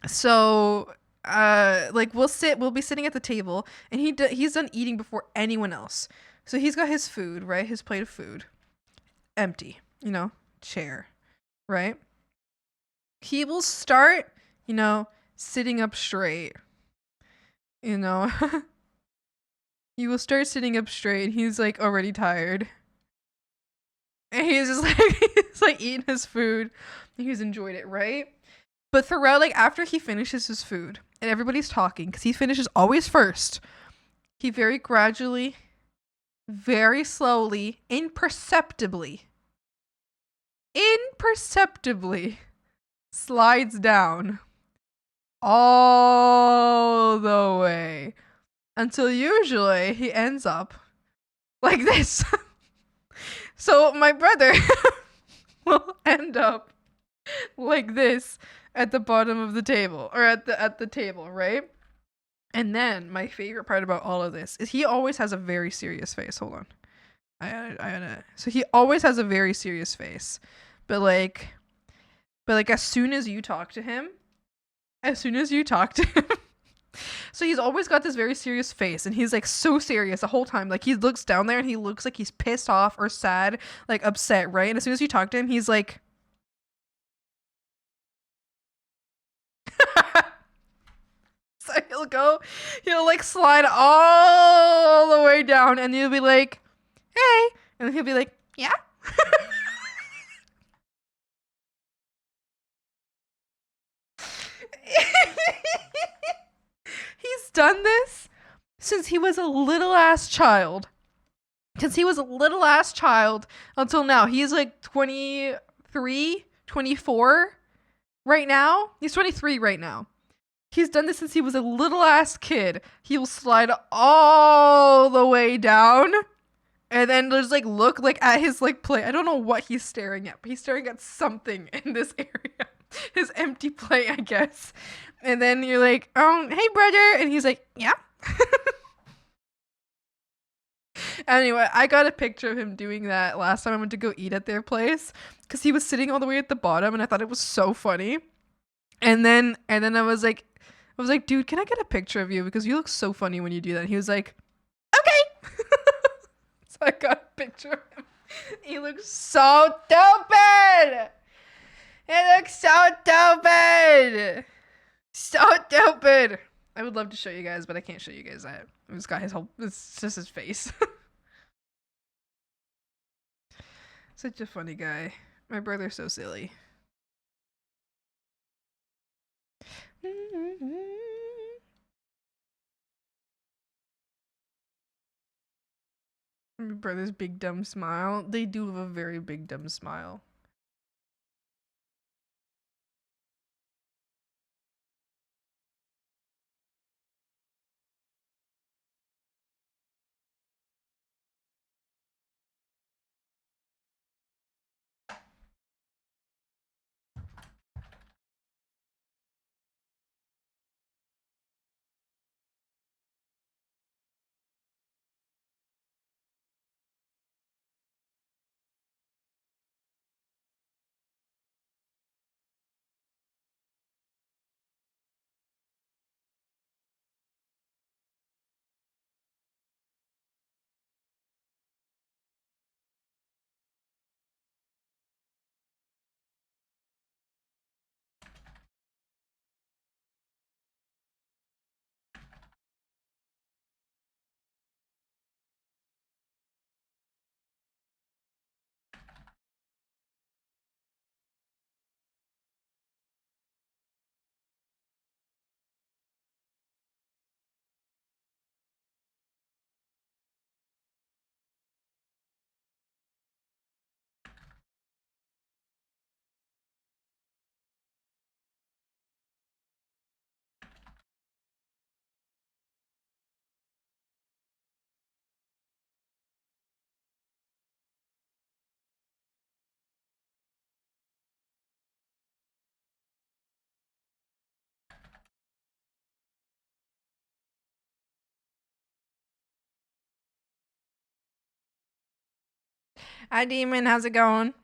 So like we'll be sitting at the table, and he's done eating before anyone else. So he's got his food, right? His plate of food. Empty, chair, right? He will start, sitting up straight. He will start sitting up straight. He's like already tired. And he's just like he's like eating his food. He's enjoyed it, right? But throughout, like after he finishes his food and everybody's talking, because he finishes always first, he very gradually, very slowly, imperceptibly slides down all the way until usually he ends up like this. So my brother will end up like this at the bottom of the table, or at the table, right? And then my favorite part about all of this is he always has a very serious face. Hold on. So he always has a very serious face. But like as soon as you talk to him, So he's always got this very serious face, and he's like so serious the whole time. Like he looks down there and he looks like he's pissed off or sad, like upset, right? And as soon as you talk to him, he's like so he'll like slide all the way down and you'll be like, hey, and then he'll be like, yeah. He's done this since he was a little ass child. Since he was a little ass child until now. He's like 23, 24 right now. He's 23 right now. He's done this since he was a little ass kid. He will slide all the way down and then just like look like at his like plate. I don't know what he's staring at, but he's staring at something in this area. His empty plate, I guess. And then you're like, hey brother, and he's like, yeah. Anyway, I got a picture of him doing that last time I went to go eat at their place because he was sitting all the way at the bottom and I thought it was so funny. And then I was like, dude, can I get a picture of you because you look so funny when you do that? And he was like, okay. So I got a picture of him. He looks so stupid. He looks so stupid. So stupid. I would love to show you guys, but I can't show you guys that. He's got his whole, it's just his face. Such a funny guy. My brother's so silly. My brother's big dumb smile. They do have a very big dumb smile. Hi, Demon. How's it going?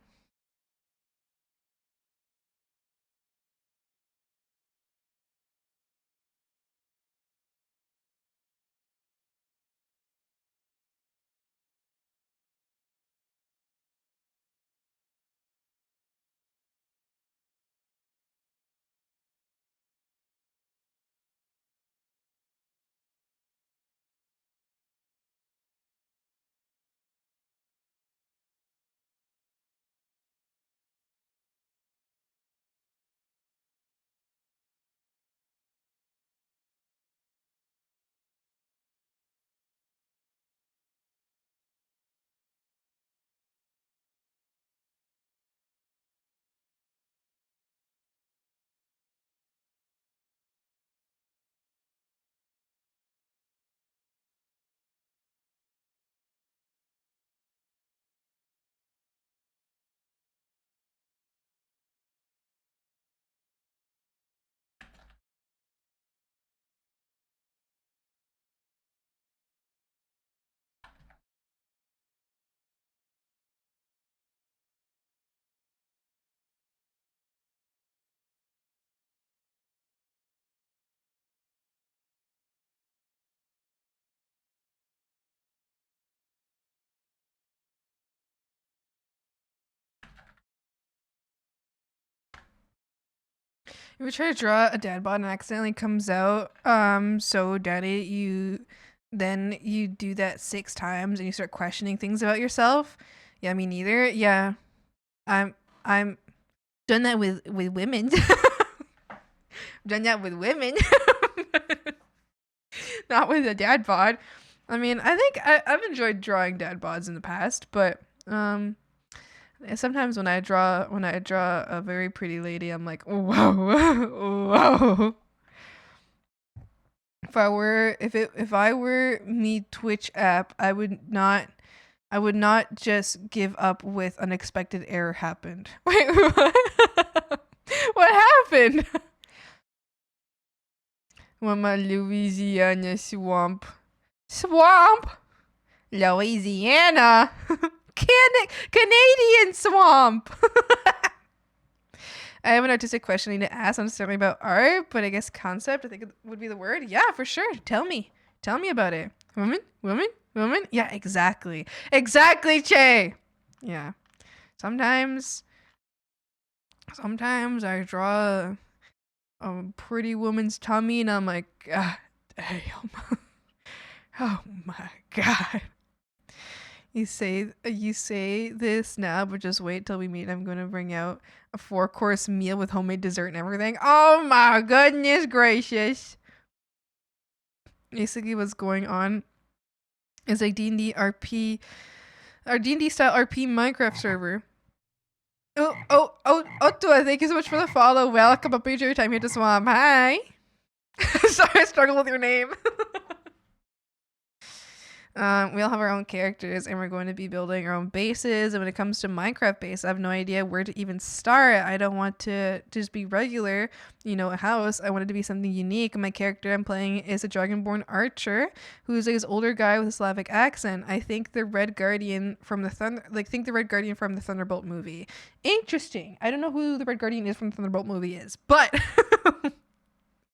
If you try to draw a dad bod and accidentally comes out so daddy, then you do that 6 times and you start questioning things about yourself. Yeah, me neither. Yeah. I'm done that with women. Done that with women. Not with a dad bod. I mean, I think I've enjoyed drawing dad bods in the past, but sometimes when I draw a very pretty lady, I'm like, whoa, whoa. If I were me Twitch app, I would not just give up with unexpected error happened. Wait, what? What happened? Mama Louisiana swamp. Louisiana. Canadian swamp. I have an artistic question I need to ask, not necessarily about art, but I guess concept, I think it would be the word. Yeah, for sure. Tell me about it. Woman. Yeah, exactly, Che. Yeah. Sometimes I draw a pretty woman's tummy and I'm like, God damn. Oh my God. You say this now, but just wait till we meet. I'm gonna bring out a 4-course meal with homemade dessert and everything. Oh my goodness gracious. Basically what's going on is a D&D RP, our D&D style RP Minecraft server. Otto, thank you so much for the follow. Welcome up your time here to Swamp. Hi. Sorry, I struggle with your name. We all have our own characters and we're going to be building our own bases. And when it comes to Minecraft base, I have no idea where to even start. I don't want to just be regular, a house. I want it to be something unique. My character I'm playing is a dragonborn archer who's like this older guy with a Slavic accent. I think the Red Guardian from the Thunderbolt movie. Interesting. I don't know who the Red Guardian is from the Thunderbolt movie is, but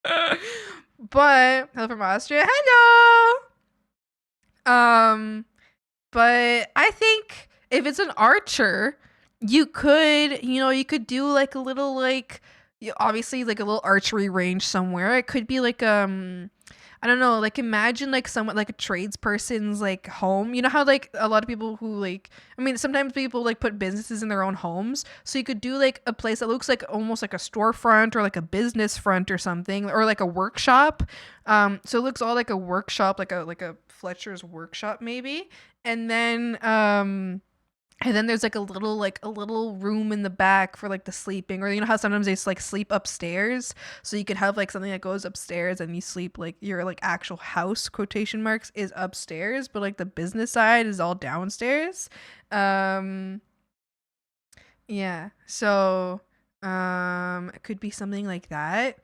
hello from Austria. Hello. But I think if it's an archer, you could do like a little obviously like a little archery range somewhere. It could be like I don't know, like imagine like someone like a tradesperson's like home. You know how like a lot of people who sometimes people like put businesses in their own homes. So you could do like a place that looks like almost like a storefront or like a business front or something, or like a workshop. So it looks all like a workshop, like a Fletcher's workshop maybe. And then there's like a little room in the back for like the sleeping, or how sometimes they just like sleep upstairs. So you could have like something that goes upstairs and you sleep like your like actual house quotation marks is upstairs, but like the business side is all downstairs. Yeah. So it could be something like that.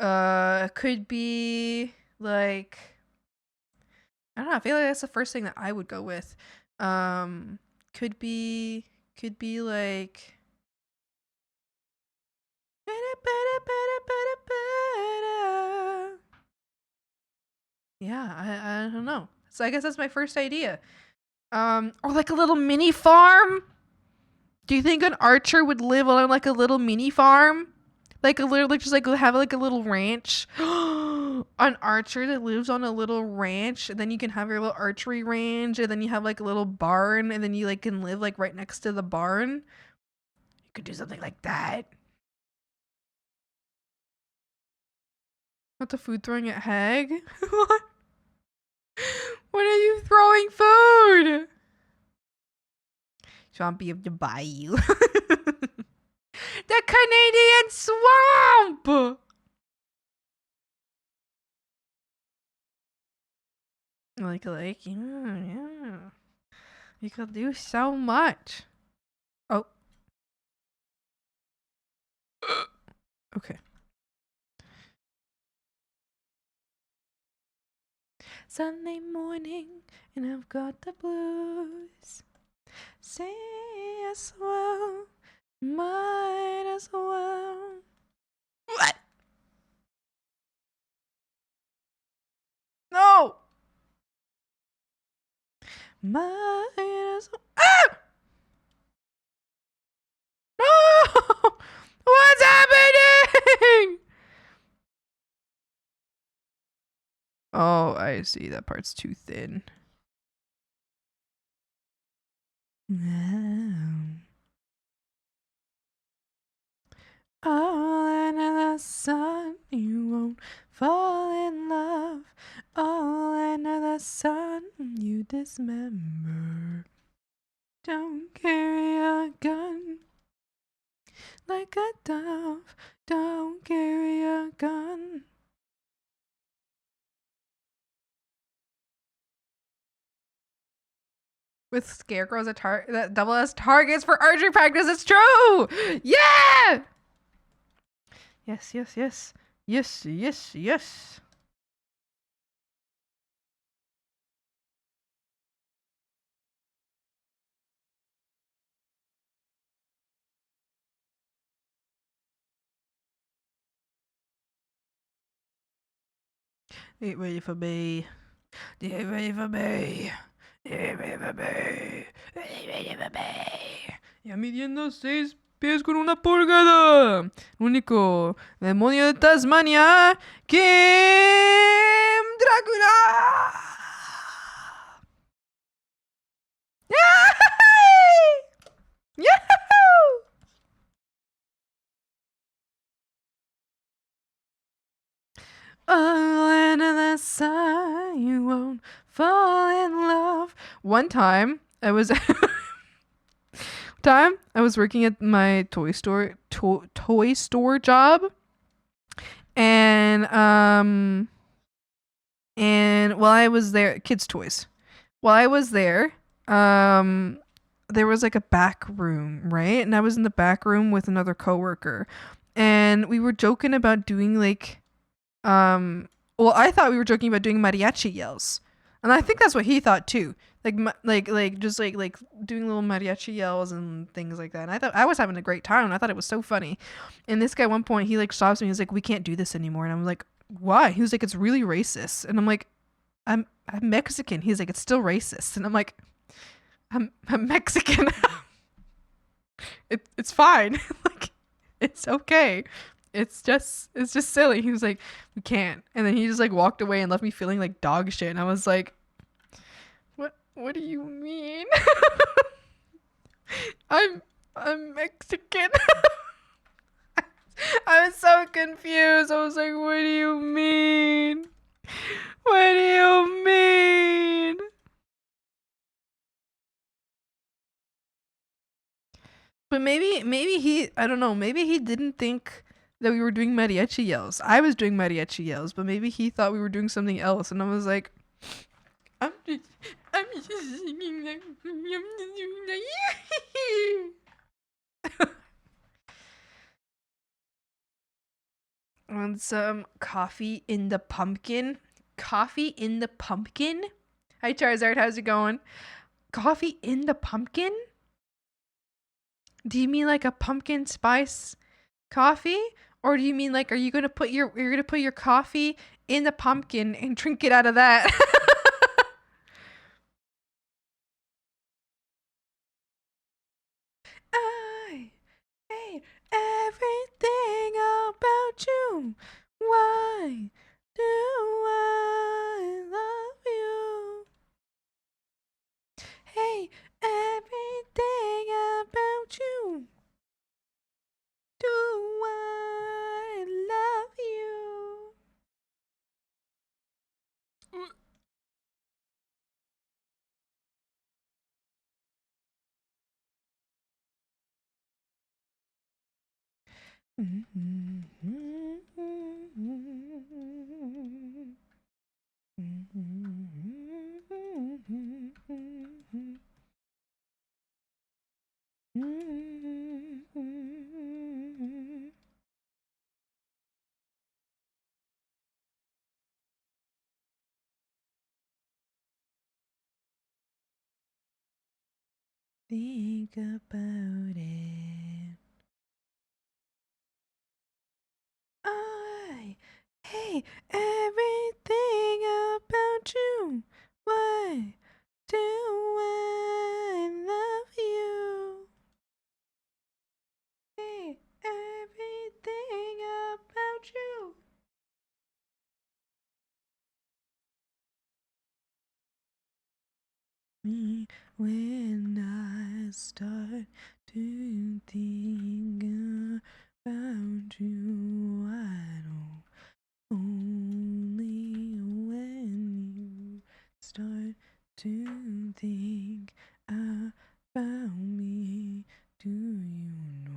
It could be like, I don't know, I feel like that's the first thing that I would go with. Could be like yeah, I don't know. So I guess that's my first idea. Or like a little mini farm. Do you think an archer would live on like a little mini farm? Like a little, like just like have like a little ranch. An archer that lives on a little ranch, and then you can have your little archery range, and then you have like a little barn, and then you like can live like right next to the barn. You could do something like that. Not the food throwing at Hag? What? When are you throwing food? Swampy of the bayou. The Canadian swamp! Like, yeah. You could do so much. Oh. Okay. Sunday morning, and I've got the blues. Say as well, might as well. What? No! Might as well. Ah! No! What's happening? Oh, I see. That part's too thin. All under the sun, you won't fall in love. All under the sun, you dismember. Don't carry a gun like a dove. Don't carry a gun. With scarecrows that double as targets for archery practice. It's true. Yeah. Yes, yes, yes. Yes, yes, yes. Get ready for me. Get ready for me. Get ready for me. Get ready for me. Ya midiendo 6 pies con una pulgada. Único demonio de Tasmania. Kim Drácula. Yay! Yahoo! Oh, and the sun, you won't fall in love. One time, I was working at my toy store job, and while I was there, kids toys. While I was there, there was like a back room, right? And I was in the back room with another coworker, and we were joking about doing like well, I thought we were joking about doing mariachi yells, and I think that's what he thought too. Like just like doing little mariachi yells and things like that. And I thought I was having a great time. And I thought it was so funny. And this guy, at one point, he like stops me. He's like, "We can't do this anymore." And I'm like, "Why?" He was like, "It's really racist." And I'm like, I'm Mexican." He's like, "It's still racist." And I'm like, I'm Mexican. It's fine. Like, it's okay. It's just silly. He was like, "We can't." And then he just like walked away and left me feeling like dog shit. And I was like, what do you mean? I'm Mexican. I was so confused. I was like, what do you mean? What do you mean? But maybe he, I don't know, maybe he didn't think that we were doing mariachi yells. I was doing mariachi yells, but maybe he thought we were doing something else. And I was like, I'm just singing like want some coffee in the pumpkin. Coffee in the pumpkin? Hi Charizard, how's it going? Coffee in the pumpkin? Do you mean like a pumpkin spice coffee? Or do you mean like you're gonna put your coffee in the pumpkin and drink it out of that? I hate everything about you. Why do I love you? Hey, everything about you. Do I love you? Think about it. I hate everything about you. Why do I love you? Hey, everything about you. When I start to think about you, I don't. Only when you start to think about me, do you know?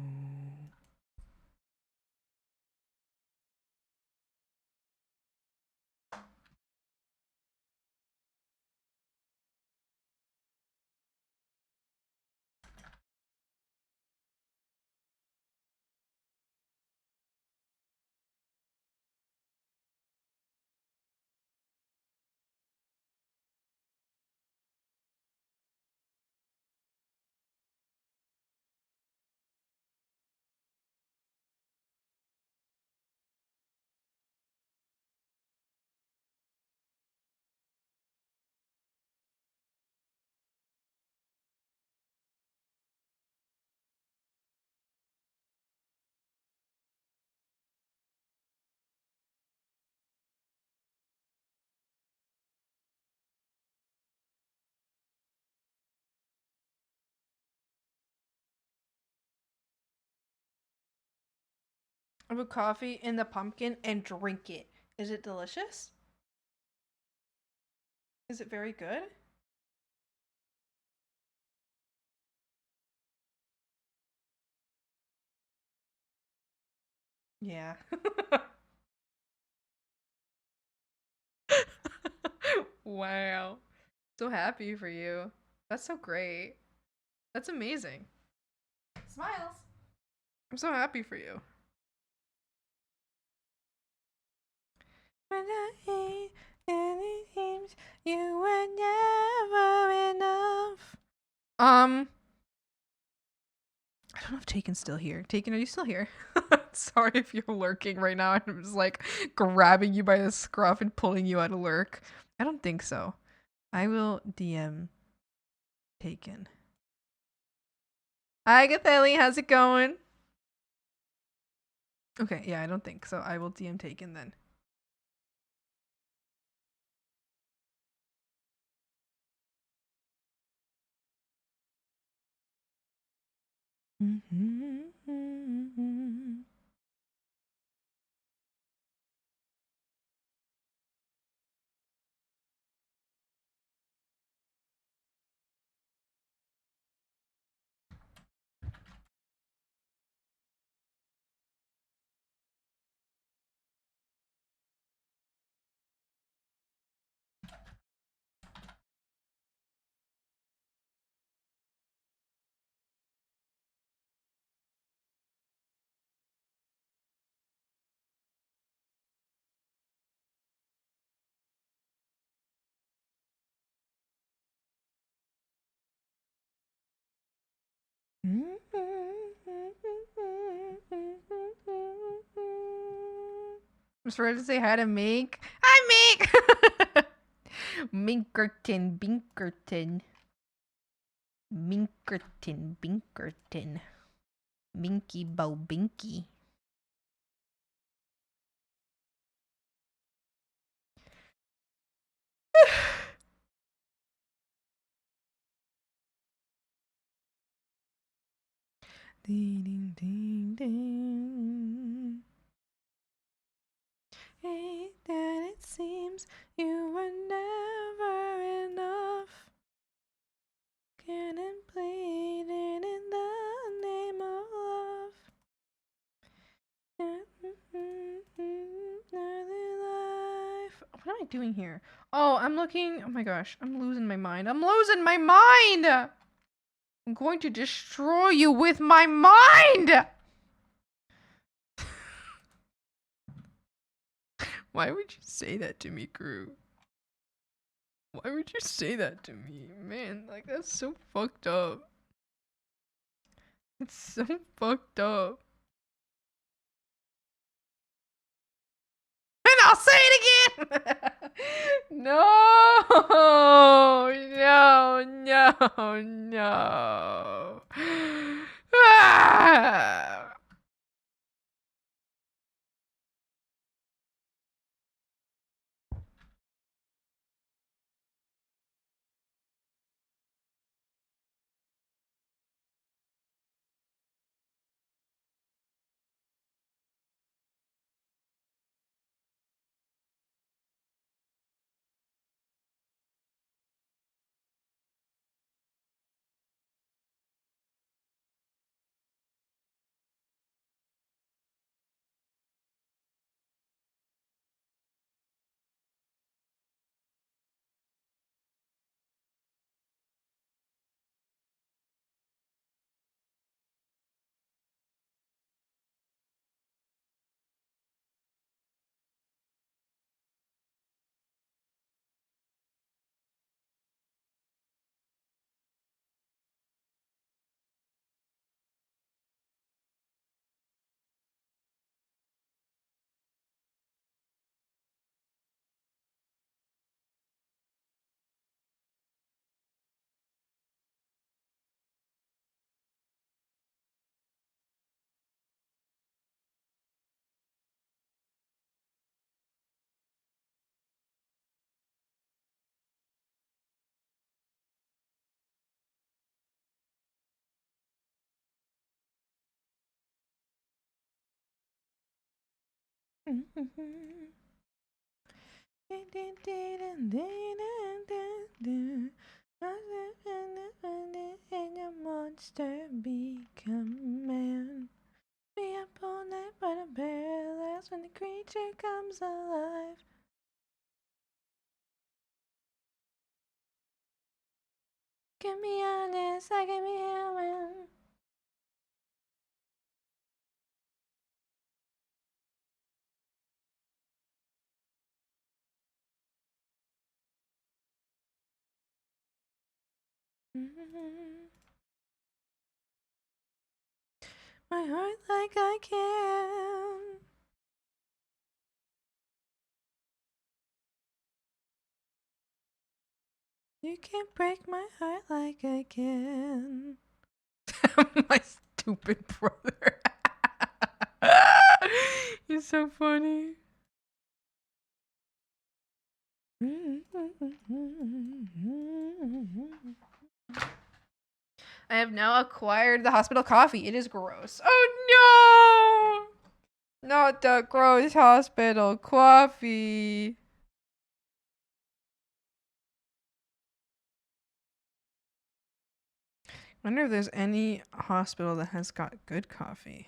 I put coffee in the pumpkin and drink it. Is it delicious? Is it very good? Yeah. Wow. So happy for you. That's so great. That's amazing. Smiles. I'm so happy for you. When I hate and it seems you were never enough. I don't know if Taken's still here. Taken, are you still here? Sorry if you're lurking right now. I'm just like grabbing you by the scruff and pulling you out of lurk. I don't think so. I will DM Taken. Hi, Gatheli. How's it going? Okay, yeah, I don't think so. I will DM Taken then. I'm just ready to say hi to Mink. Hi, Mink! Minkerton, Binkerton. Minkerton, Binkerton. Minky Bow Binky. Ding, ding, ding, ding. Hey, that it seems you were never enough. Getting played in the name of love. Life. What am I doing here? Oh, I'm looking. Oh my gosh, I'm losing my mind. I'm losing my mind! I'm going to destroy you with my mind! Why would you say that to me, Crew? Why would you say that to me? Man, like, that's so fucked up. It's so fucked up. And I'll say it again! No! No, no, no. Ah! A monster become man. Be up all night, but I'm paralyzed when the creature comes alive. Can be honest, I can be human. My heart like I can. You can't break my heart like I can. My stupid brother. He's so funny. I have now acquired the hospital coffee. It is gross. Oh no! Not the gross hospital coffee. I wonder if there's any hospital that has got good coffee.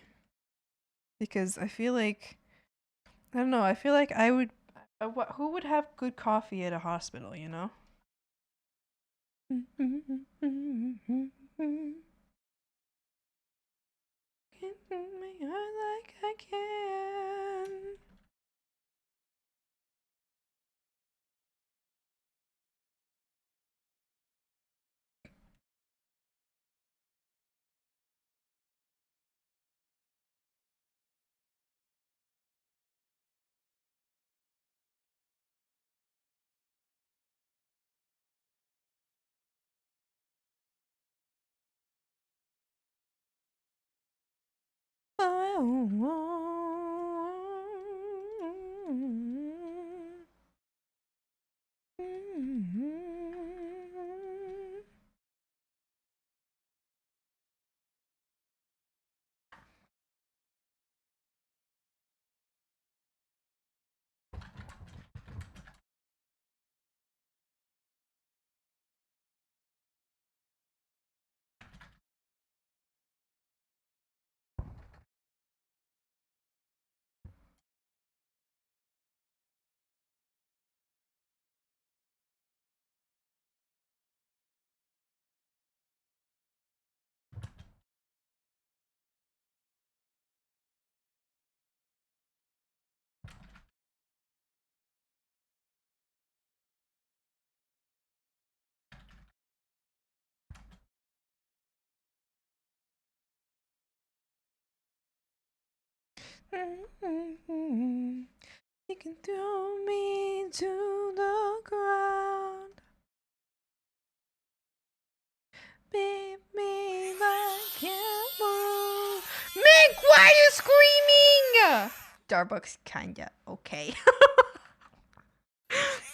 Because I feel like, I don't know, I feel like I would, who would have good coffee at a hospital, you know? Can't make my heart like I can. You can throw me to the ground. Beat me like can't move. Mink, why are you screaming? Starbucks kinda okay.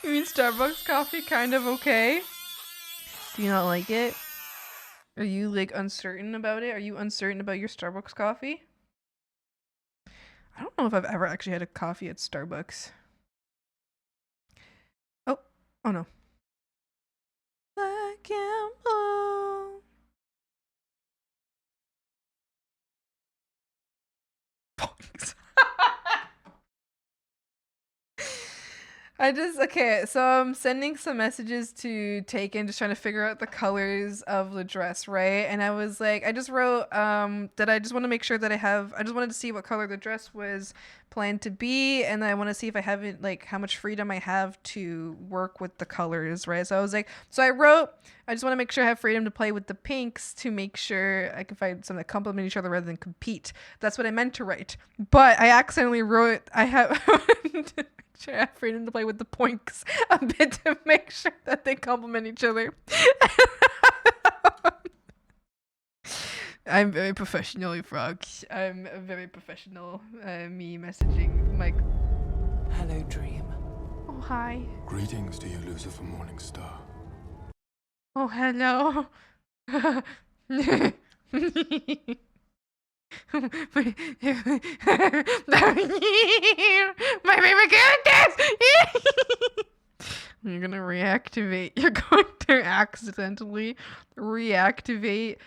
You mean Starbucks coffee kind of okay? Do you not like it? Are you like uncertain about it? Are you uncertain about your Starbucks coffee? I don't know if I've ever actually had a coffee at Starbucks. Oh no. I can't move. Okay, so I'm sending some messages to Taken, just trying to figure out the colors of the dress, right? And I was like, I just wrote that I just want to make sure that I just wanted to see what color the dress was planned to be, and I want to see if I have it, like how much freedom I have to work with the colors, right? So I was like, so I wrote, I just want to make sure I have freedom to play with the pinks to make sure I can find some that complement each other rather than compete. That's what I meant to write, but I accidentally wrote, I have sure I have freedom to play with the points a bit to make sure that they complement each other. I'm very professional, Frog. I'm a very professional. Me messaging Mike. Hello, Dream. Oh, hi. Greetings to you, Lucifer Morningstar. Oh, hello. my favorite characters. You're gonna reactivate. You're going to accidentally reactivate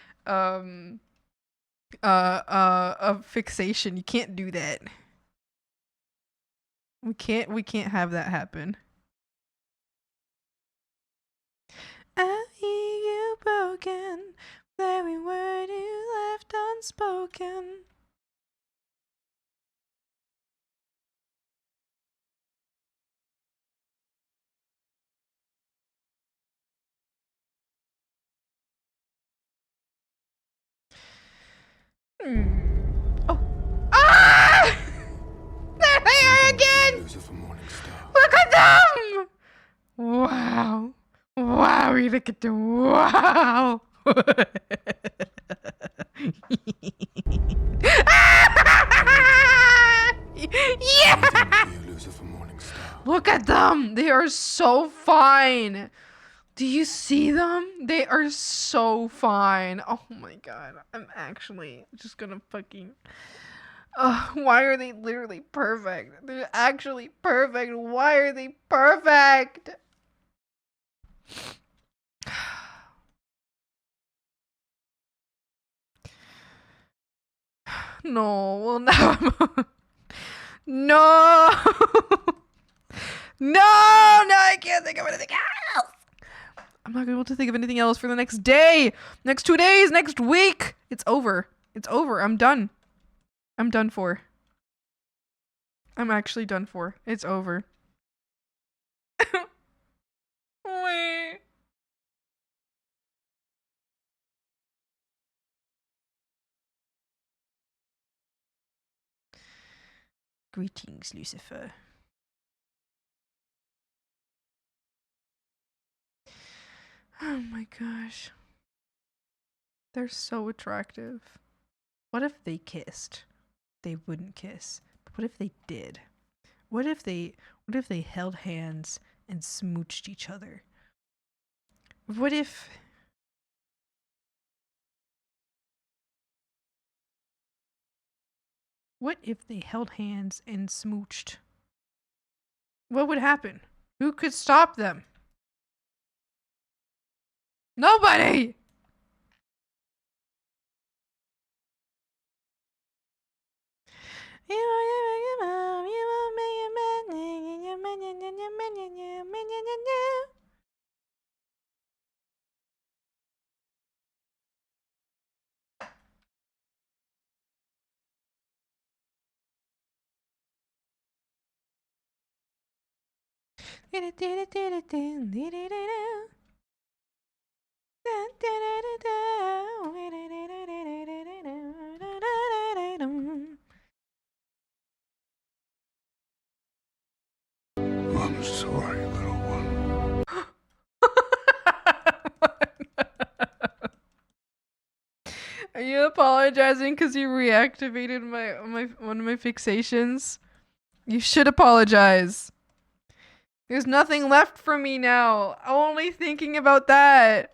a fixation. You can't do that. We can't have that happen. I hear you broken, every word you left unspoken. Oh. Ah! There they are again! Lucifer Morningstar. Look at them! Wow. Wow, look at them. Wow. Yeah! Waiting for you, Lucifer Morningstar. Look at them. They are so fine. Do you see them? They are so fine. Oh my god. I'm actually just gonna fucking... why are they literally perfect? They're actually perfect. Why are they perfect? No, well now I'm... No! No, I can't think of anything else. I'm not able to think of anything else for the next day, next 2 days, next week. It's over. It's over. I'm done. I'm done for. I'm actually done for. It's over. Wait. Greetings, Lucifer. Oh my gosh. They're so attractive. What if they kissed? They wouldn't kiss. But what if they did? What if they held hands and smooched each other? What if they held hands and smooched? What would happen? Who could stop them? Nobody! I'm sorry, little one. Are you apologizing because you reactivated my one of my fixations? You should apologize. There's nothing left for me now. Only thinking about that.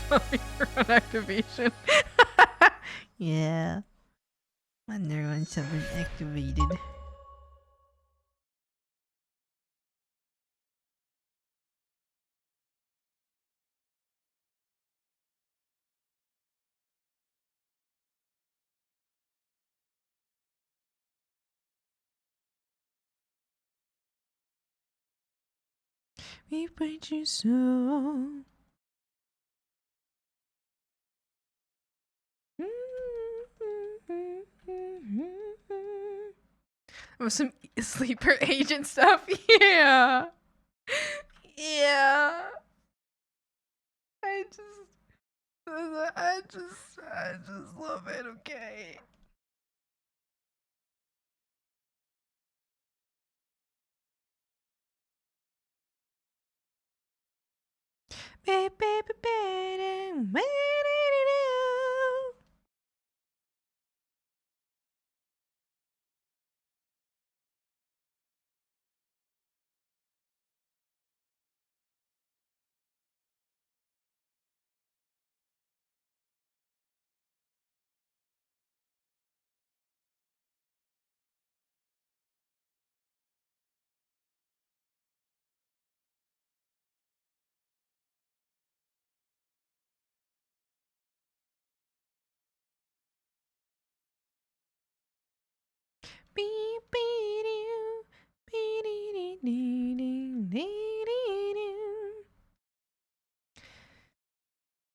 Sorry for activation. Yeah. My neurons have been activated. We put you so. Oh, some sleeper agent stuff. Yeah. Yeah. I just love it, okay?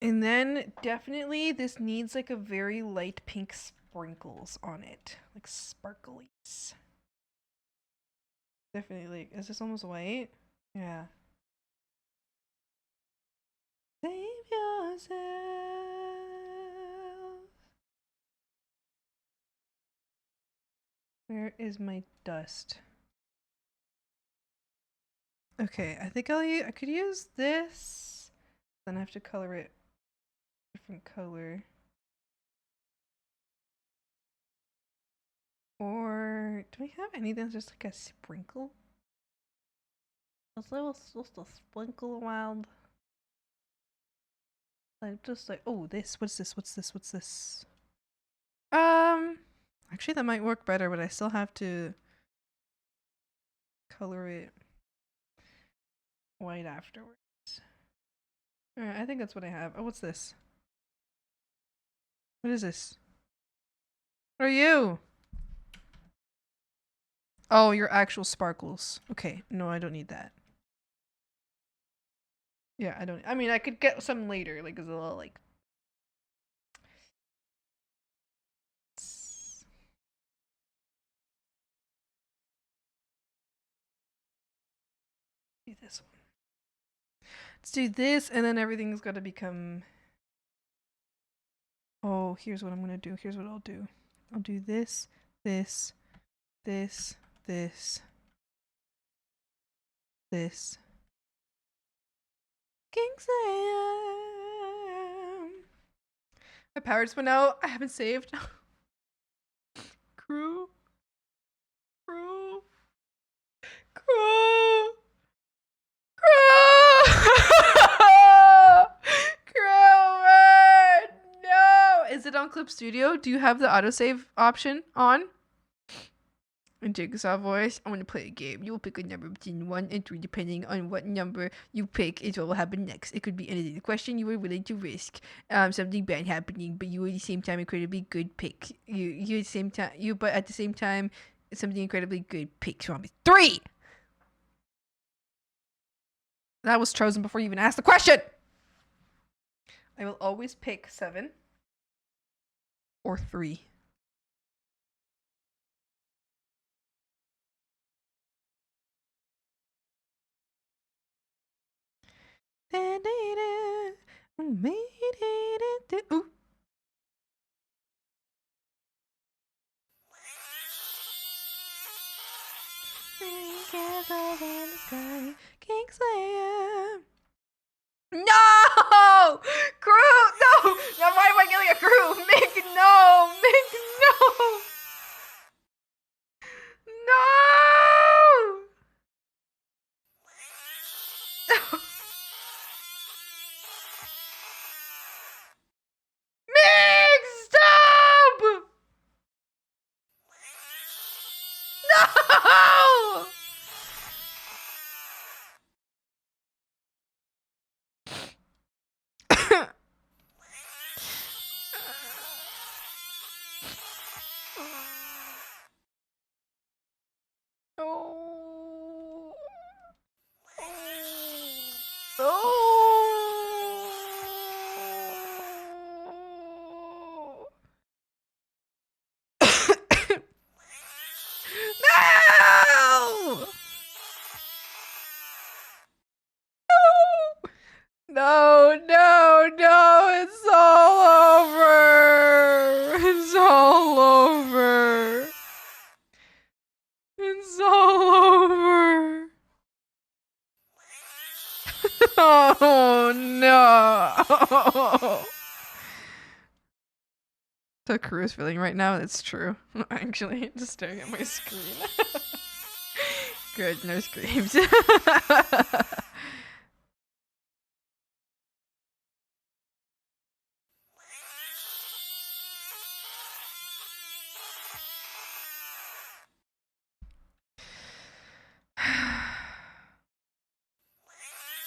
And then definitely this needs like a very light pink sprinkles on it, like sparklies. Definitely. Is this almost white? Yeah. Save yourself. Where is my dust? Okay, I think I could use this. Then I have to color it different color. Or do we have anything that's just like a sprinkle? Was I supposed to sprinkle around? Like just like, oh, this. What's this? What's this? What's this? Actually, that might work better, but I still have to color it white afterwards. Alright, I think that's what I have. Oh, what's this? What is this? What are you? Oh, your actual sparkles. Okay, no, I don't need that. Yeah, I don't. I mean, I could get some later, like as a little like. Do this one. Let's do this, and then everything's got to become. Oh, here's what I'm gonna do. Here's what I'll do. I'll do this, this, this, this, this. Kingslayer. My power just went out. I haven't saved. Crew. Crew. Crew. Crew. No. Is it on Clip Studio? Do you have the autosave option on? In Jigsaw voice, I want to play a game. You will pick a number between 1 and 3 depending on what number you pick is what will happen next. It could be anything. The question you were willing to risk something bad happening, but you at the same time incredibly good pick. You at the same time but at the same time something incredibly good pick. So 3! That was chosen before you even asked the question! I will always pick 7 or 3. Ooh. Kingslayer. No! Crew! No! Now why am I killing a crew? Mick, no! Mick, no! No! Mick, stop! No! Oh. Oh. No! No, no, no, it's all over. It's all over. It's all over. Oh no. So Karu's feeling right now, it's true. Actually, just staring at my screen. Good, no screams.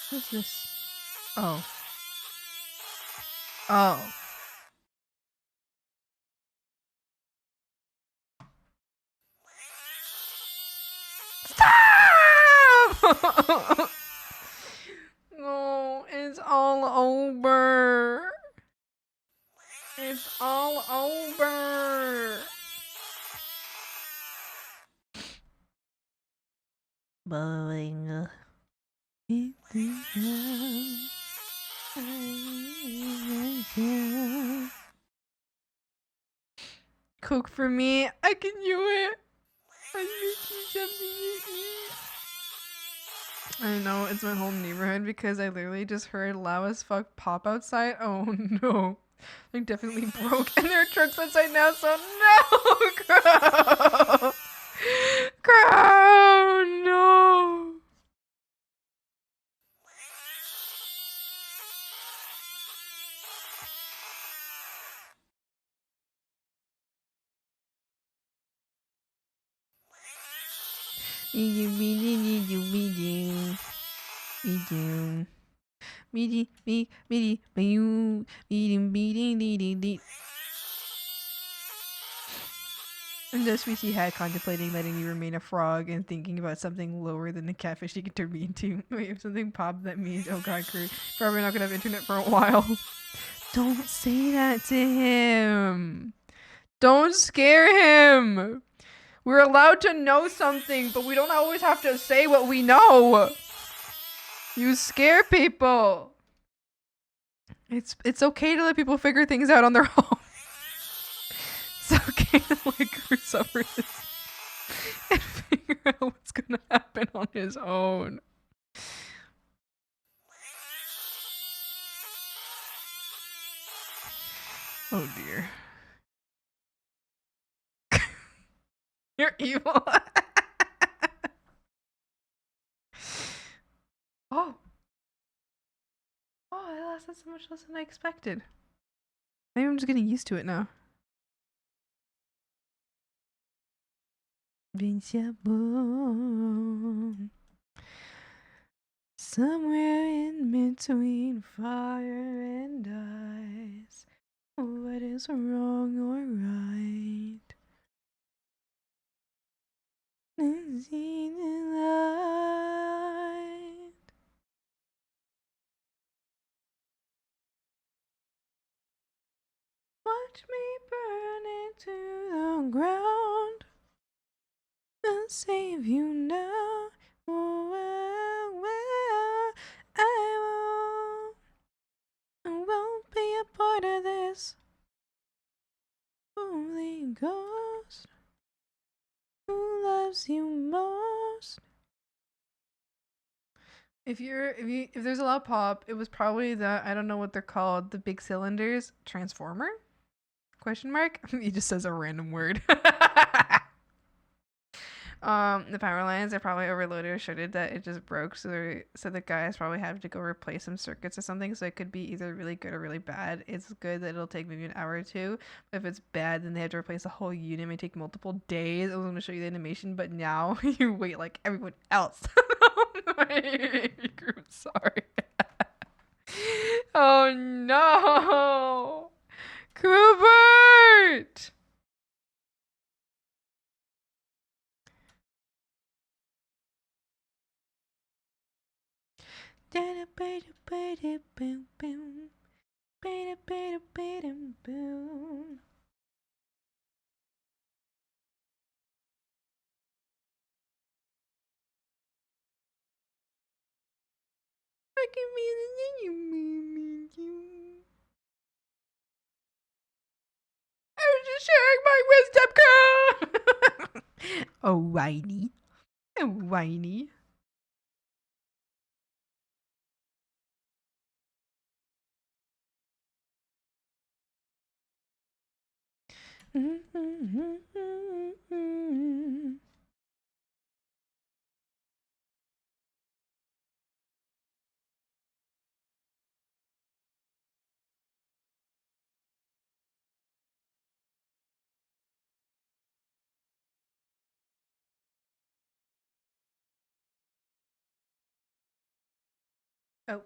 What's this? Oh. Oh. Stop! No, it's all over. It's all over. Bowling. Cook for me. I can do it. I make you something to eat. I know, it's my whole neighborhood because I literally just heard loud as fuck pop outside. Oh no. They definitely broke and there are trucks outside now, so no! Crow! Crow! No! And thus we see Hat contemplating letting you remain a frog and thinking about something lower than the catfish he could turn me into. Wait, if something popped, that means, oh god, Kurt, probably not gonna have internet for a while. Don't say that to him. Don't scare him. We're allowed to know something, but we don't always have to say what we know. You scare people. It's okay to let people figure things out on their own. It's okay to let Groot suffer this and figure out what's gonna happen on his own. Oh dear. You're evil. Oh. Oh, it lasted so much less than I expected. Maybe I'm just getting used to it now. Somewhere in between fire and ice. What is wrong or right? See the light. Watch me burn into the ground. I'll save you now. Oh, I won't be a part of this. Holy Ghost, who loves you most? If there's a lot of pop, it was probably the, I don't know what they're called, the big cylinders. Transformer? Question mark? He just says a random word. The power lines are probably overloaded or shorted that it just broke, so the guys probably have to go replace some circuits or something, so it could be either really good or really bad. It's good that it'll take maybe an hour or two, but if it's bad then they have to replace the whole unit. It may take multiple days. I was going to show you the animation, but now you wait like everyone else. I'm sorry. Oh no, Kubert! I can feel it in you. sharing my wisdom, girl. Oh, whiny. Oh, whiny. Oh.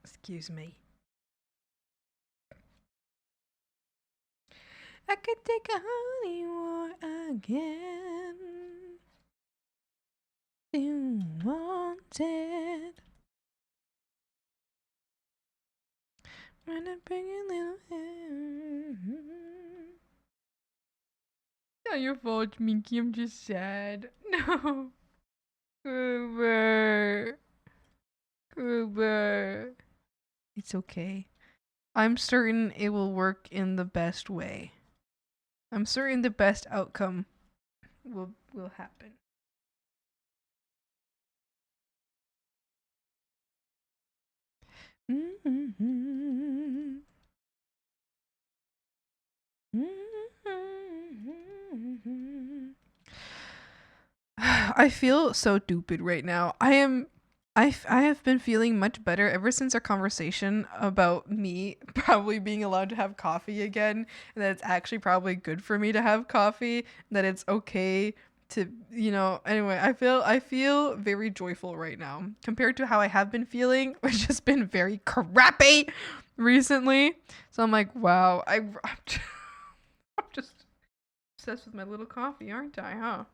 Excuse me. I could take a honey war again. You want it. When I bring a little hair. Not your fault, Minky. I'm just sad. No. Cooper. Cooper. It's okay. I'm certain it will work in the best way. I'm certain the best outcome will happen. I feel so stupid right now. I have been feeling much better ever since our conversation about me probably being allowed to have coffee again, and that it's actually probably good for me to have coffee, that it's okay to, anyway, I feel very joyful right now compared to how I have been feeling, which has been very crappy recently. So I'm like, wow, I'm just obsessed with my little coffee, aren't I, huh?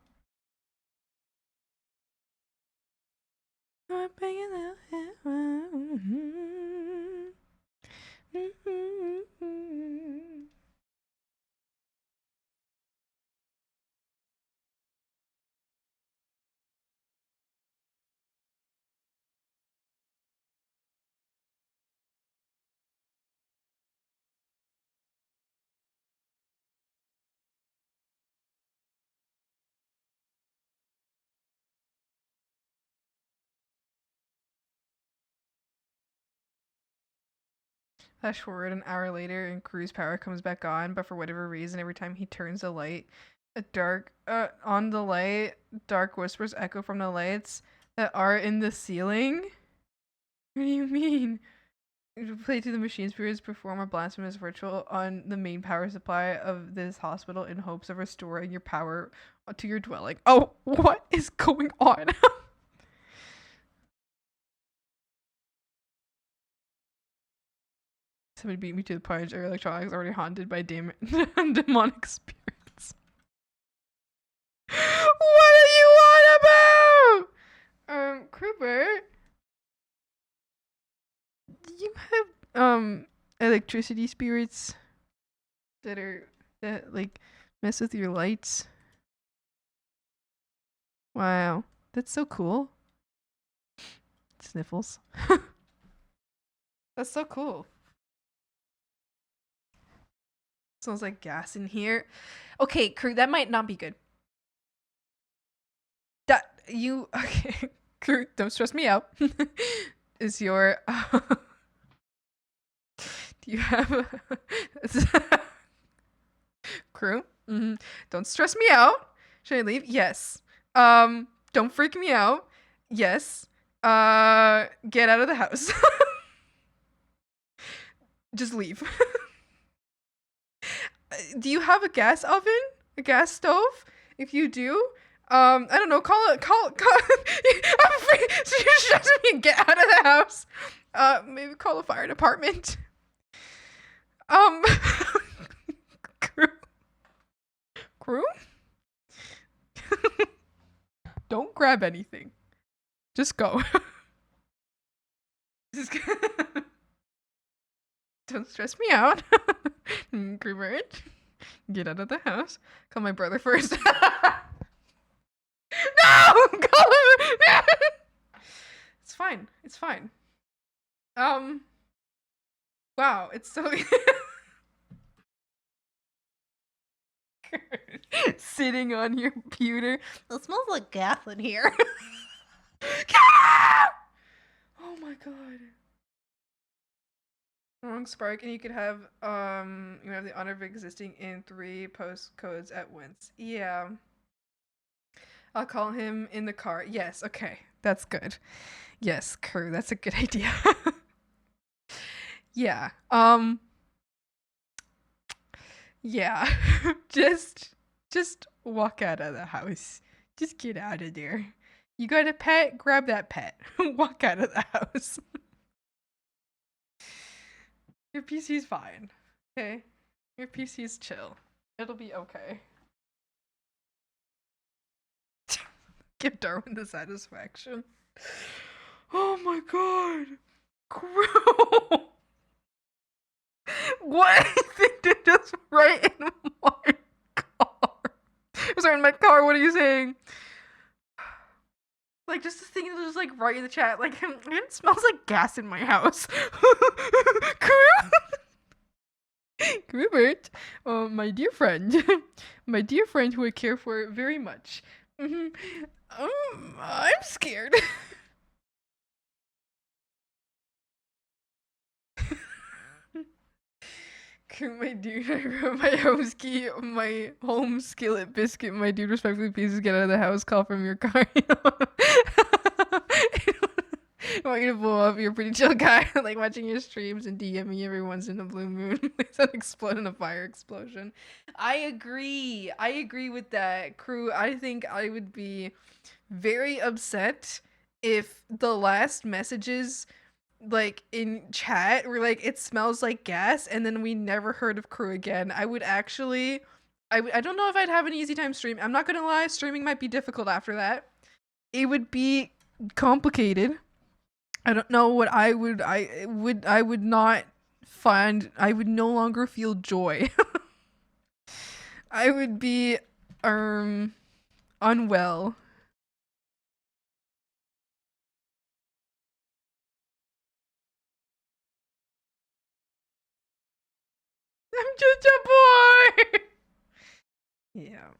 Flash forward an hour later and Crew's power comes back on, but for whatever reason, every time he turns the light, on the light, dark whispers echo from the lights that are in the ceiling? What do you mean? Play to the machine spirits, perform a blasphemous ritual on the main power supply of this hospital in hopes of restoring your power to your dwelling. Oh, what is going on? Somebody beat me to the punch. Our electronics already haunted by demonic spirits. What are you on about? Cripper? Do you have, electricity spirits that, like, mess with your lights? Wow. That's so cool. Sniffles. That's so cool. Smells like gas in here. Okay, Crew, that might not be good. Okay, Crew, don't stress me out. Is your, do you have a Crew? Don't stress me out. Should I leave? Yes. Don't freak me out. Yes. Get out of the house. Just leave. Do you have a gas oven? A gas stove? If you do, I don't know, call I'm afraid you're stressing me and get out of the house. Maybe call a fire department. Um, crew, crew. Don't grab anything. Just go. Just don't stress me out. Crew bird, get out of the house. Call my brother first. No! Call him! It's fine. It's fine. Wow, it's so sitting on your computer. It smells like gas in here. Oh my god. Wrong spark, and you could have you have the honor of existing in 3 postcodes at once. Yeah. I'll call him in the car. Yes, okay. That's good. Yes, crew, that's a good idea. Yeah. Yeah. just walk out of the house. Just get out of there. You got a pet? Grab that pet. Walk out of the house. Your PC's fine. Okay? Your PC's chill. It'll be okay. Give Darwin the satisfaction. Oh my god. Crew. What did just right in my car? Sorry, in my car, what are you saying? Like, just this thing that was like right in the chat. Like, it smells like gas in my house. Grubert, my dear friend. My dear friend who I care for very much. I'm scared. My dude, I wrote my home ski, my home skillet biscuit. My dude, respectfully, please get out of the house. Call from your car. I want you to blow up. You're a pretty chill guy. I like watching your streams and DM me every once in a blue moon. Please don't explode in a fire explosion. I agree. I agree with that, crew. I think I would be very upset if the last messages like in chat were like, it smells like gas, and then we never heard of crew again. I would actually I don't know if I'd have an easy time streaming. I'm not gonna lie, streaming might be difficult after that. It would be complicated. I don't know what I would not find. I would no longer feel joy. I would be unwell. I'm just a boy. Yeah.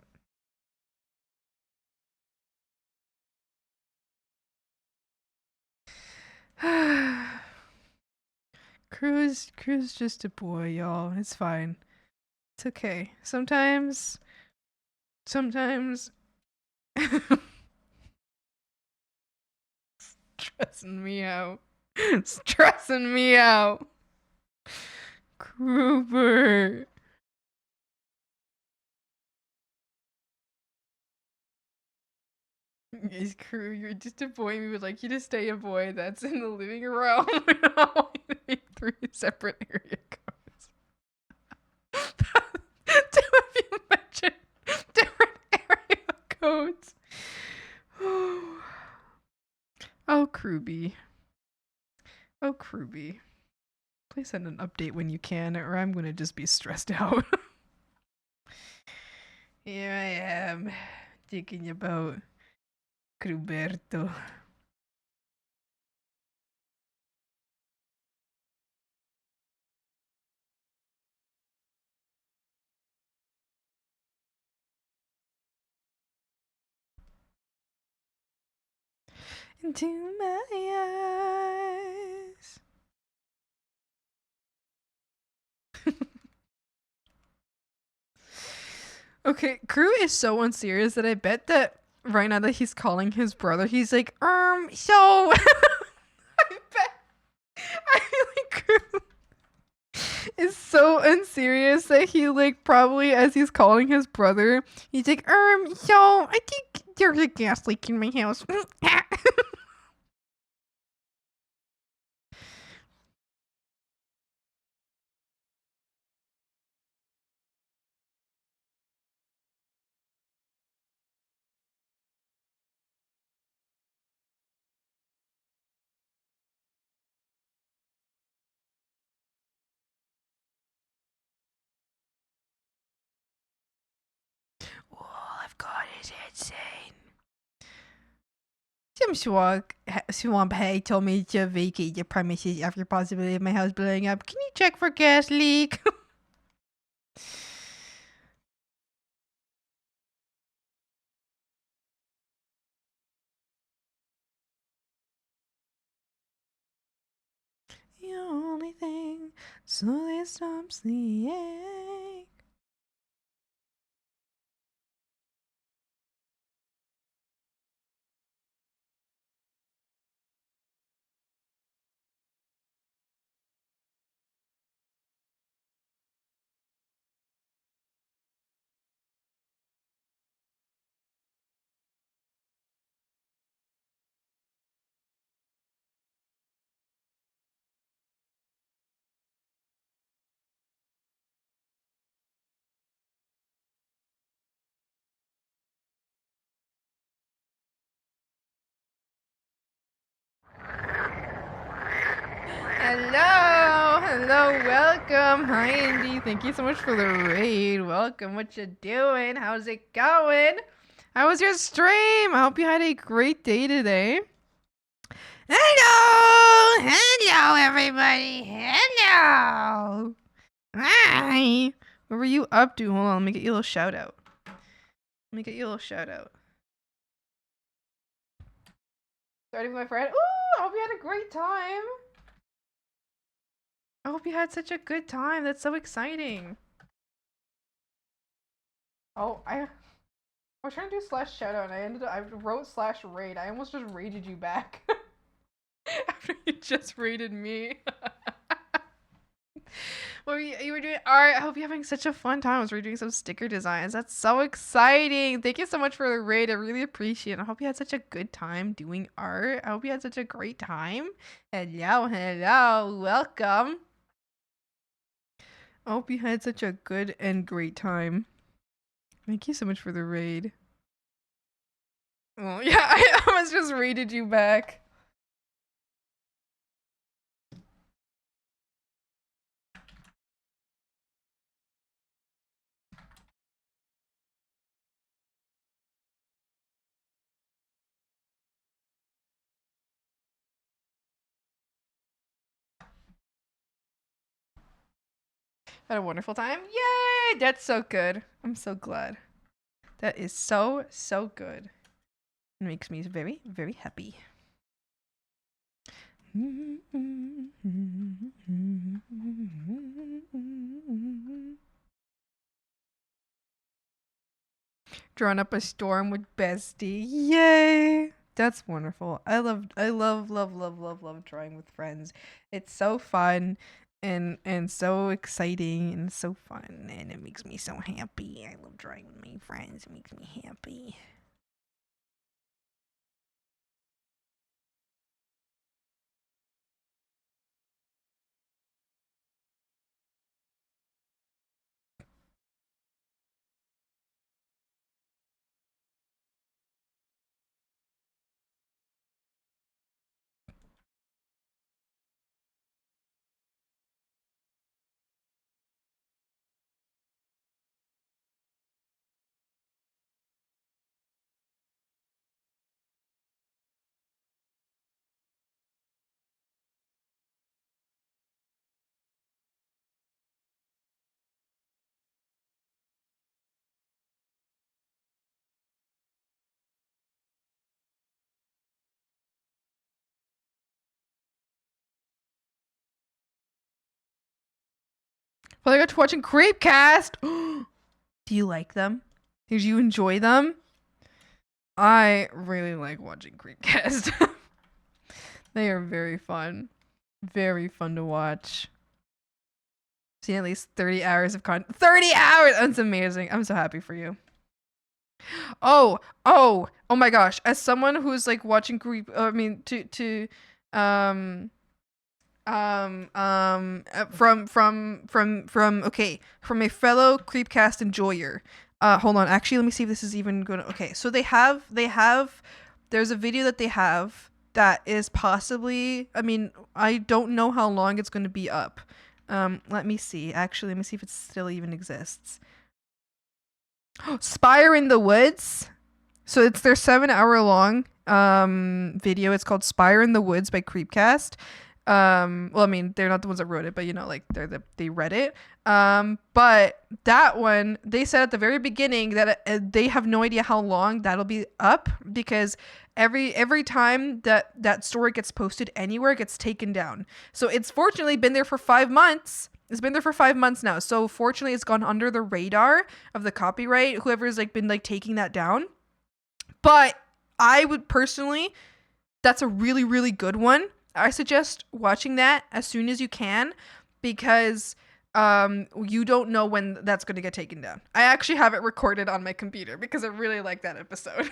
Crew's just a boy, y'all. It's fine. It's okay. Sometimes stressing me out. Stressing me out. Kruber. Yes, crew, you're just a boy. We would like you to stay a boy. That's in the living room. We don't want you to make 3 separate area codes. 2 of you mentioned different area codes. Oh, Kruby. Oh, Kruby. Please send an update when you can, or I'm gonna just be stressed out. Here I am, thinking about Cruberto. Into my eyes. Okay, Crew is so unserious that I bet that right now that he's calling his brother, he's like, so I bet I feel like Crew is so unserious that he like probably as he's calling his brother, he's like, so I think there's a gas leak in my house. is insane. Swamp Hay told me to vacate the premises after possibility of my house blowing up. Can you check for gas leak? The only thing slowly stops the ache. Hello, welcome. Hi, Indy. Thank you so much for the raid. Welcome. What you doing? How's it going? How was your stream? I hope you had a great day today. Hello, everybody. Hello. Hi. What were you up to? Hold on, let me get you a little shout out. Starting with my friend. Ooh, I hope you had a great time. I hope you had such a good time. That's so exciting. Oh, I was trying to do /shoutout and I wrote /raid. I almost just raided you back. After you just raided me. Well, you were doing art. I hope you're having such a fun time. I was redoing some sticker designs. That's so exciting. Thank you so much for the raid. I really appreciate it. I hope you had such a good time doing art. I hope you had such a great time. Hello. Welcome. I hope you had such a good and great time. Thank you so much for the raid. Oh, yeah, I almost just raided you back. Had a wonderful time. Yay! That's so good. I'm so glad. That is so good. It makes me very, very happy. Drawn up a storm with bestie. Yay! That's wonderful. I love drawing with friends. It's so fun and so exciting and so fun, and it makes me so happy. I love drawing with my friends. It makes me happy. Well, I got to watching Creepcast. Do you like them? Did you enjoy them? I really like watching Creepcast. They are very fun. Very fun to watch. Seen at least 30 hours of content. 30 hours! That's amazing. I'm so happy for you. Oh my gosh. As someone who's like watching from a fellow Creepcast enjoyer. Hold on, actually let me see if this is even gonna, okay, so there's a video that they have that is possibly, I mean, I don't know how long it's gonna be up. Let me see if it still even exists. Spire in the Woods. So it's their 7-hour long video. It's called Spire in the Woods by Creepcast. Well, I mean, they're not the ones that wrote it, but you know, like they read it. But that one, they said at the very beginning that they have no idea how long that'll be up, because every time that story gets posted anywhere, it gets taken down. So it's fortunately been there for 5 months. It's been there for 5 months now. So fortunately, it's gone under the radar of the copyright, whoever's like been like taking that down. But I would personally, that's a really, really good one. I suggest watching that as soon as you can, because you don't know when that's going to get taken down. I actually have it recorded on my computer because I really like that episode.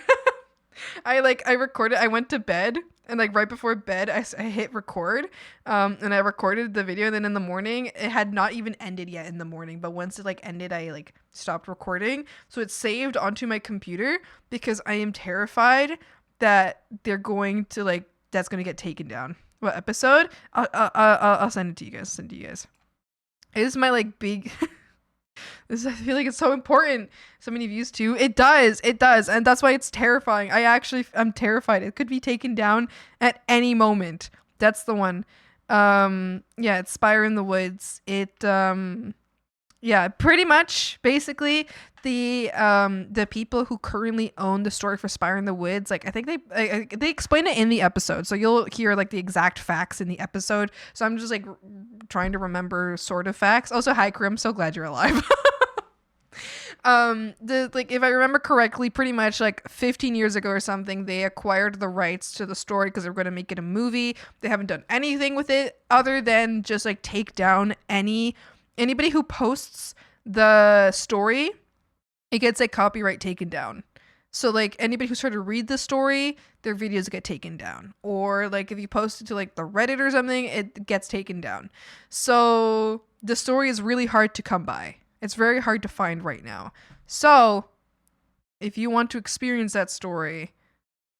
I recorded, I went to bed, and like right before bed I hit record, and I recorded the video, and then in the morning it had not even ended yet in the morning, but once it like ended, I like stopped recording, so it's saved onto my computer, because I am terrified that they're going to like, that's going to get taken down. What episode? I'll send it to you guys. It is my like big I feel like it's so important. So many views too. It does. And that's why it's terrifying. I'm terrified. It could be taken down at any moment. That's the one. Yeah, it's Spire in the Woods. Yeah, pretty much basically the people who currently own the story for Spire in the Woods, like I think they explain it in the episode, so you'll hear like the exact facts in the episode. So I'm just like trying to remember sort of facts. Also, hi crew, I'm so glad you're alive. If I remember correctly, pretty much like 15 years ago or something, they acquired the rights to the story because they were going to make it a movie. They haven't done anything with it other than just like take down anybody who posts the story. It gets like copyright taken down. So like anybody who's trying to read the story, their videos get taken down. Or like if you post it to like the Reddit or something, it gets taken down. So the story is really hard to come by. It's very hard to find right now. So if you want to experience that story,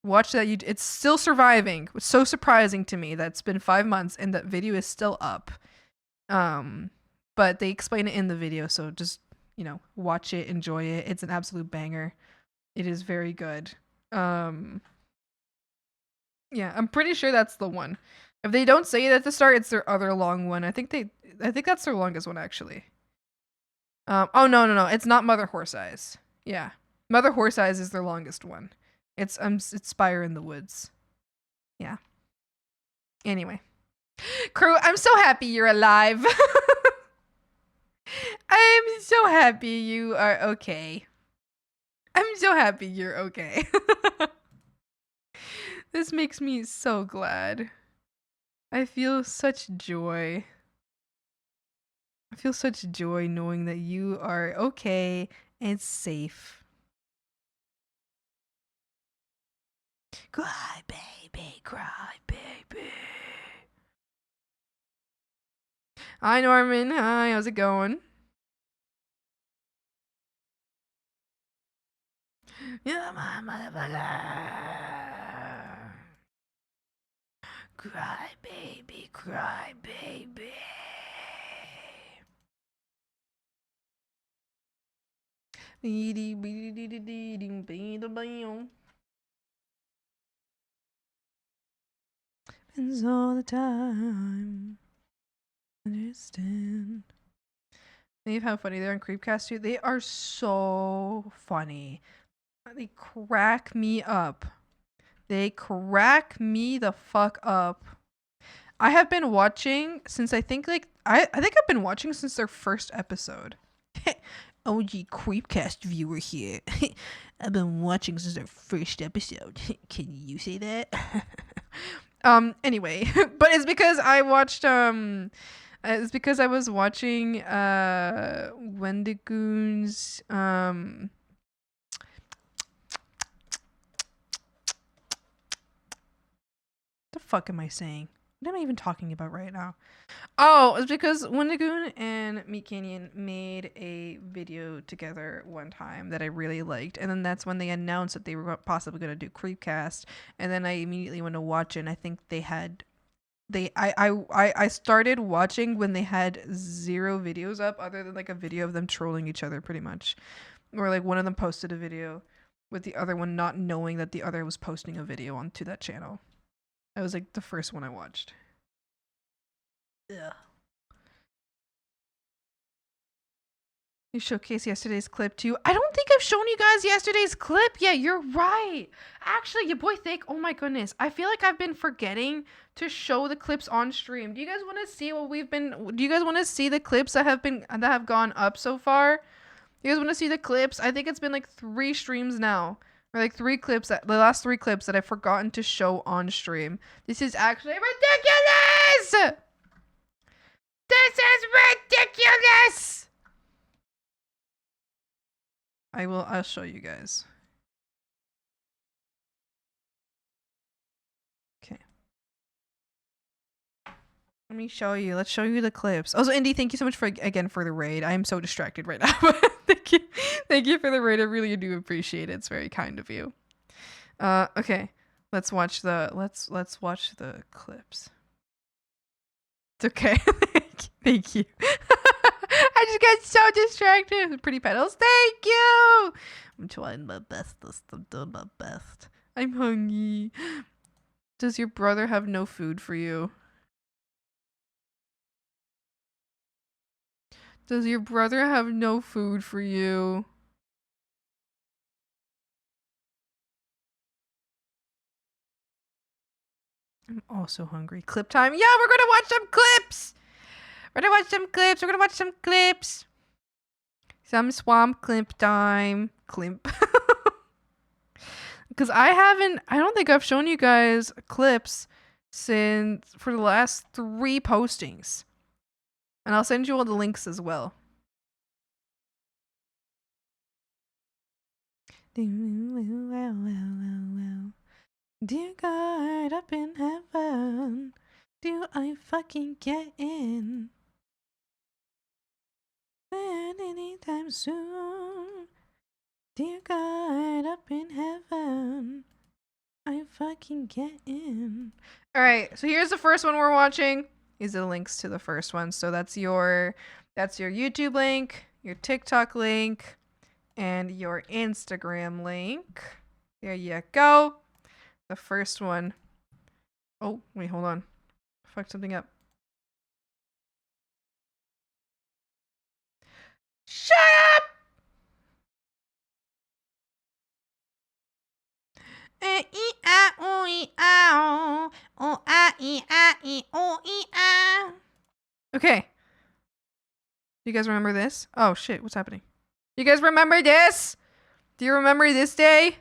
watch that. It's still surviving. It's so surprising to me that it's been 5 months and that video is still up. But they explain it in the video, so just, you know, watch it, enjoy it. It's an absolute banger. It is very good. Yeah, I'm pretty sure that's the one. If they don't say it at the start, it's their other long one. I think that's their longest one actually. Oh no, it's not Mother Horse Eyes. Yeah, Mother Horse Eyes is their longest one. It's Spire in the Woods. Yeah. Anyway, crew, I'm so happy you're alive. I'm so happy you are okay. I'm so happy you're okay. This makes me so glad. I feel such joy. I feel such joy knowing that you are okay and safe. Cry, baby, cry, baby. Hi, Norman. Hi, how's it going? Yeah, my motherfucker. Cry, baby, cry, baby. Spends all the time. Understand. Dave, how funny they're on Creepcast too. They are so funny. They crack me up. They crack me the fuck up. I have been watching since I think I've been watching since their first episode. OG Creepcast viewer here. I've been watching since their first episode. Can you say that? Anyway, but it's because I watched it's because I was watching Wendigoon's the fuck am I saying? What am I even talking about right now? Oh, it's because Wendigoon and Meat Canyon made a video together one time that I really liked, and then that's when they announced that they were possibly going to do Creepcast, and then I immediately went to watch it, and I think they had I started watching when they had 0 videos up other than like a video of them trolling each other pretty much, or like one of them posted a video. with the other one not knowing that the other was posting a video onto that channel. That was like the first one I watched. Ugh. You showcased yesterday's clip too. I don't think I've shown you guys yesterday's clip. Yeah, you're right. Actually, your boy Thick, oh my goodness. I feel like I've been forgetting to show the clips on stream. Do you guys want to see what we've been, do you guys want to see the clips that have gone up so far? You guys want to see the clips? I think it's been like 3 streams now. Or like 3 clips, the last 3 clips that I've forgotten to show on stream. This is actually ridiculous! This is ridiculous! I'll show you guys. Okay. Let me show you. Let's show you the clips. Also, Indy, thank you so much for the raid. I am so distracted right now. Thank you. Thank you for the raid. I really do appreciate it. It's very kind of you. Okay. Let's watch the clips. It's okay. Thank you. I just got so distracted. Pretty petals. Thank you. I'm trying my best. I'm doing my best. I'm hungry. Does your brother have no food for you? Does your brother have no food for you? I'm also hungry. Clip time. Yeah, we're gonna watch some clips. We're gonna watch some clips. We're gonna watch some clips. Some swamp clip time. Clip. Because I don't think I've shown you guys clips for the last 3 postings. And I'll send you all the links as well. Dear God up in heaven, do I fucking get in? And anytime soon. Dear God up in heaven, I fucking get in. Alright, so here's the first one we're watching. These are the links to the first one. So that's your YouTube link, your TikTok link, and your Instagram link. There you go. The first one. Oh, wait, hold on. Fucked something up. Shut up! Okay. You guys remember this? Oh shit, what's happening? You guys remember this? Do you remember this day?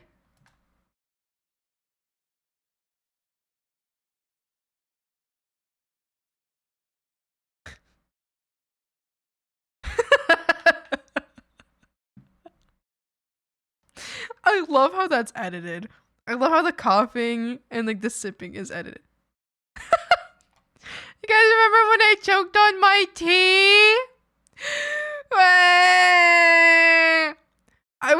I love how that's edited. I love how the coughing and like the sipping is edited. You guys remember when I choked on my tea? I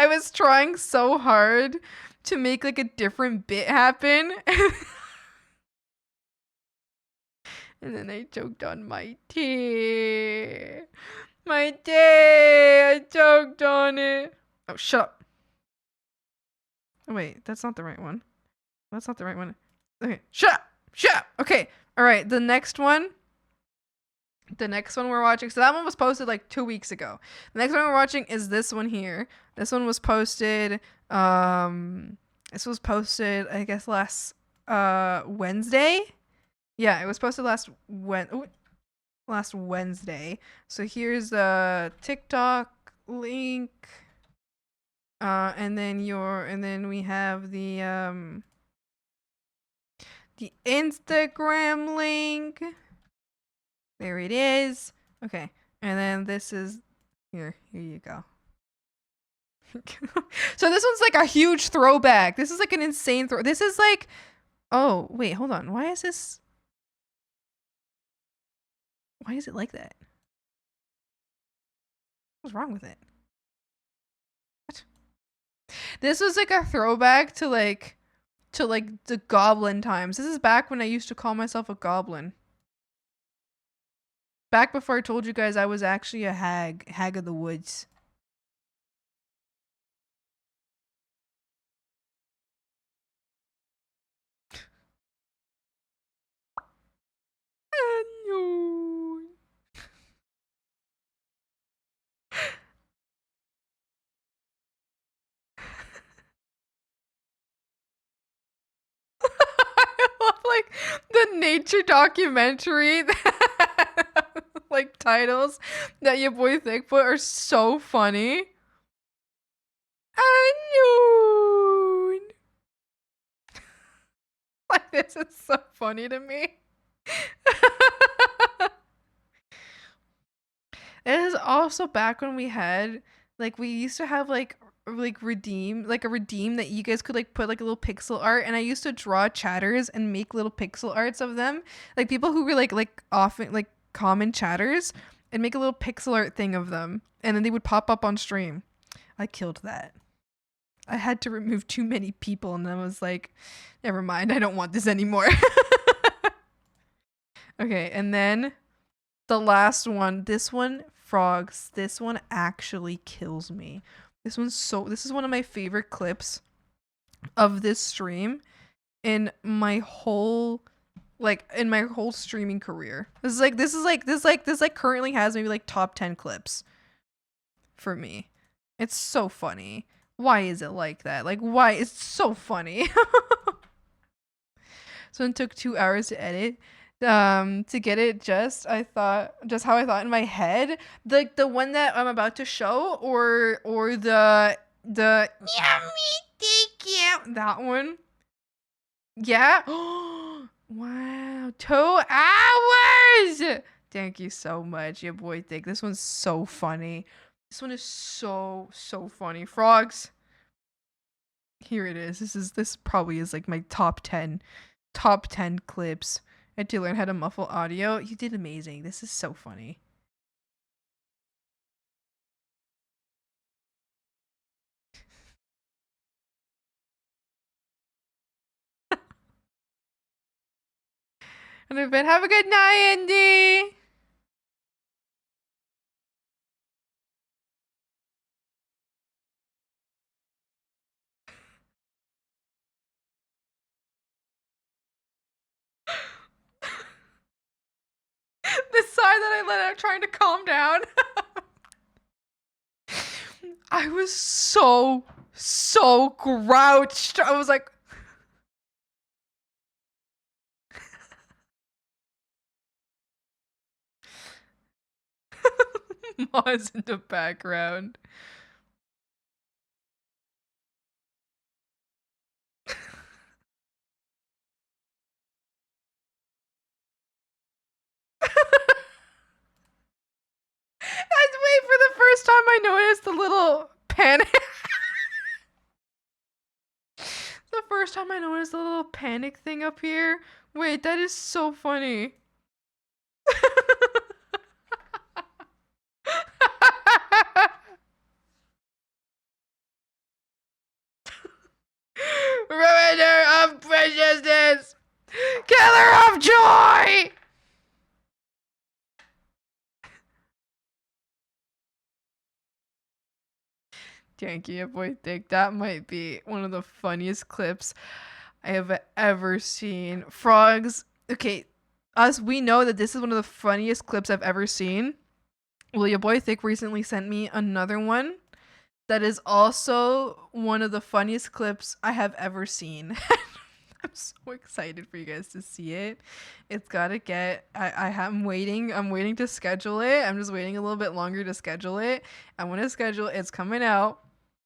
was trying so hard to make like a different bit happen. And then I choked on my tea. My tea! I choked on it. Oh, shut up. Oh, wait, that's not the right one. That's not the right one. Okay, shut up! Shut up! Okay, alright, the next one we're watching, so that one was posted like 2 weeks ago. The next one we're watching is this one here. This one was posted, I guess last, Wednesday? Yeah, it was posted last Wednesday. So here's the TikTok link. And then we have the Instagram link. There it is. Okay. And then this is here you go. So this one's like a huge throwback. This is like an insane this is like, oh, wait, hold on. Why is it like that? What's wrong with it? What? This was like a throwback to like the goblin times. This is back when I used to call myself a goblin. Back before I told you guys I was actually a hag of the woods. like the nature documentary like titles that your boy Thick put are so funny. Unknown. Like this is so funny to me. It is also back when we had like we used to have like redeem like a redeem that you guys could like put like a little pixel art, and I used to draw chatters and make little pixel arts of them, like people who were like often like common chatters, and make a little pixel art thing of them, and then they would pop up on stream. I killed that. I had to remove too many people, and then I was like, never mind, I don't want this anymore. Okay, and then the last one, this one, frogs, this one actually kills me. This is one of my favorite clips of this stream in my whole streaming career. This currently has maybe like top 10 clips for me. It's so funny. Why is it like that? Like, why? It's so funny. So it took 2 hours to edit. To get it just how I thought in my head. Like the one that I'm about to show, or the yummy, thank you. That one. Yeah. Wow. 2 hours. Thank you so much, your boy Thick. This one's so funny. This one is so funny. Frogs. Here it is. This probably is like my top 10 clips. I had to learn how to muffle audio. You did amazing. This is so funny. And I've been, have a good night, Andy. The sigh that I let out trying to calm down. I was so grouched. I was like, Ma's in the background. Wait, for the first time I noticed the little panic. The first time I noticed the little panic thing up here. Wait, that is so funny. Ruiner of preciousness! Killer of joy! Thank you, boy Thick. That might be one of the funniest clips I have ever seen. Frogs. Okay, we know that this is one of the funniest clips I've ever seen. Well, your boy Thick recently sent me another one that is also one of the funniest clips I have ever seen. I'm so excited for you guys to see it. It's gotta get. I'm waiting. I'm waiting to schedule it. I'm just waiting a little bit longer to schedule it. I want to schedule. It's coming out.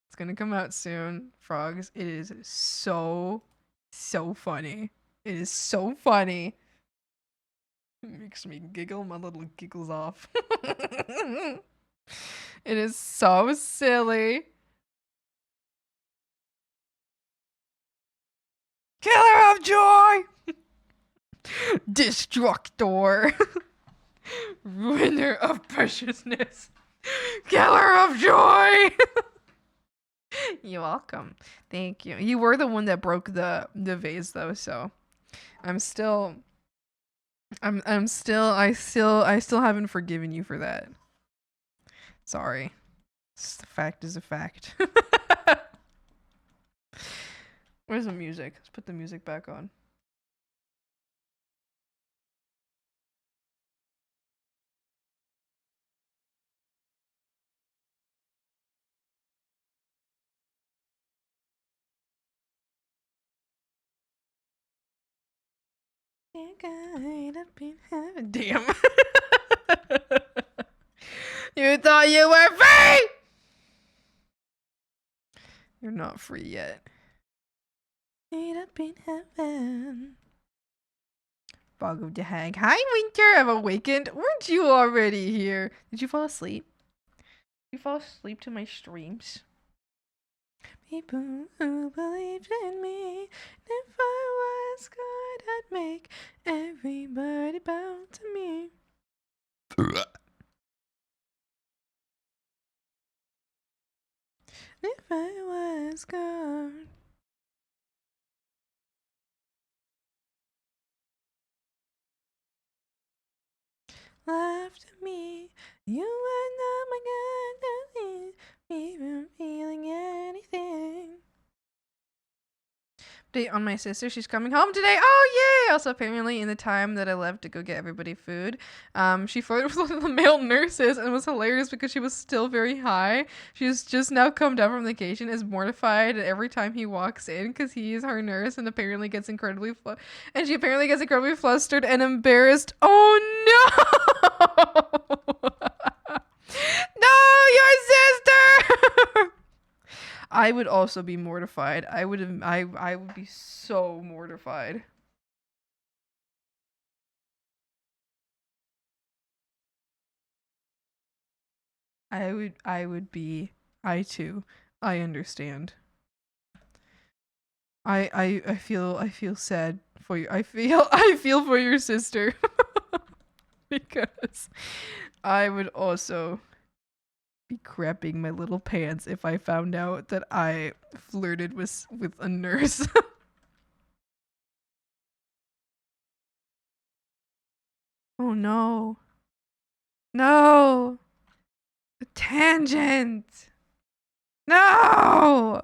It's gonna come out soon. Frogs. It is so funny. It is so funny. It makes me giggle. My little giggles off. It is so silly. Killer of joy! Destructor! Ruiner of preciousness! Killer of joy! You're welcome. Thank you. You were the one that broke the vase though, so I still haven't forgiven you for that. Sorry. The fact is a fact. Where's the music? Let's put the music back on. Dear God up in heaven. Damn. You thought you were free? You're not free yet. Up in heaven. Fog of the Hag. Hi, Winter. I've awakened. Weren't you already here? Did you fall asleep? Did you fall asleep to my streams? People who believed in me. If I was God, I'd make everybody bow to me. If I was God. Laughed at me. You were not my God, even feeling anything. Update on my sister. She's coming home today. Oh, yay! Also, apparently, in the time that I left to go get everybody food, she flirted with one of the male nurses and it was hilarious because she was still very high. She's just now come down from vacation, is mortified every time he walks in because he is her nurse and apparently gets incredibly she apparently gets incredibly flustered and embarrassed. Oh, no! No, your sister! I would also be mortified. I would be so mortified. I too. I understand. I feel sad for you. I feel for your sister. Because I would also be crapping my little pants if I found out that I flirted with a nurse. Oh no. No. A tangent. No.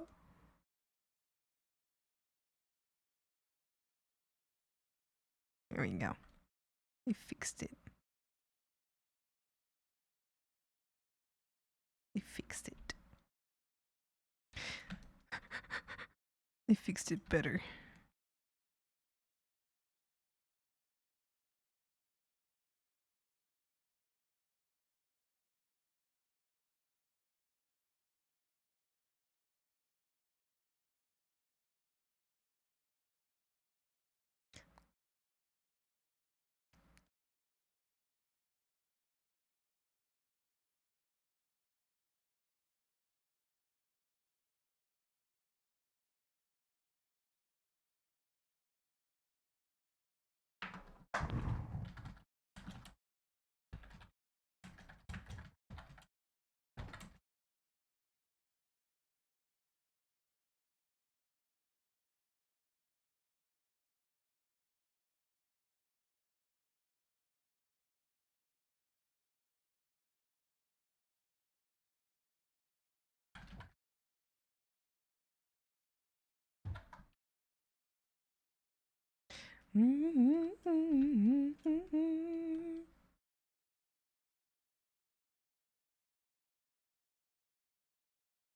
There we go. I fixed it. I fixed it. I fixed it better.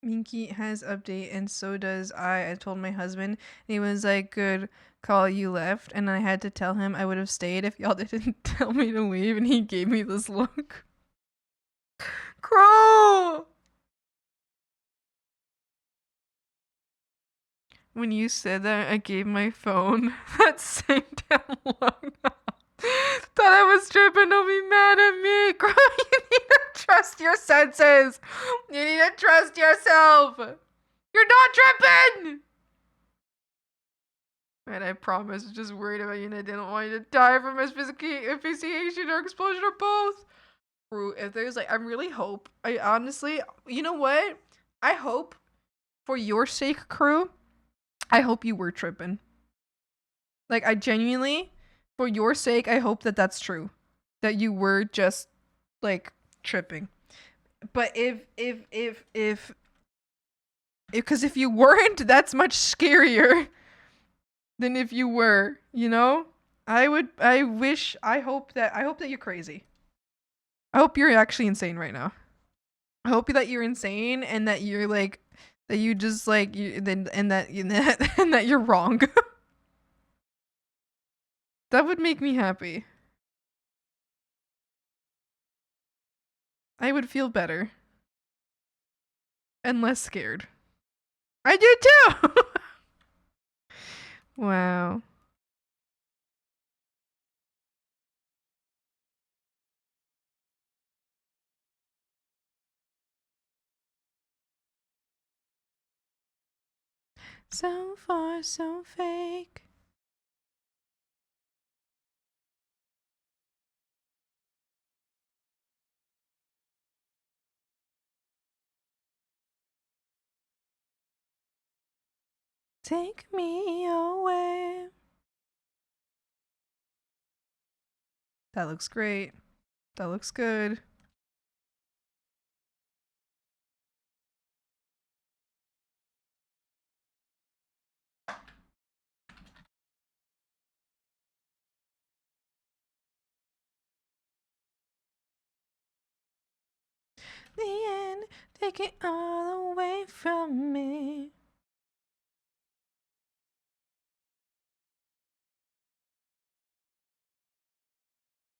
Minky has update and so does I. I told my husband and he was like, good call, you left. And I had to tell him I would have stayed if y'all didn't tell me to leave, and he gave me this look. Crow! When you said that, I gave my phone that same damn long. Thought I was tripping, don't be mad at me. Crow, you need to trust your senses. You need to trust yourself. You're not tripping. And I promise, just worried about you and I didn't want you to die from asphyxiation or explosion or both. If there's like, I really hope, I honestly, you know what? I hope for your sake, crew, I hope you were tripping. Like, I genuinely, for your sake, I hope that that's true. That you were just, like, tripping. But because if you weren't, that's much scarier than if you were, you know? I hope that you're crazy. I hope you're actually insane right now. I hope that you're insane and that you're like, that you just like, and that you're wrong. That would make me happy. I would feel better. And less scared. I do too! Wow. So far, so fake. Take me away. That looks great. That looks good. The end, take it all away from me.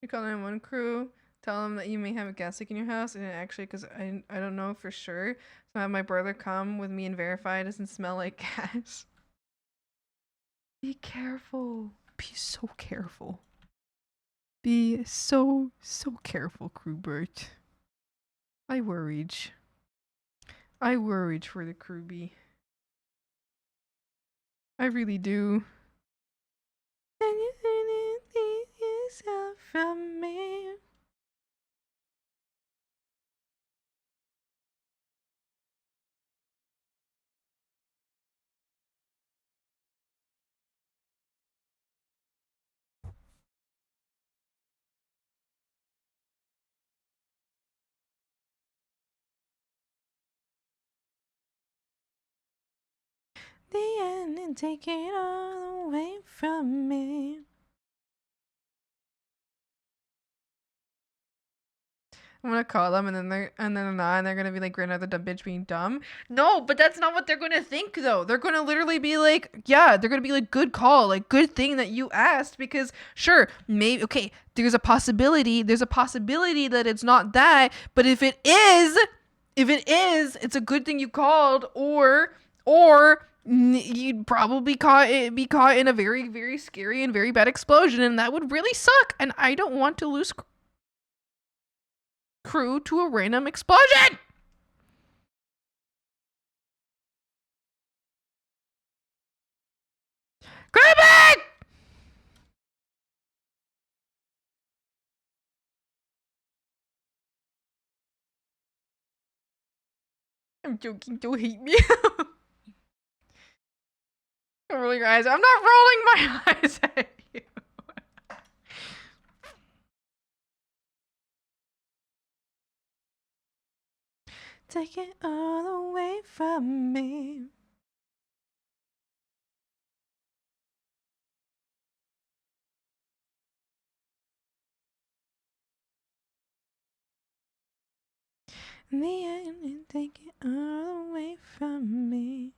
You call 911 crew, tell them that you may have a gas leak in your house, and actually, because I don't know for sure, so I have my brother come with me and verify it doesn't smell like gas. Be careful. Be so careful. Be so careful, Crewbert. I worried. I worried for the crewbie. I really do. And you think yourself from me. The end and take it all away from me. I'm gonna call them and then they're not and they're gonna be like another dumb bitch being dumb. No, but that's not what they're gonna think though. They're gonna literally be like, yeah, they're gonna be like, good call, like good thing that you asked, because sure, maybe okay, there's a possibility that it's not that, but if it is, it's a good thing you called, or you'd probably be caught in a very, very scary and very bad explosion, and that would really suck. And I don't want to lose crew to a random explosion. Creepy! I'm joking. Don't hate me. Don't roll your eyes. I'm not rolling my eyes at you. Take it all away from me. In the end, and take it all away from me.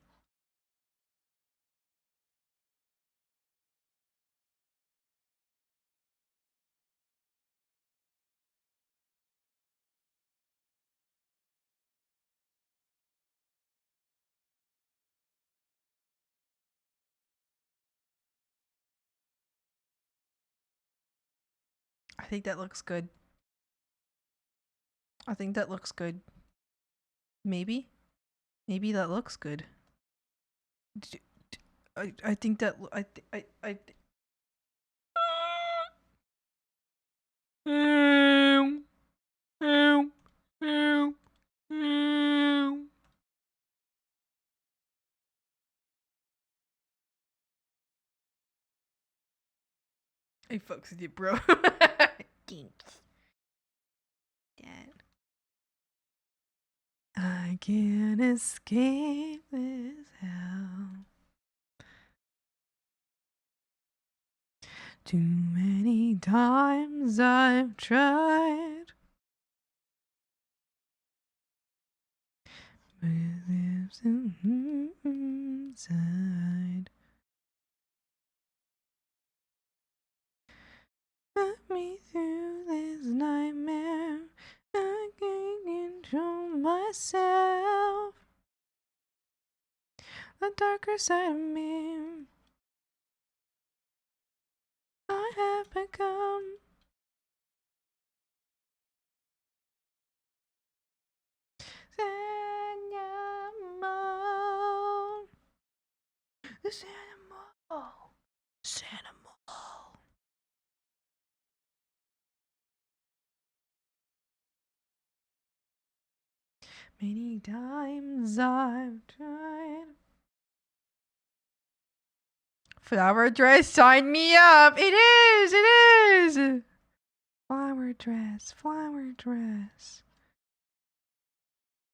I think that looks good. I think that looks good. Maybe that looks good. I think that I I fucks with you, bro. Thanks. Dad. I can't escape this hell. Too many times I've tried. But it lives inside. Let me through this nightmare. I can't control myself. The darker side of me I have become. Animal. This animal. This animal. Many times I've tried. Flower dress, sign me up. It is. It is. Flower dress. Flower dress.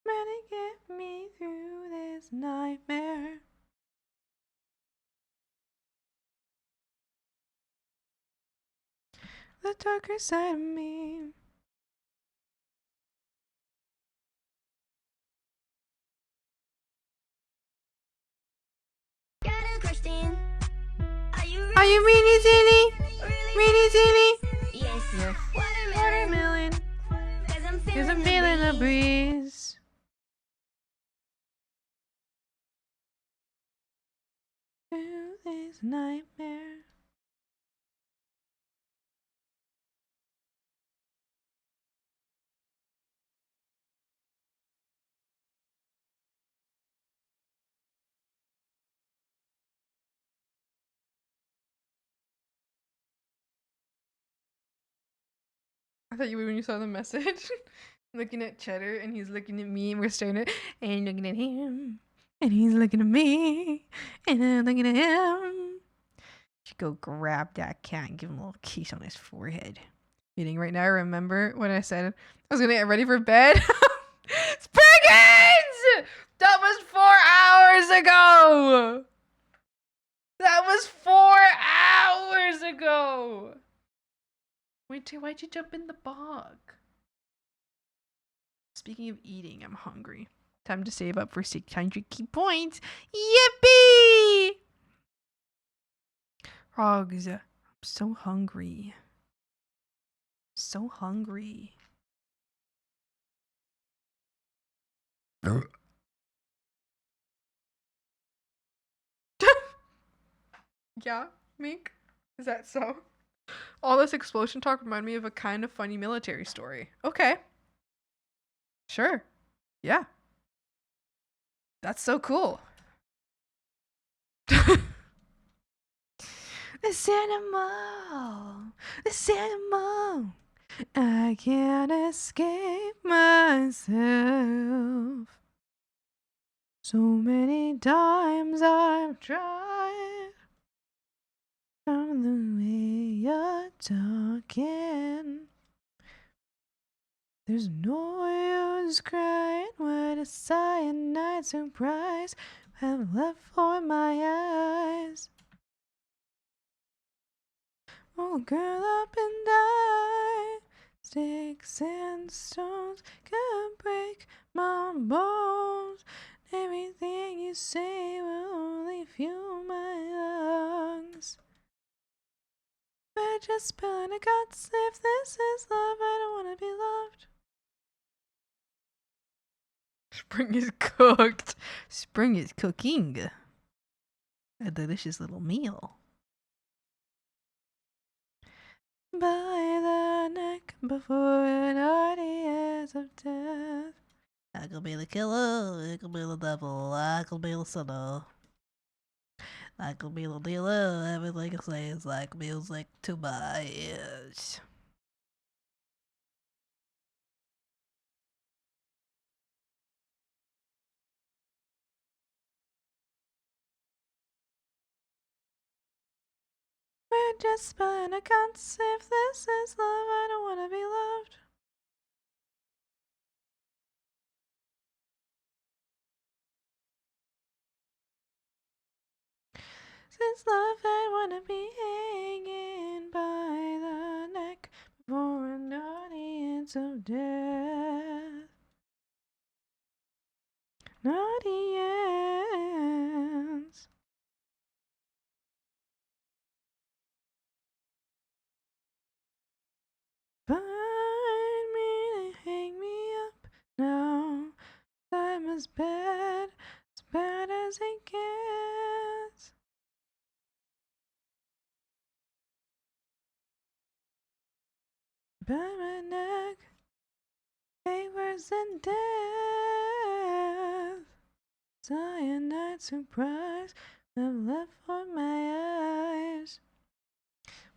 Better get me through this nightmare. The darker side of me. Are you really silly? Really silly? Yes. Yes. Watermelon. Watermelon. Cause I'm feeling the breeze. Through this nightmare. I thought you would when you saw the message. Looking at Cheddar and he's looking at me and we're staring at and looking at him. And he's looking at me and I'm looking at him. Should go grab that cat and give him a little kiss on his forehead. Meeting right now, I remember when I said I was gonna get ready for bed. Spriggans! That was 4 hours ago! That was 4 hours ago! Wait, why'd you jump in the bog? Speaking of eating, I'm hungry. Time to save up for 600 key points. Yippee! Frogs, I'm so hungry. So hungry. Yeah, Mink? Is that so? All this explosion talk reminded me of a kind of funny military story. Okay. Sure. Yeah. That's so cool. This animal. This animal. I can't escape myself. So many times I've tried. From the way you're talking. There's no use crying when a cyanide surprise have left for my eyes. Oh, girl up and die. Sticks and stones can break my bones. Everything you say will only fuel my lungs. We're just spilling our guts. If this is love, I don't want to be loved. Spring is cooked. Spring is cooking. A delicious little meal. By the neck before an audience of death. I could be the killer, I could be the devil, I could be the sinner. I could be the dealer, everything I say is like music to my ears. We're just spilling our guts. If this is love, I don't want to be loved. Since love, I want to be hanging by the neck before an audience of death. An audience. as bad as it gets. By my neck, ain't worse than death. Cyanide surprise, I've left for my eyes.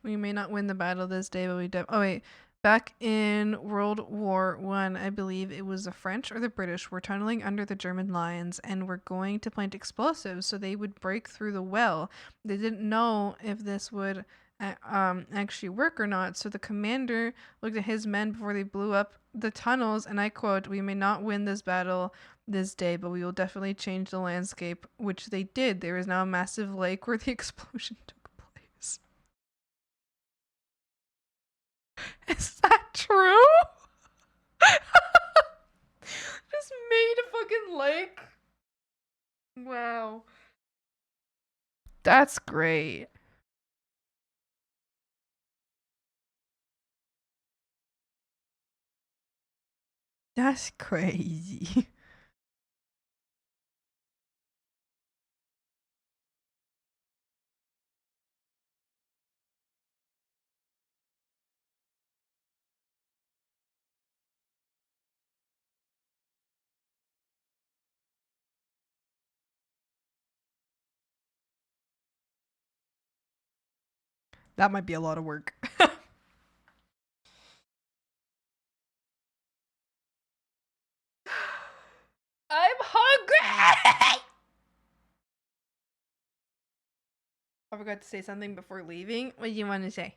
We may not win the battle this day, but we oh wait. Back in World War One, I believe it was the French or the British were tunneling under the German lines and were going to plant explosives so they would break through the well. They didn't know if this would actually work or not, so the commander looked at his men before they blew up the tunnels, and I quote, "We may not win this battle this day, but we will definitely change the landscape," which they did. There is now a massive lake where the explosion took place. Is that true? Just made a fucking lake. Wow. That's great. That's crazy. That might be a lot of work. I'm hungry! I forgot to say something before leaving. What do you want to say?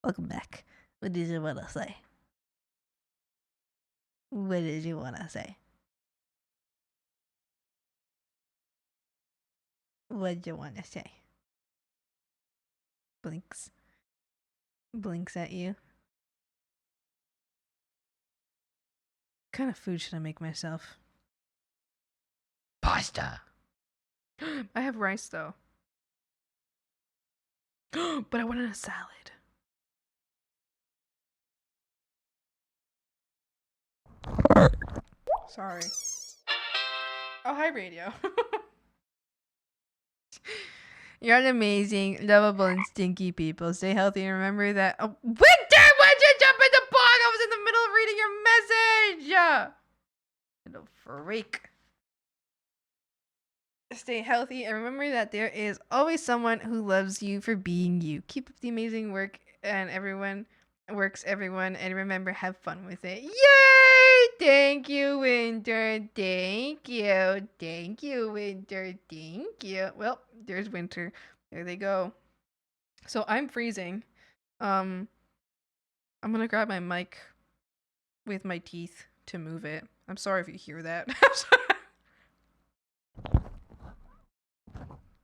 Welcome back. What did you want to say? What did you want to say? What did you want to say? Blinks. Blinks at you. What kind of food should I make myself? Pasta. I have rice though. But I wanted a salad. Sorry. Oh, hi, radio. You're an amazing, lovable, and stinky people. Stay healthy and remember that. Oh, Winter, why'd you jump in the bog? I was in the middle of reading your message. Little freak. Stay healthy and remember that there is always someone who loves you for being you. Keep up the amazing work, and everyone works everyone. And remember, have fun with it. Yay! Thank you, Winter. Thank you. Thank you, Winter. Thank you. Well, there's Winter. There they go. So I'm freezing. I'm gonna grab my mic with my teeth to move it. I'm sorry if you hear that.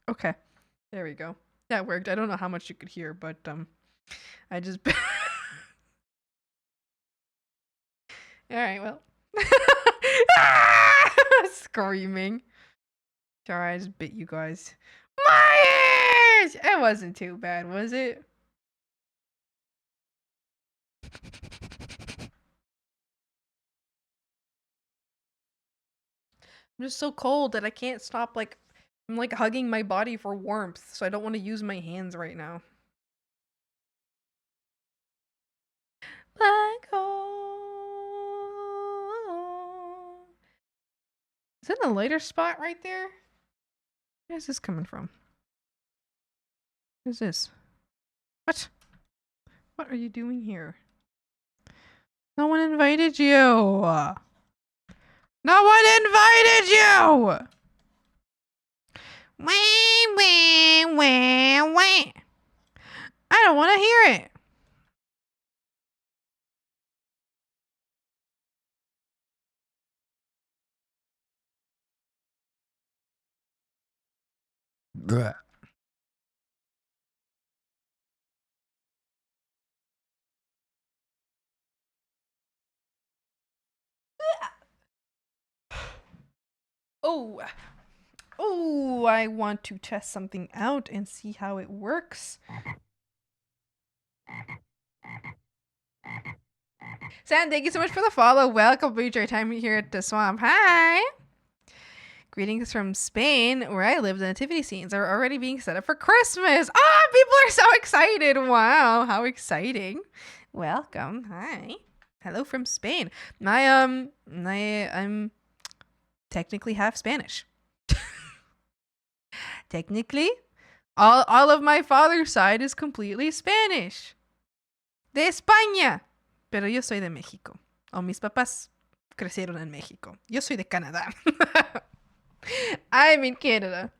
Okay, there we go. That worked. I don't know how much you could hear, but I just all right, well. Screaming. Sorry, I just bit you guys. My ears! It wasn't too bad, was it? I'm just so cold that I can't stop, like, I'm like hugging my body for warmth, so I don't want to use my hands right now. Black hole. Is that a lighter spot right there? Where's this coming from? Who's this? What? What are you doing here? No one invited you! No one invited you! Wah, wah, wah, wah. I don't want to hear it. Blech. Oh. Oh, I want to test something out and see how it works. Sam, thank you so much for the follow. Welcome to your time here at the swamp. Hi. Greetings from Spain, where I live. The nativity scenes are already being set up for Christmas. Ah, people are so excited. Wow, how exciting. Welcome. Hi. Hello from Spain. I'm technically half Spanish. Technically, all of my father's side is completely Spanish. De España. Pero yo soy de México. O mis papás crecieron en México. Yo soy de Canadá. I'm in Canada.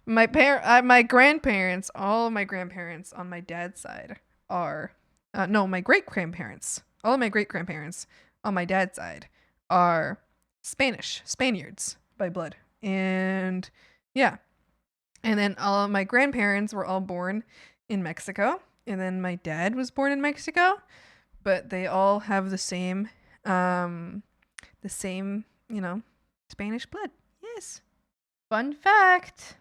My grandparents, all of my grandparents on my dad's side are, no, my great grandparents, all of my great grandparents on my dad's side are Spaniards by blood. And yeah. And then all of my grandparents were all born in Mexico. And then my dad was born in Mexico. But they all have the same, Spanish blood. Yes. Fun fact.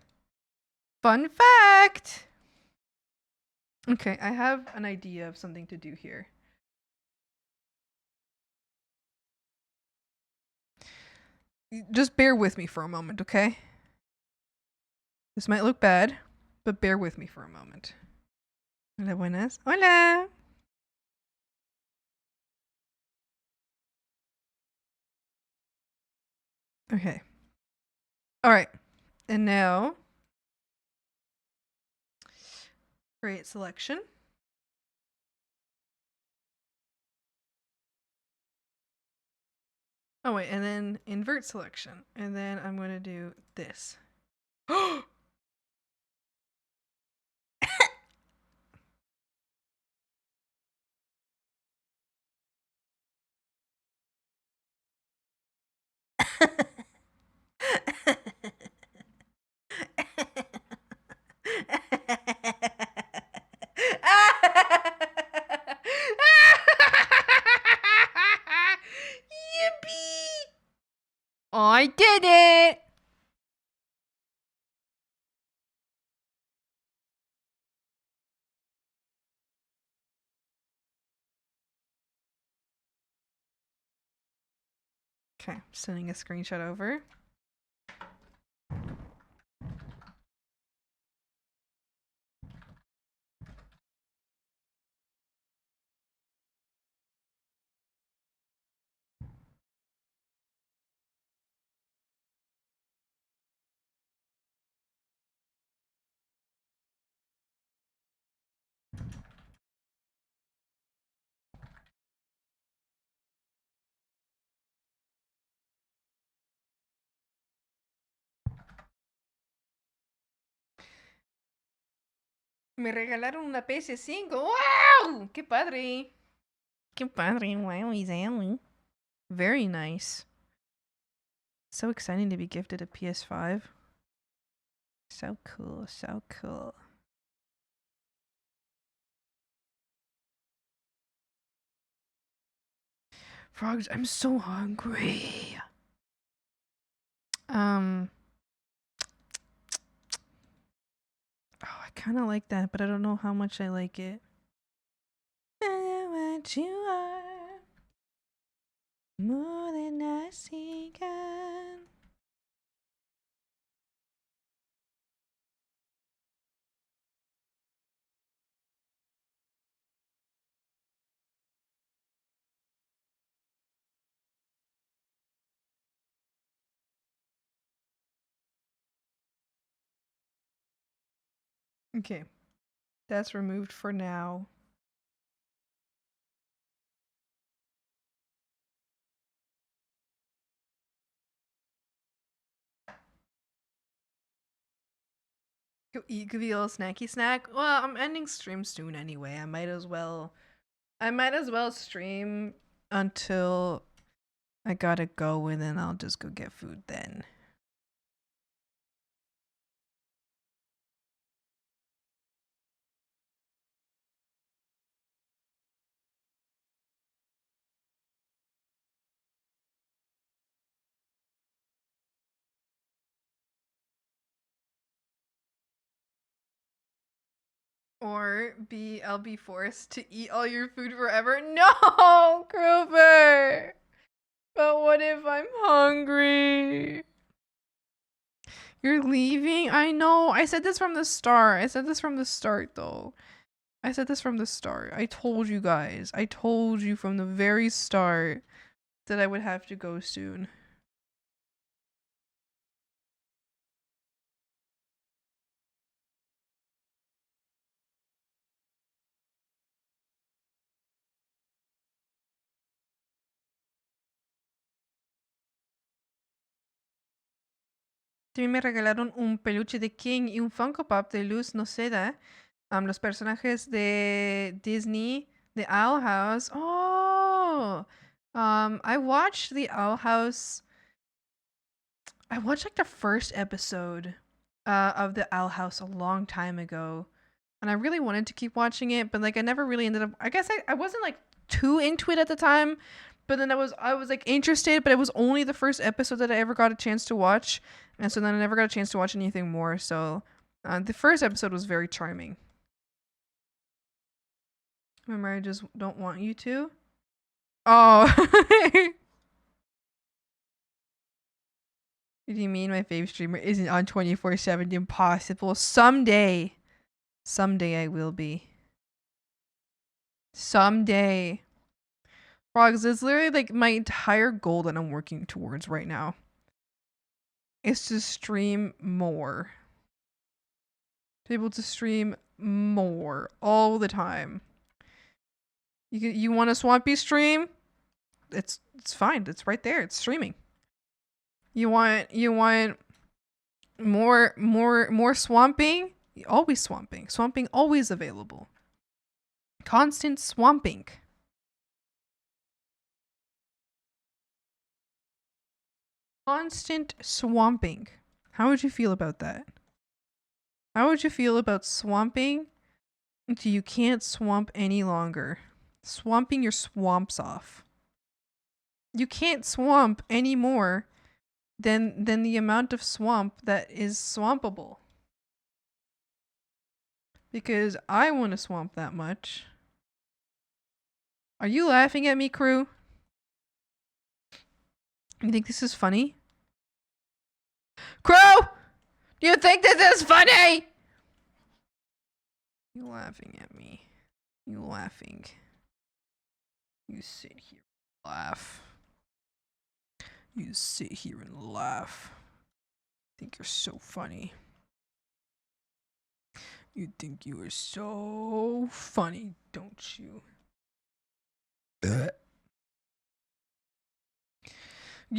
Fun fact. Okay, I have an idea of something to do here. Just bear with me for a moment, okay? This might look bad, but bear with me for a moment. Hola, buenas. Hola. Okay. All right. And now, create selection. Oh, wait. And then invert selection. And then I'm going to do this. Yippee! I did it! Okay, sending a screenshot over. Me regalaron una PS5. ¡Wow! ¡Qué padre! ¡Qué padre! Wow, Izzy. Very nice. So exciting to be gifted a PS5. So cool, so cool. Frogs, I'm so hungry. Oh, I kind of like that, but I don't know how much I like it. I know what you are, more than I see. Okay, that's removed for now. Go eat, give you a little snacky snack. Well, I'm ending stream soon anyway. I might as well stream until I gotta go, and then I'll just go get food then. Or I'll be forced to eat all your food forever. No, Grover! But what if I'm hungry? You're leaving? I know. I said this from the start. I said this from the start, though. I said this from the start. I told you guys. I told you from the very start that I would have to go soon. También me regalaron un peluche de King y un Funko Pop de Luz Noceda. Los personajes de Disney, the Owl House. Oh! I watched the Owl House. I watched like the first episode of the Owl House a long time ago. And I really wanted to keep watching it, but like I never really ended up. I guess I wasn't like too into it at the time, but then I was like interested, but it was only the first episode that I ever got a chance to watch, and so then I never got a chance to watch anything more. So the first episode was very charming. Remember, I just don't want you to. Oh. What do you mean my fave streamer isn't on 24/7? Impossible. Someday I will be. Someday. Frogs, it's literally like my entire goal that I'm working towards right now. Is to stream more. To be able to stream more all the time. You want a swampy stream? It's fine. It's right there. It's streaming. You want more swamping? Always swamping. Swamping always available. Constant swamping. Constant swamping. How would you feel about that? How would you feel about swamping until you can't swamp any longer? Swamping your swamps off. You can't swamp any more than the amount of swamp that is swampable. Because I want to swamp that much. Are you laughing at me, crew? You think this is funny? Crew! Do you think this is funny? You laughing at me. You laughing. You sit here and laugh. You sit here and laugh. Think you're so funny. You think you are so funny, don't you? You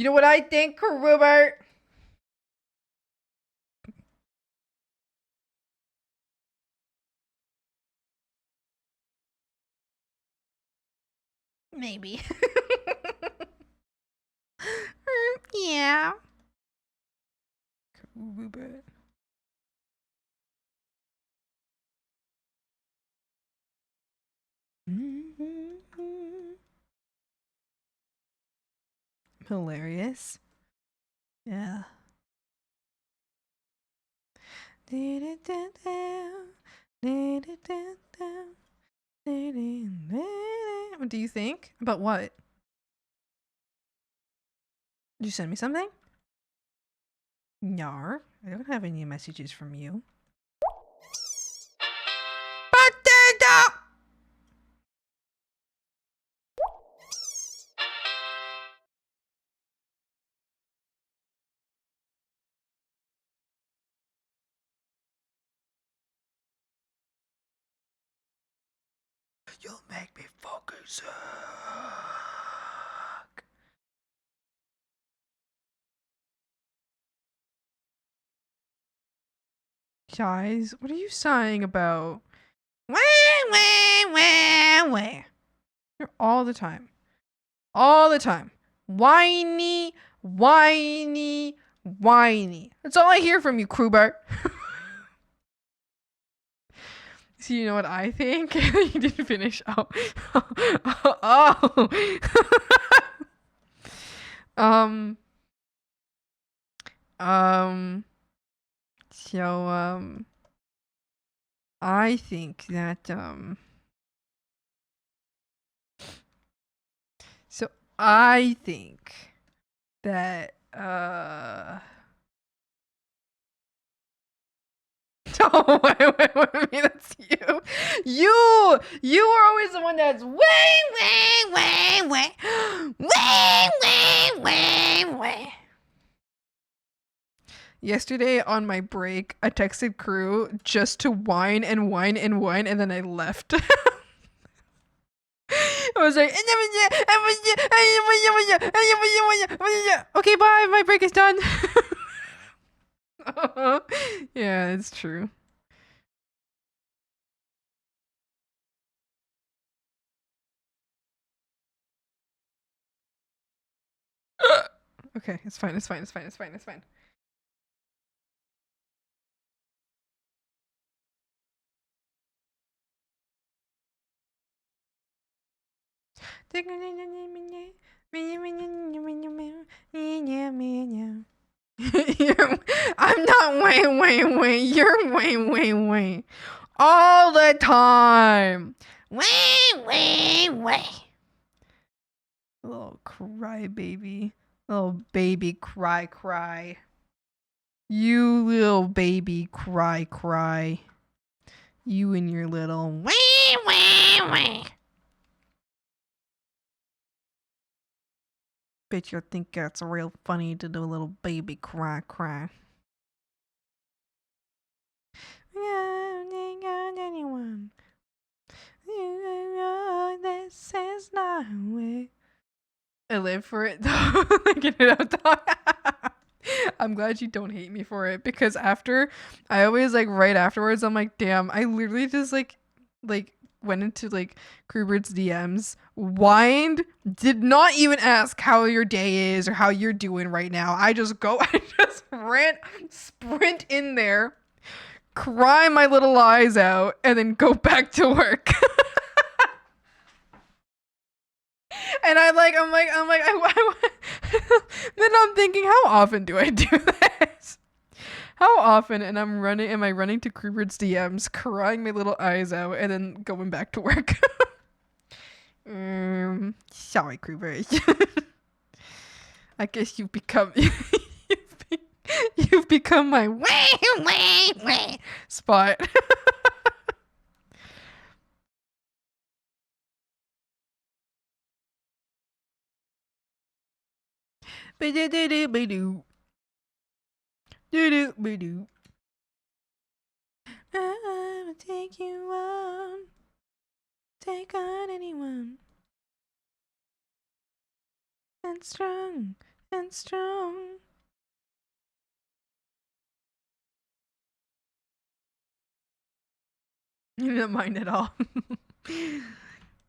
know what I think, Robert? Maybe. Yeah. Robert. Hilarious. Yeah. What do you think? About what? Did you send me something? Yar. I don't have any messages from you. Potato! You'll make me fucking suck. Guys, what are you sighing about? Wah, wah, wah, wah. You're all the time. All the time. Whiny, whiny, whiny. That's all I hear from you, Kruber. So you know what I think? You didn't finish. Oh. Oh. So I think that so I think that Oh, wait, that's you. You are always the one that's way. Yesterday on my break, I texted crew just to whine, and then I left. I was like, okay, bye, my break is done. Yeah, it's true. Okay, it's fine. I'm not way. You're way. All the time. Way. Little cry baby. Little baby cry. You little baby cry. You and your little way. Bet you'll think that's real funny to do a little baby cry. Anyone. This is not way. I live for it though. Get it out. I'm glad you don't hate me for it, because after I always like right afterwards I'm like, damn, I literally just like went into like Krubert's DMs, whined, did not even ask how your day is or how you're doing right now. I just sprint in there, cry my little eyes out, and then go back to work. And I'm like, then I'm thinking, how often do I do this? How often? And am I running to Krubert's DMs, crying my little eyes out, and then going back to work? Sorry, Krubert. I guess you've become my way spot. Ba-do-do-do-ba-do. Do-do-ba-do. I'ma take you on. Take on anyone. And strong. You don't mind at all.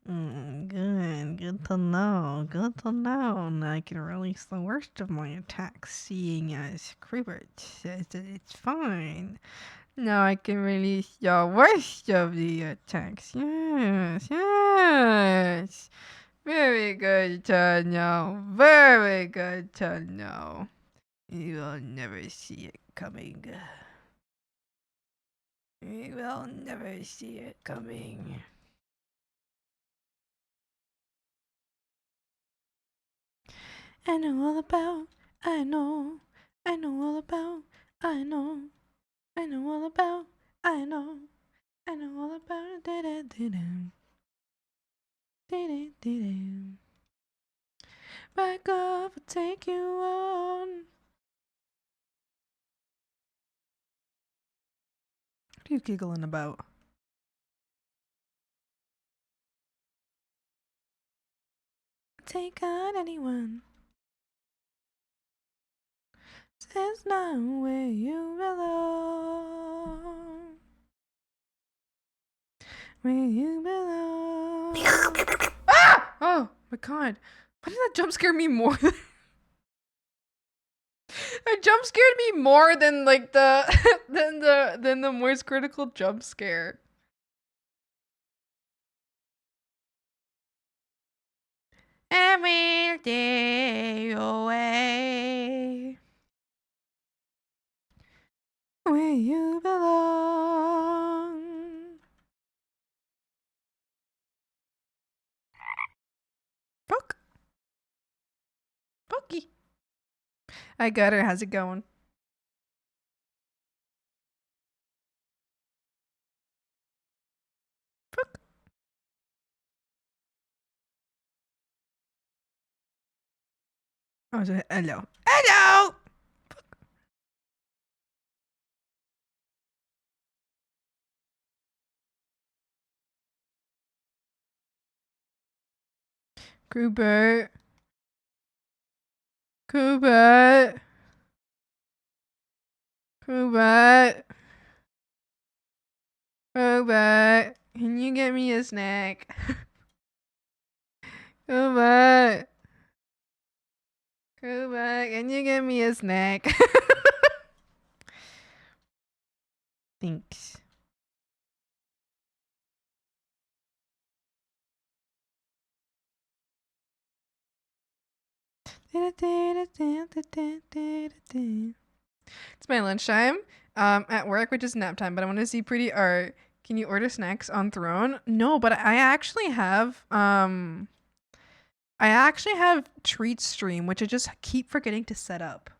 Good to know. And I can release the worst of my attacks, seeing as Krubert says that it's fine. Now I can release the worst of the attacks. Yes. Very good to know. You will never see it coming. I know all about back up, I'll take you on. What are you giggling about? Take on anyone. There's not where you belong. Ah! Oh my god. Why did that jump scare me more than it jump scared me more than like the than the most critical jump scare. Every day away. Where you belong. Pokey. I got her. How's it going? Oh, so hello. Hello! Groobert. Groobert. Groobert. Groobert. Can you get me a snack? Groobert. Groobert, can you get me a snack? Thanks. It's my lunchtime. At work, which is nap time, but I want to see pretty art. Can you order snacks on Throne? No, but I actually have Treat Stream, which I just keep forgetting to set up.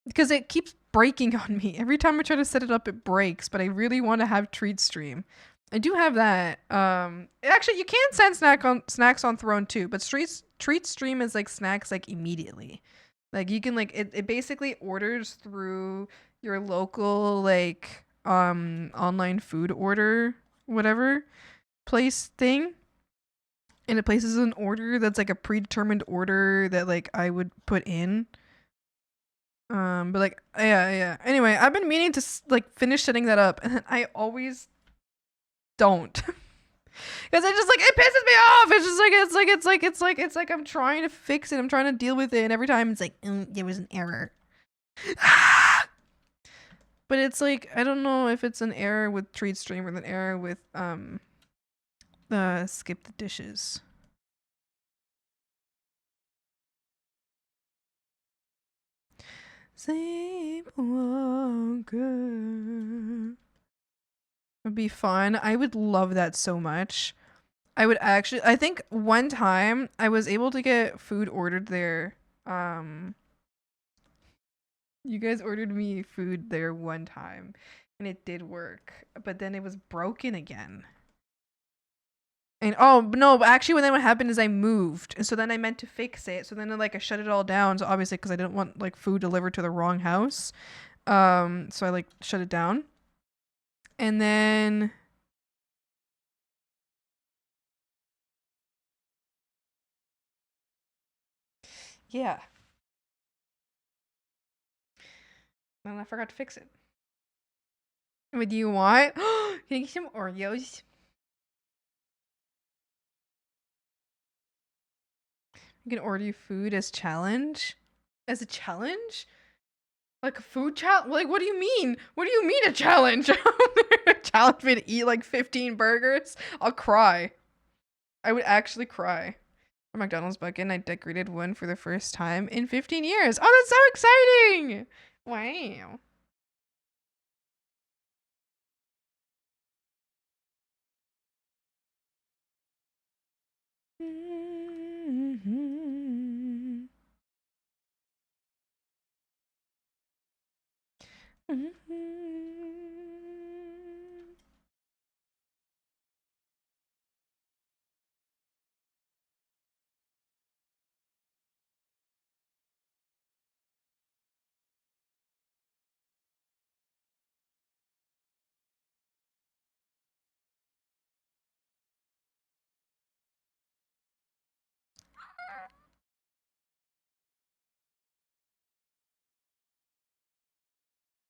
Because it keeps breaking on me. Every time I try to set it up, it breaks, but I really want to have Treat Stream. I do have that. Actually, you can send snacks on Throne too, but Treat Stream is like snacks like immediately. Like you can like it basically orders through your local like online food order whatever place thing. And it places an order that's like a predetermined order that like I would put in. But like yeah. Anyway, I've been meaning to like finish setting that up, and then I always don't. Because it just like it pisses me off. It's like I'm trying to fix it. I'm trying to deal with it, and every time it's like there was an error. But it's like I don't know if it's an error with Treat Stream or an error with skip the dishes. Sleepwalker would be fun. I would love that so much. I think one time I was able to get food ordered there. You guys ordered me food there one time and it did work, but then it was broken again. And oh no, but actually what happened is I moved, and so then I meant to fix it. So then like I shut it all down. So obviously because I didn't want like food delivered to the wrong house, so I like shut it down. And then yeah, and I forgot to fix it. What do you want? Can you get some Oreos? You can order you food as challenge? As a challenge? Like a food challenge? Like, what do you mean? What do you mean a challenge? Challenge me to eat like 15 burgers? I'll cry. I would actually cry. A McDonald's bucket, and I decorated one for the first time in 15 years. Oh, that's so exciting! Wow.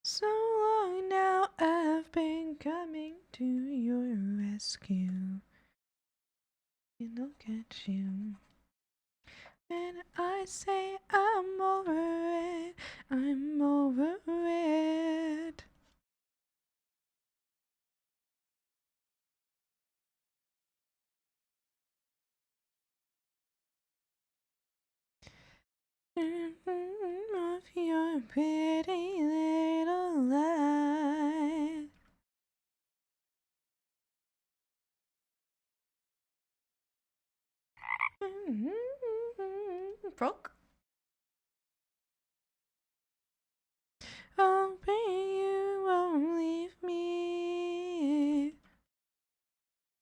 So long now I've been coming to your rescue. And look at you. And I say I'm over it. I'm over it. Of your pretty little lies. Broke. Hoping you won't leave me.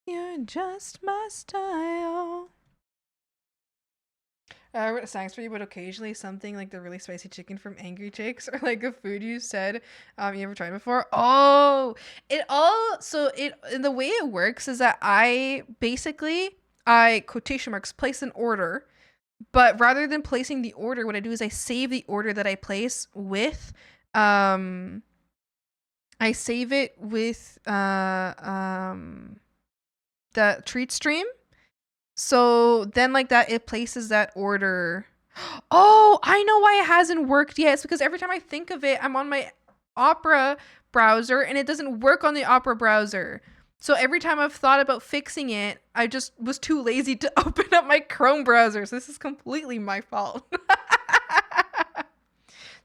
You're just my style. What snacks for you, but occasionally something like the really spicy chicken from Angry Chicks or like a food you said you ever tried before. Oh, the way it works is that I quotation marks place an order, but rather than placing the order, what I do is I save the order that I place with I save it with the treat stream. So then like that, it places that order. Oh, I know why it hasn't worked yet. It's because every time I think of it, I'm on my Opera browser and it doesn't work on the Opera browser. So every time I've thought about fixing it, I just was too lazy to open up my Chrome browser. So this is completely my fault.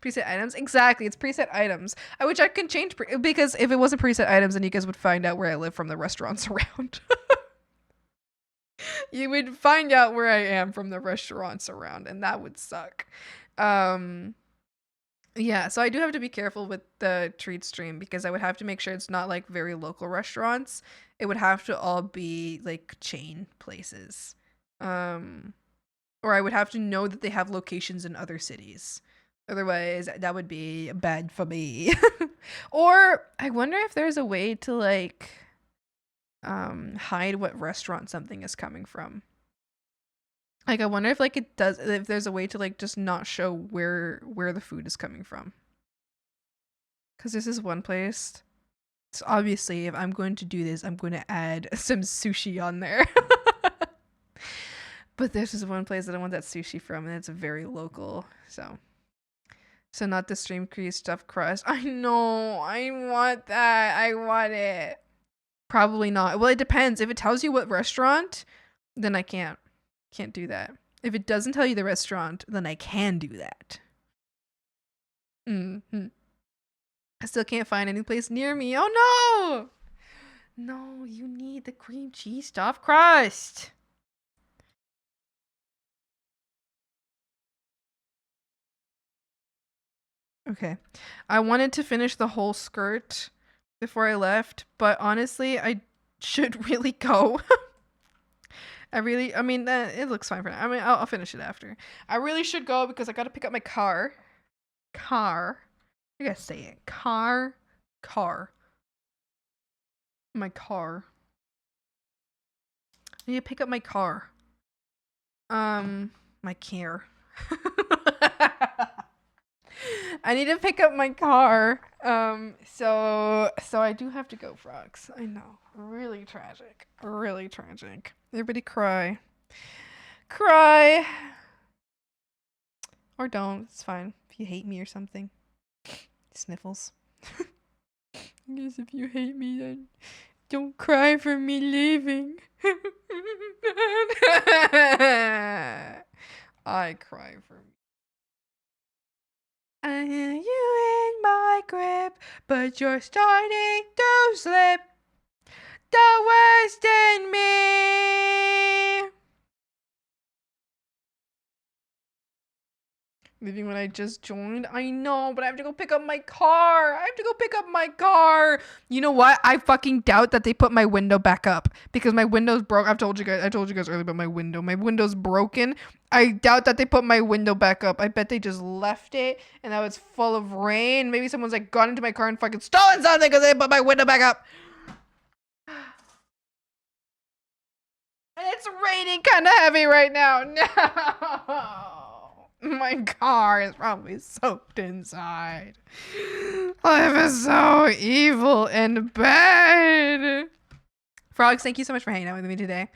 Preset items? Exactly, it's preset items. Which I can change because if it wasn't preset items, then you guys would find out where I live from the restaurants around. You would find out where I am from the restaurants around, and that would suck. Yeah, so I do have to be careful with the treat stream because I would have to make sure it's not like very local restaurants. It would have to all be like chain places. Or I would have to know that they have locations in other cities. Otherwise, that would be bad for me. Or I wonder if there's a way to like hide what restaurant something is coming from. Like I wonder if like if there's a way to like just not show where the food is coming from. Cause this is one place. So obviously if I'm going to do this, I'm going to add some sushi on there. But this is one place that I want that sushi from, and it's very local. So not the stream crease stuffed crust. I know. I want that. I want it. Probably not. Well, it depends. If it tells you what restaurant, then I can't do that. If it doesn't tell you the restaurant, then I can do that. I still can't find any place near me. Oh no! No, you need the cream cheese stuffed crust. Okay. I wanted to finish the whole skirt before I left, but honestly, I should really go. I mean, it looks fine for now. I mean, I'll finish it after. I really should go because I gotta pick up my car. I gotta say it. Car. My car. I need to pick up my car. My care. I need to pick up my car. So I do have to go, frogs. I know. Really tragic. Really tragic. Everybody cry. Cry. Or don't. It's fine. If you hate me or something. Sniffles. I guess if you hate me, then don't cry for me leaving. I cry for me. I hear you in my grip, but you're starting to slip. The worst in me. Leaving when I just joined. I know, but I have to go pick up my car. You know what? I fucking doubt that they put my window back up because my window's broke. I told you guys earlier about my window. My window's broken. I doubt that they put my window back up. I bet they just left it and now it's full of rain. Maybe someone's like gone into my car and fucking stolen something because they put my window back up. And it's raining kind of heavy right now. No. My car is probably soaked inside. Life is so evil and bad. Frogs, thank you so much for hanging out with me today.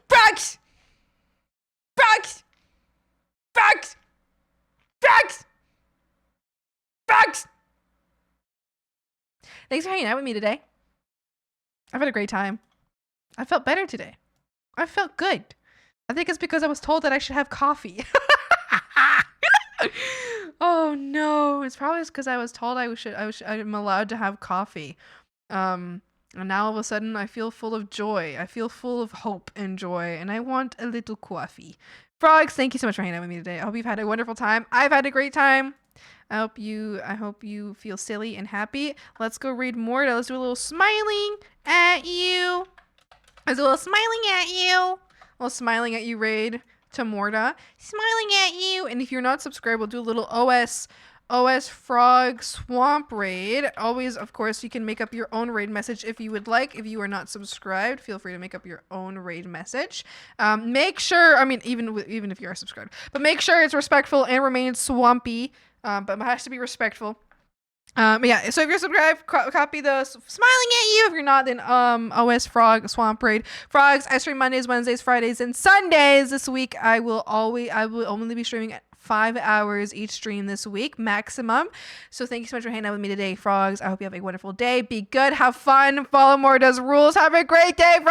Frogs! Frogs! Frogs! Frogs! Frogs! Thanks for hanging out with me today. I've had a great time. I felt better today. I felt good. I think it's because I was told that I should have coffee. Oh no, it's probably because I was told I'm allowed to have coffee. And now all of a sudden I feel full of joy. I feel full of hope and joy, and I want a little coffee. Frogs, thank you so much for hanging out with me today. I hope you've had a wonderful time. I've had a great time. I hope you feel silly and happy. Let's go read more. Let's do a little smiling at you. There's a little smiling at you. A little smiling at you raid. to Morta, smiling at you. And if you're not subscribed, we'll do a little OS Frog Swamp raid. Always, of course, you can make up your own raid message if you would like. If you are not subscribed, feel free to make up your own raid message. Make sure, I mean, even if you are subscribed, but make sure it's respectful and remains swampy. But it has to be respectful. But yeah, so if you're subscribed, copy the smiling at you. If you're not, then OS Frog Swamp Raid. Frogs, I stream Mondays, Wednesdays, Fridays, and Sundays. This week I will only be streaming at 5 hours each stream this week, maximum. So thank you so much for hanging out with me today, Frogs. I hope you have a wonderful day. Be good, have fun, follow Morta's rules. Have a great day,